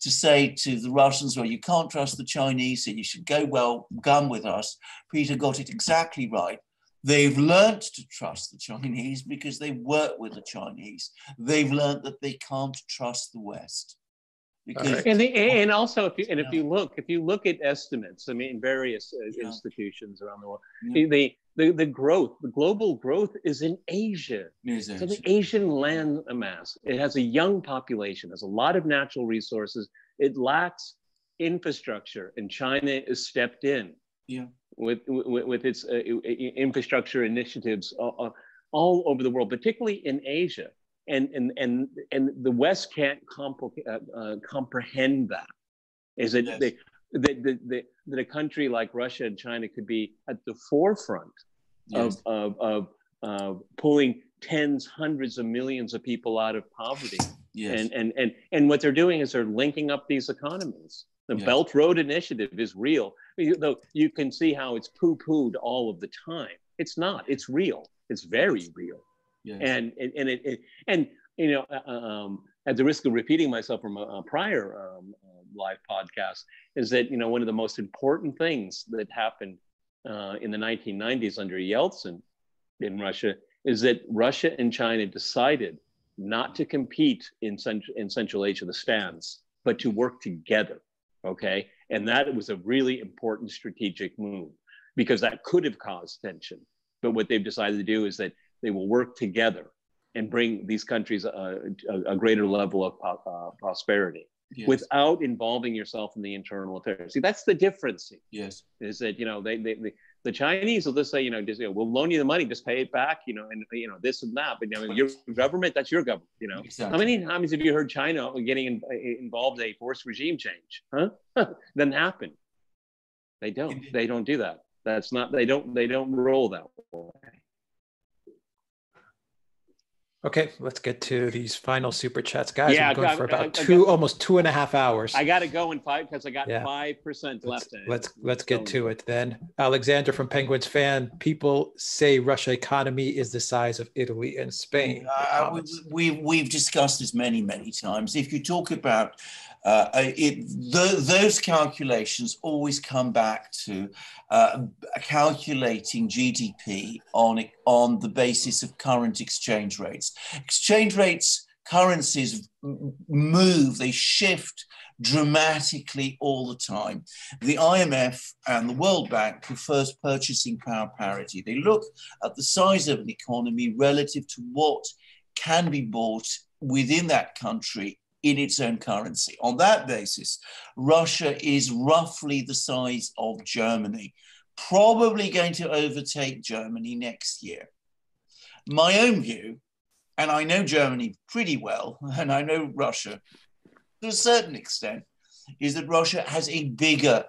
to say to the Russians, well, you can't trust the Chinese, so you should go gun with us. Peter got it exactly right. They've learned to trust the Chinese because they work with the Chinese. They've learned that they can't trust the West. Because and also, if you look at estimates, I mean, various institutions around the world, the global growth is in Asia. So the Asian land mass, it has a young population, has a lot of natural resources. It lacks infrastructure, and China has stepped in with its infrastructure initiatives all over the world, particularly in Asia. And the West can't comprehend that. Is that that a country like Russia and China could be at the forefront of pulling tens, hundreds of millions of people out of poverty. And what they're doing is they're linking up these economies. The Belt Road Initiative is real, though you can see how it's poo-pooed all of the time. It's not. It's real. It's very real. And you know, at the risk of repeating myself from a prior live podcast, is that, you know, one of the most important things that happened in the 1990s under Yeltsin in Russia is that Russia and China decided not to compete in Central Asia, the stands, but to work together. Okay, and that was a really important strategic move because that could have caused tension. But what they've decided to do is that they will work together and bring these countries a greater level of prosperity without involving yourself in the internal affairs. See, that's the difference. Is that, you know, the Chinese will just say, you know, we'll loan you the money, just pay it back, you know, and you know this and that. But you know, your government, that's your government. You know, how many times have you heard China getting involved in a forced regime change? Doesn't happen. They don't do that. That's not. They don't roll that way. Okay, let's get to these final super chats, guys. We're going for about almost 2.5 hours. I got to go in 5 because I got 5% left. Let's get to it then. Alexander from Penguins fan. People say Russia economy is the size of Italy and Spain. We've discussed this many times. If you talk about those calculations always come back to calculating GDP on the basis of current exchange rates. Exchange rates, currencies move, they shift dramatically all the time. The IMF and the World Bank prefers purchasing power parity. They look at the size of an economy relative to what can be bought within that country in its own currency. On that basis, Russia is roughly the size of Germany, probably going to overtake Germany next year. My own view, and I know Germany pretty well, and I know Russia to a certain extent, is that Russia has a bigger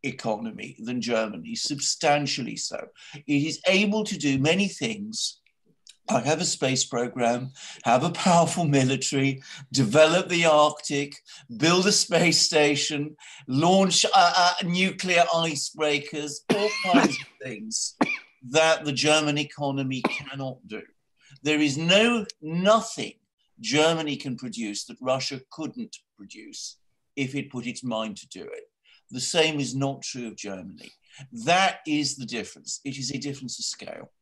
economy than Germany, substantially so. It is able to do many things, like have a space program, have a powerful military, develop the Arctic, build a space station, launch nuclear icebreakers, all kinds of things that the German economy cannot do. There is nothing Germany can produce that Russia couldn't produce if it put its mind to do it. The same is not true of Germany. That is the difference. It is a difference of scale.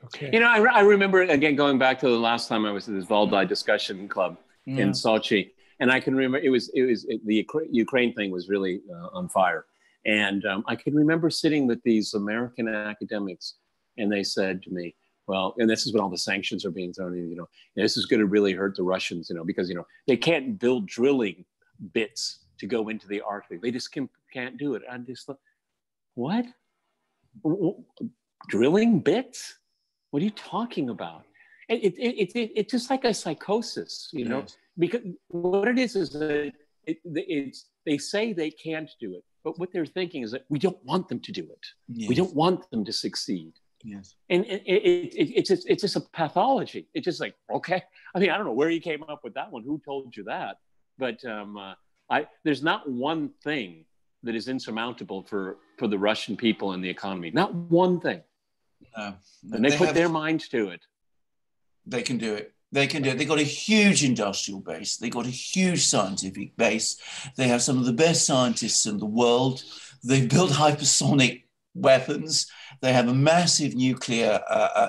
Okay. You know, I remember, again, going back to the last time I was at this Valdai discussion club in Sochi, and I can remember the Ukraine thing was really on fire. And I can remember sitting with these American academics, and they said to me, well, and this is when all the sanctions are being thrown in, this is going to really hurt the Russians, because, they can't build drilling bits to go into the Arctic. They just can't do it. I just thought, what? Drilling bits? What are you talking about? It's just like a psychosis, Yes. Because what it is that they say they can't do it, but what they're thinking is that we don't want them to do it. Yes. We don't want them to succeed. Yes. And it's just a pathology. It's just like, okay. I mean, I don't know where you came up with that one. Who told you that? But there's not one thing that is insurmountable for the Russian people and the economy. Not one thing. No. And they put their minds to it. They can do it. They can do it. They've got a huge industrial base. They've got a huge scientific base. They have some of the best scientists in the world. They've built hypersonic weapons. They have a massive nuclear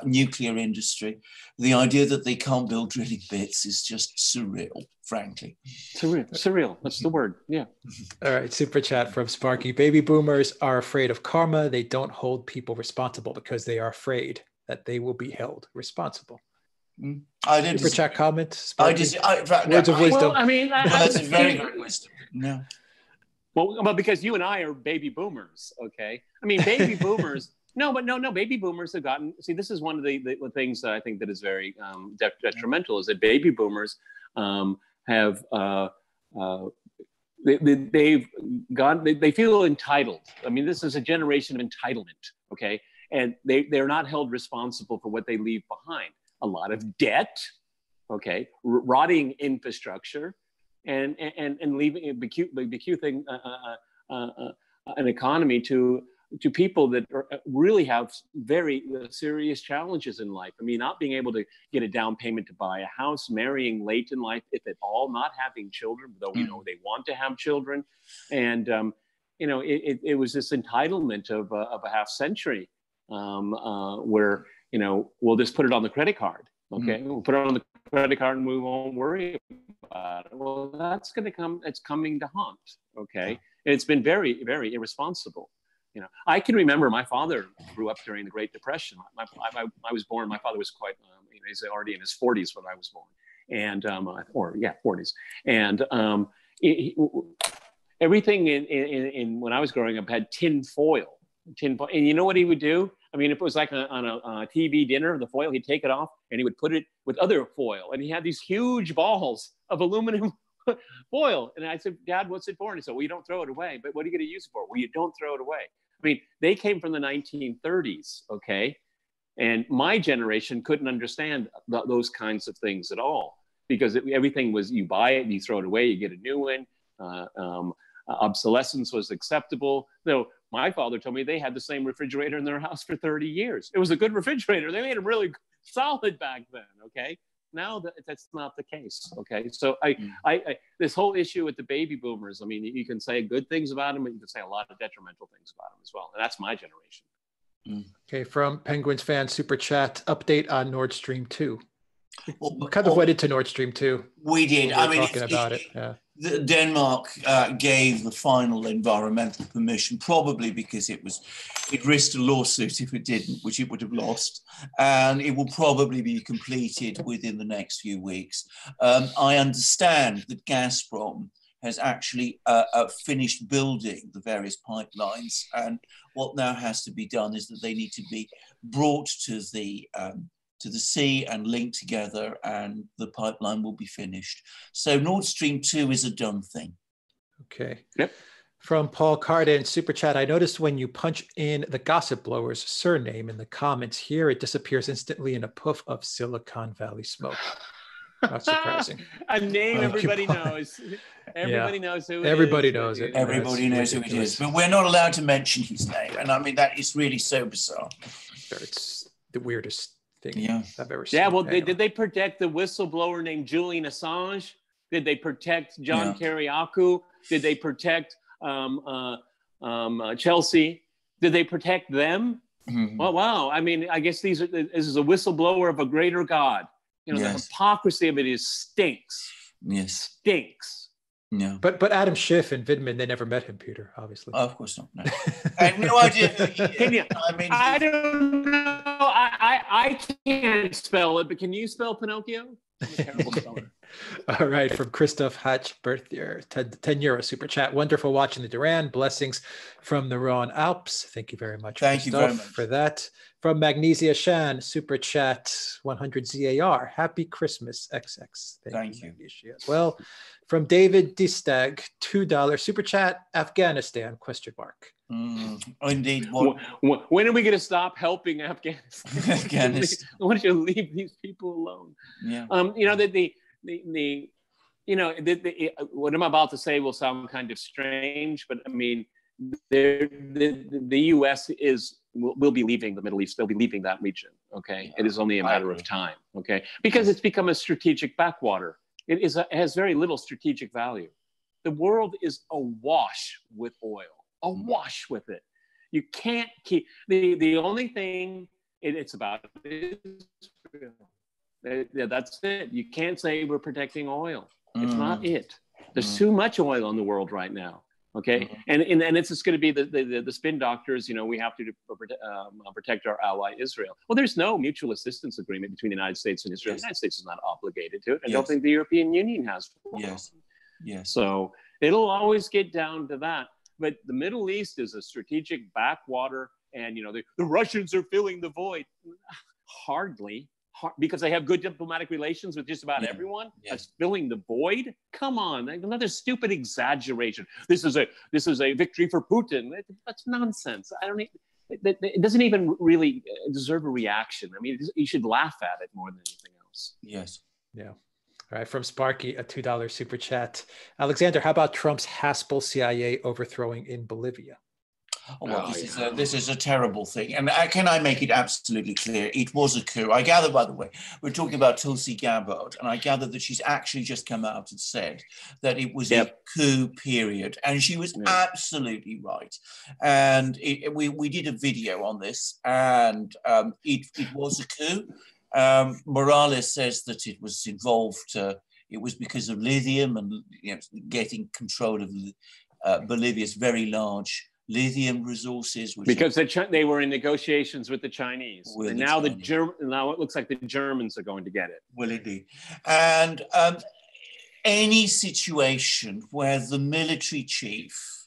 industry. The idea that they can't build drilling bits is just surreal, frankly. Surreal. That's the word. Yeah. All right. Super chat from Sparky. Baby boomers are afraid of karma. They don't hold people responsible because they are afraid that they will be held responsible. I didn't Super chat comment. Sparky. Words of wisdom. Well, I mean, that's a very good wisdom. No. Well, because you and I are baby boomers, okay? I mean, baby boomers. No, baby boomers have gotten. See, this is one of the things that I think that is very detrimental is that baby boomers have they feel entitled. I mean, this is a generation of entitlement, okay? And they're not held responsible for what they leave behind. A lot of debt, okay, rotting infrastructure, and bequeathing an economy to people that really have very serious challenges in life. I mean, not being able to get a down payment to buy a house, marrying late in life, if at all, not having children, though we know they want to have children, and it was this entitlement of a half century where we'll just put it on the credit card. Okay, we'll put it on the credit card and we won't worry about it. Well, that's going to come. It's coming to haunt. Okay, it's been very, very irresponsible. I can remember my father grew up during the Great Depression. I was born. My father was quite. He's already in his 40s when I was born, and 40s. And everything in when I was growing up had tin foil. And you know what he would do? I mean, if it was like on a TV dinner, the foil, he'd take it off and he would put it with other foil. And he had these huge balls of aluminum foil. And I said, Dad, what's it for? And he said, well, you don't throw it away. But what are you going to use it for? Well, you don't throw it away. I mean, they came from the 1930s, okay? And my generation couldn't understand those kinds of things at all because everything was you buy it, you throw it away, you get a new one. Obsolescence was acceptable. Though my father told me they had the same refrigerator in their house for 30 years. It was a good refrigerator. They made them really solid back then, okay? Now that's not the case, okay? So I this whole issue with the baby boomers, I mean, you can say good things about them, but you can say a lot of detrimental things about them as well. And that's my generation. Okay, from Penguins fan super chat, update on Nord Stream 2. We kind of went into Nord Stream 2. We did. I mean, talking about it. Yeah. Denmark gave the final environmental permission, probably because it risked a lawsuit if it didn't, which it would have lost, and it will probably be completed within the next few weeks. I understand that Gazprom has actually finished building the various pipelines. And what now has to be done is that they need to be brought to the sea and linked together, and the pipeline will be finished. So Nord Stream 2 is a done thing. Okay. Yep. From Paul Carden, Super Chat, I noticed when you punch in the gossip blower's surname in the comments here, it disappears instantly in a puff of Silicon Valley smoke. Not surprising. A name everybody knows. Everybody knows who it is. Everybody knows it. Everybody knows who it is, but we're not allowed to mention his name. And I mean, that is really so bizarre. It's the weirdest thing I've ever seen. Yeah, well, did they protect the whistleblower named Julian Assange? Did they protect John Kiriakou? Did they protect Chelsea? Did they protect them? Mm-hmm. Well, wow. I mean, I guess this is a whistleblower of a greater God. You know, the hypocrisy of it stinks. Yes. Stinks. No. But Adam Schiff and Vidman, they never met him, Peter, obviously. Oh, of course not. No. I have no idea. I don't know. I can't spell it, but can you spell Pinocchio? I'm a terrible speller. All right, from Christoph Hatch, birth year, 10 euro super chat. Wonderful watching the Duran. Blessings from the Roan Alps. Thank you very much. Thank you very much for that. From Magnesia Shan, super chat 100 ZAR. Happy Christmas, XX. Thank you. Magnesia as well. From David Distag, $2 super chat. Afghanistan ? Indeed. When are we going to stop helping Afghanistan? Afghanistan. I want you to leave these people alone. Yeah. You know, what I'm about to say will sound kind of strange, but I mean, the U.S. will be leaving the Middle East. They'll be leaving that region. Okay, it is only a matter of time. Okay, because it's become a strategic backwater. It has very little strategic value. The world is awash with oil, awash with it. You can't keep the only thing it's about Israel. That's it. You can't say we're protecting oil. It's not it. There's too much oil in the world right now. Okay, and it's just going to be the spin doctors. You know, we have to protect our ally Israel. Well, there's no mutual assistance agreement between the United States and Israel. The United States is not obligated to it. I don't think the European Union has. Yes. So it'll always get down to that. But the Middle East is a strategic backwater, and you know the Russians are filling the void. Hardly. Because they have good diplomatic relations with just about everyone. That's filling the void. Come on, another stupid exaggeration. This is a victory for Putin. That's nonsense. It doesn't even really deserve a reaction. I mean, you should laugh at it more than anything else. Yes. Yeah. All right, from Sparky, a $2 super chat. Alexander, how about Trump's Haspel CIA overthrowing in Bolivia? Well, this is a terrible thing. And can I make it absolutely clear? It was a coup. I gather, by the way, we're talking about Tulsi Gabbard, and I gather that she's actually just come out and said that it was a coup period. And she was absolutely right. And we did a video on this, and it was a coup. Morales says that it was involved, it was because of lithium and getting control of Bolivia's very large lithium resources. Because they were in negotiations with the Chinese. And now now it looks like the Germans are going to get it. Well, indeed. And any situation where the military chief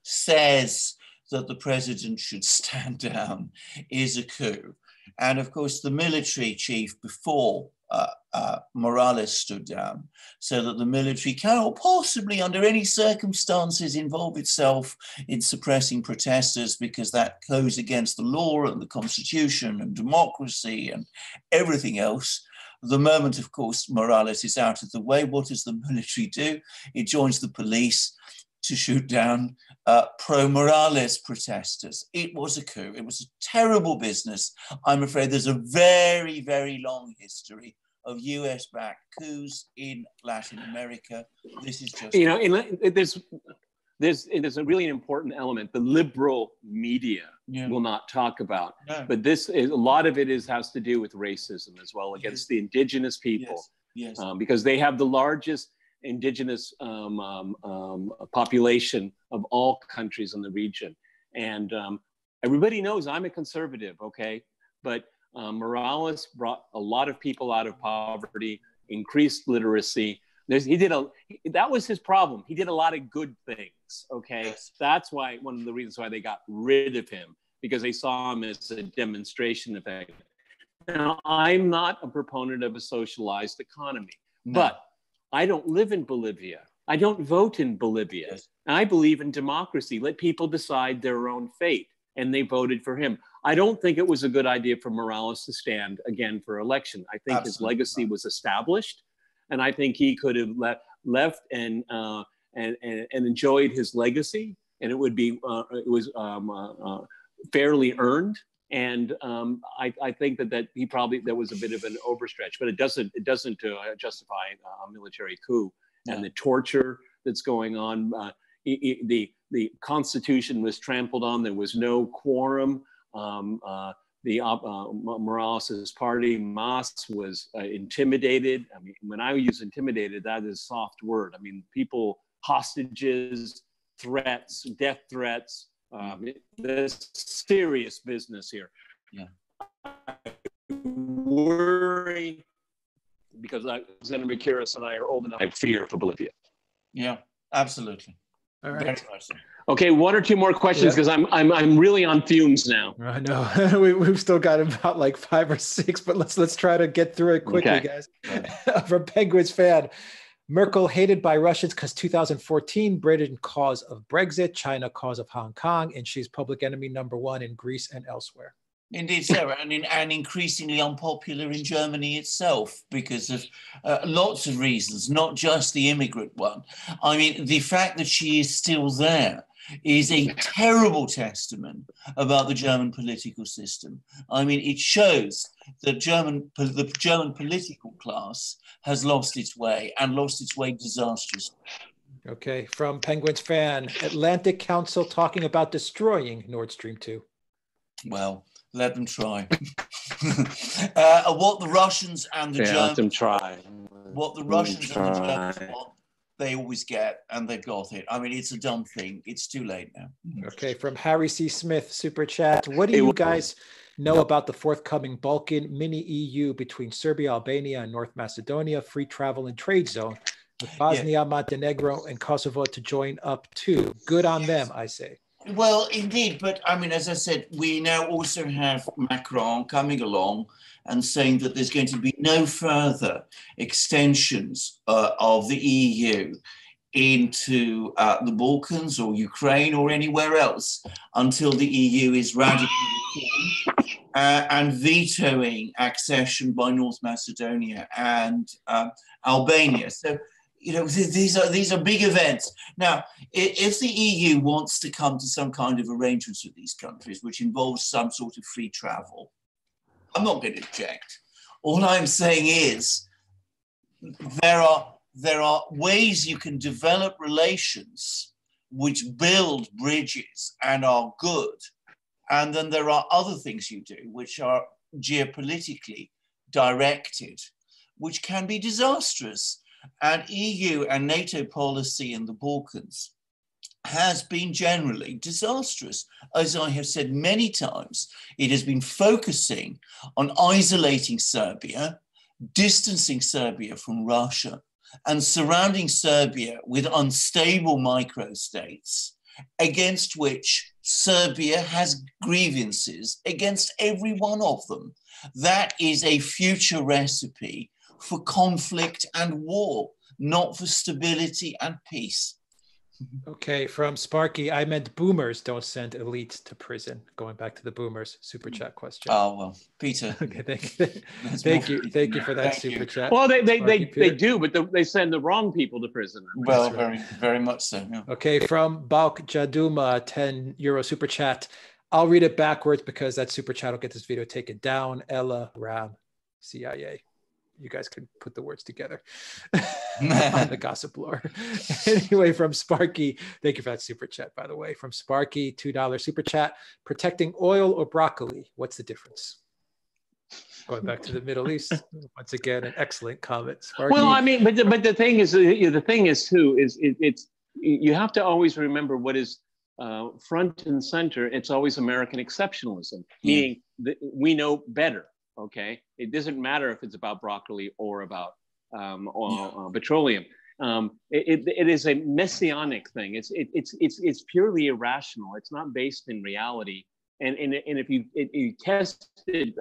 says that the president should stand down is a coup. And of course, the military chief before Morales stood down, so that the military cannot possibly, under any circumstances, involve itself in suppressing protesters, because that goes against the law and the constitution and democracy and everything else. The moment, of course, Morales is out of the way, what does the military do? It joins the police to shoot down pro-Morales protesters. It was a coup. It was a terrible business. I'm afraid there's a very, very long history of US-backed coups in Latin America. This is just... You know, there's a really important element the liberal media will not talk about. No. But a lot of it has to do with racism as well against the indigenous people. Yes. Because they have the largest indigenous population of all countries in the region. And everybody knows I'm a conservative, okay? But Morales brought a lot of people out of poverty, increased literacy, That was his problem. He did a lot of good things. Okay. Yes. That's why one of the reasons why they got rid of him, because they saw him as a demonstration effect. Now, I'm not a proponent of a socialized economy, but I don't live in Bolivia. I don't vote in Bolivia. Yes. I believe in democracy. Let people decide their own fate. And they voted for him. I don't think it was a good idea for Morales to stand again for election. I think his legacy was established, and I think he could have left and enjoyed his legacy, and it would be fairly earned. And I think that he probably, that was a bit of an overstretch, but it doesn't justify a military coup and the torture that's going on. The Constitution was trampled on. There was no quorum. Morales' party, MAS, was intimidated. I mean, when I use intimidated, that is a soft word. I mean, people, hostages, threats, death threats. There's serious business here. Yeah. I worry because Senator Maciris and I are old enough. I fear for Bolivia. Yeah, absolutely. All right. Very much so. Okay, one or two more questions because I'm really on fumes now. I know we've still got about like 5 or 6, but let's try to get through it quickly, guys. From Penguins fan, Merkel hated by Russians because 2014, Britain cause of Brexit, China cause of Hong Kong, and she's public enemy #1 in Greece and elsewhere. Indeed, Sarah, and increasingly unpopular in Germany itself because of lots of reasons, not just the immigrant one. I mean, the fact that she is still there is a terrible testament about the German political system. I mean, it shows that the German political class has lost its way and lost its way disastrously. Okay, from Penguins fan, Atlantic Council talking about destroying Nord Stream 2. Well, let them try. What the Russians and the Germans let them try. What the Russians and the Germans want, they always get, and they've got it. I mean, it's a dumb thing. It's too late now. Okay, from Harry C. Smith, Super Chat. What do you guys know about the forthcoming Balkan mini EU between Serbia, Albania, and North Macedonia, free travel and trade zone, with Bosnia, Montenegro, and Kosovo to join up too? Good on them, I say. Well, indeed, but I mean, as I said, we now also have Macron coming along and saying that there's going to be no further extensions of the EU into the Balkans or Ukraine or anywhere else until the EU is radically reformed, and vetoing accession by North Macedonia and Albania. So, you know, these are big events. Now, if the EU wants to come to some kind of arrangements with these countries, which involves some sort of free travel, I'm not going to object. All I'm saying is there are ways you can develop relations which build bridges and are good. And then there are other things you do which are geopolitically directed, which can be disastrous. And EU and NATO policy in the Balkans has been generally disastrous. As I have said many times, it has been focusing on isolating Serbia, distancing Serbia from Russia, and surrounding Serbia with unstable microstates against which Serbia has grievances against every one of them. That is a future recipe for conflict and war, not for stability and peace. Okay, from Sparky, I meant boomers don't send elites to prison. Going back to the boomers super chat question. Oh, well, Peter. Okay, thank you for that super chat. Well, they do, but they send the wrong people to prison. Well, right. very much so. Yeah. Okay, from Balk Jaduma, €10 super chat. I'll read it backwards because that super chat will get this video taken down. Ella Ram, CIA. You guys can put the words together on the gossip lore. Anyway, from Sparky, thank you for that super chat, by the way. From Sparky, $2 super chat. Protecting oil or broccoli? What's the difference? Going back to the Middle East, once again, an excellent comment. Sparky. Well, I mean, but the thing is too is it's you have to always remember what is front and center. It's always American exceptionalism, meaning that we know better. Okay, it doesn't matter if it's about broccoli or about petroleum. It is a messianic thing. It's purely irrational. It's not based in reality. And if you test it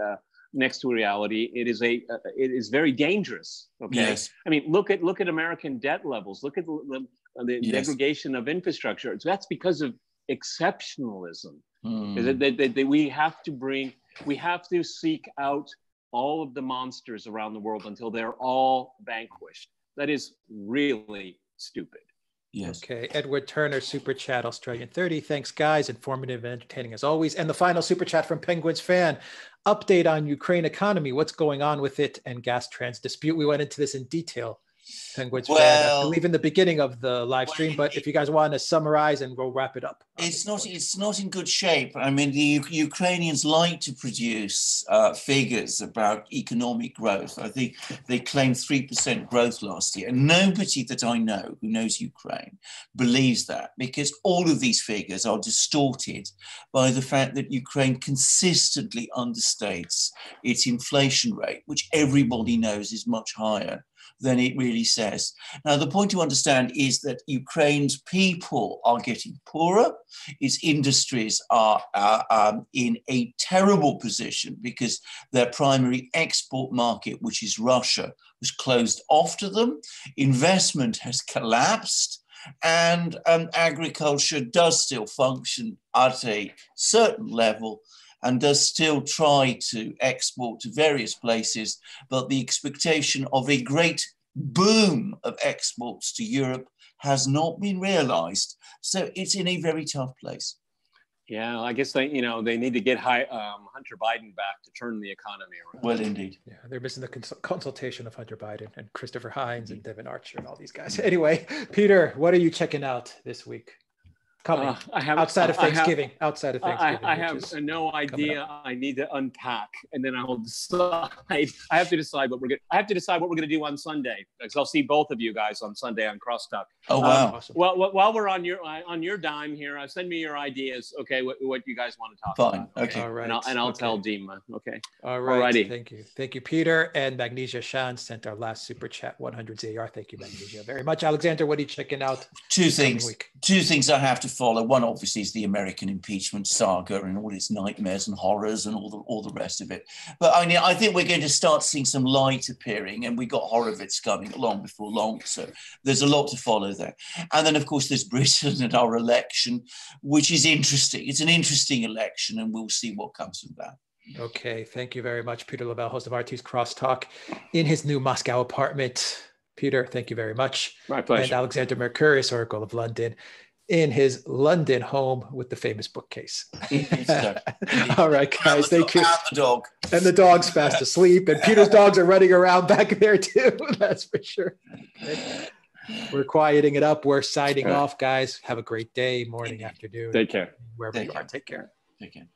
next to reality, it is very dangerous. Okay. Yes. I mean, look at American debt levels. Look at the Yes. degradation of infrastructure. So that's because of exceptionalism. Mm. That we have to seek out all of the monsters around the world until they're all vanquished. That is really stupid. Yes. Okay, Edward Turner, Super Chat, Australian 30. Thanks, guys. Informative and entertaining as always. And the final Super Chat from Penguins fan. Update on Ukraine economy. What's going on with it and gas trans dispute? We went into this in detail, Penguins fan, I believe in the beginning of the live stream. But if you guys want to summarize and we'll wrap it up. It's not in good shape. I mean, the Ukrainians like to produce figures about economic growth. I think they claimed 3% growth last year. And nobody that I know who knows Ukraine believes that, because all of these figures are distorted by the fact that Ukraine consistently understates its inflation rate, which everybody knows is much higher than it really says. Now, the point to understand is that Ukraine's people are getting poorer. Its industries are in a terrible position because their primary export market, which is Russia, was closed off to them. Investment has collapsed. And agriculture does still function at a certain level and does still try to export to various places, but the expectation of a great boom of exports to Europe has not been realized. So it's in a very tough place. Yeah, I guess they need to get Hunter Biden back to turn the economy around. Well, indeed. Yeah, they're missing the consultation of Hunter Biden and Christopher Hines and Devin Archer and all these guys. Anyway, Peter, what are you checking out this week? Coming outside of Thanksgiving. I have no idea. I need to unpack, and then I'll decide. I have to decide what we're going to do on Sunday, because I'll see both of you guys on Sunday on Crosstalk. Oh wow! Awesome. Well, while we're on your dime here, send me your ideas. Okay, what you guys want to talk about? Okay. All right. And I'll tell Dima. Okay. All right. Alrighty. Thank you, Peter. And Magnesia Shan sent our last super chat, 100 ZAR. Thank you, Magnesia, very much. Alexander, what are you checking out? Two things I have to follow. One, obviously, is the American impeachment saga and all its nightmares and horrors and all the rest of it. But I mean, I think we're going to start seeing some light appearing, and we got Horowitz coming along before long. So there's a lot to follow there. And then, of course, there's Britain and our election, which is interesting. It's an interesting election, and we'll see what comes from that. Okay, thank you very much, Peter Lavelle, host of RT's Crosstalk in his new Moscow apartment. Peter, thank you very much. My pleasure. And Alexander Mercurius, Oracle of London, in his London home with the famous bookcase. All right, guys, thank you. And the dog. And the dog's fast asleep, and Peter's dogs are running around back there too, that's for sure. Okay. We're quieting it up. We're signing off, guys. Have a great day, morning, afternoon. Take care. Wherever you are, take care. Take care.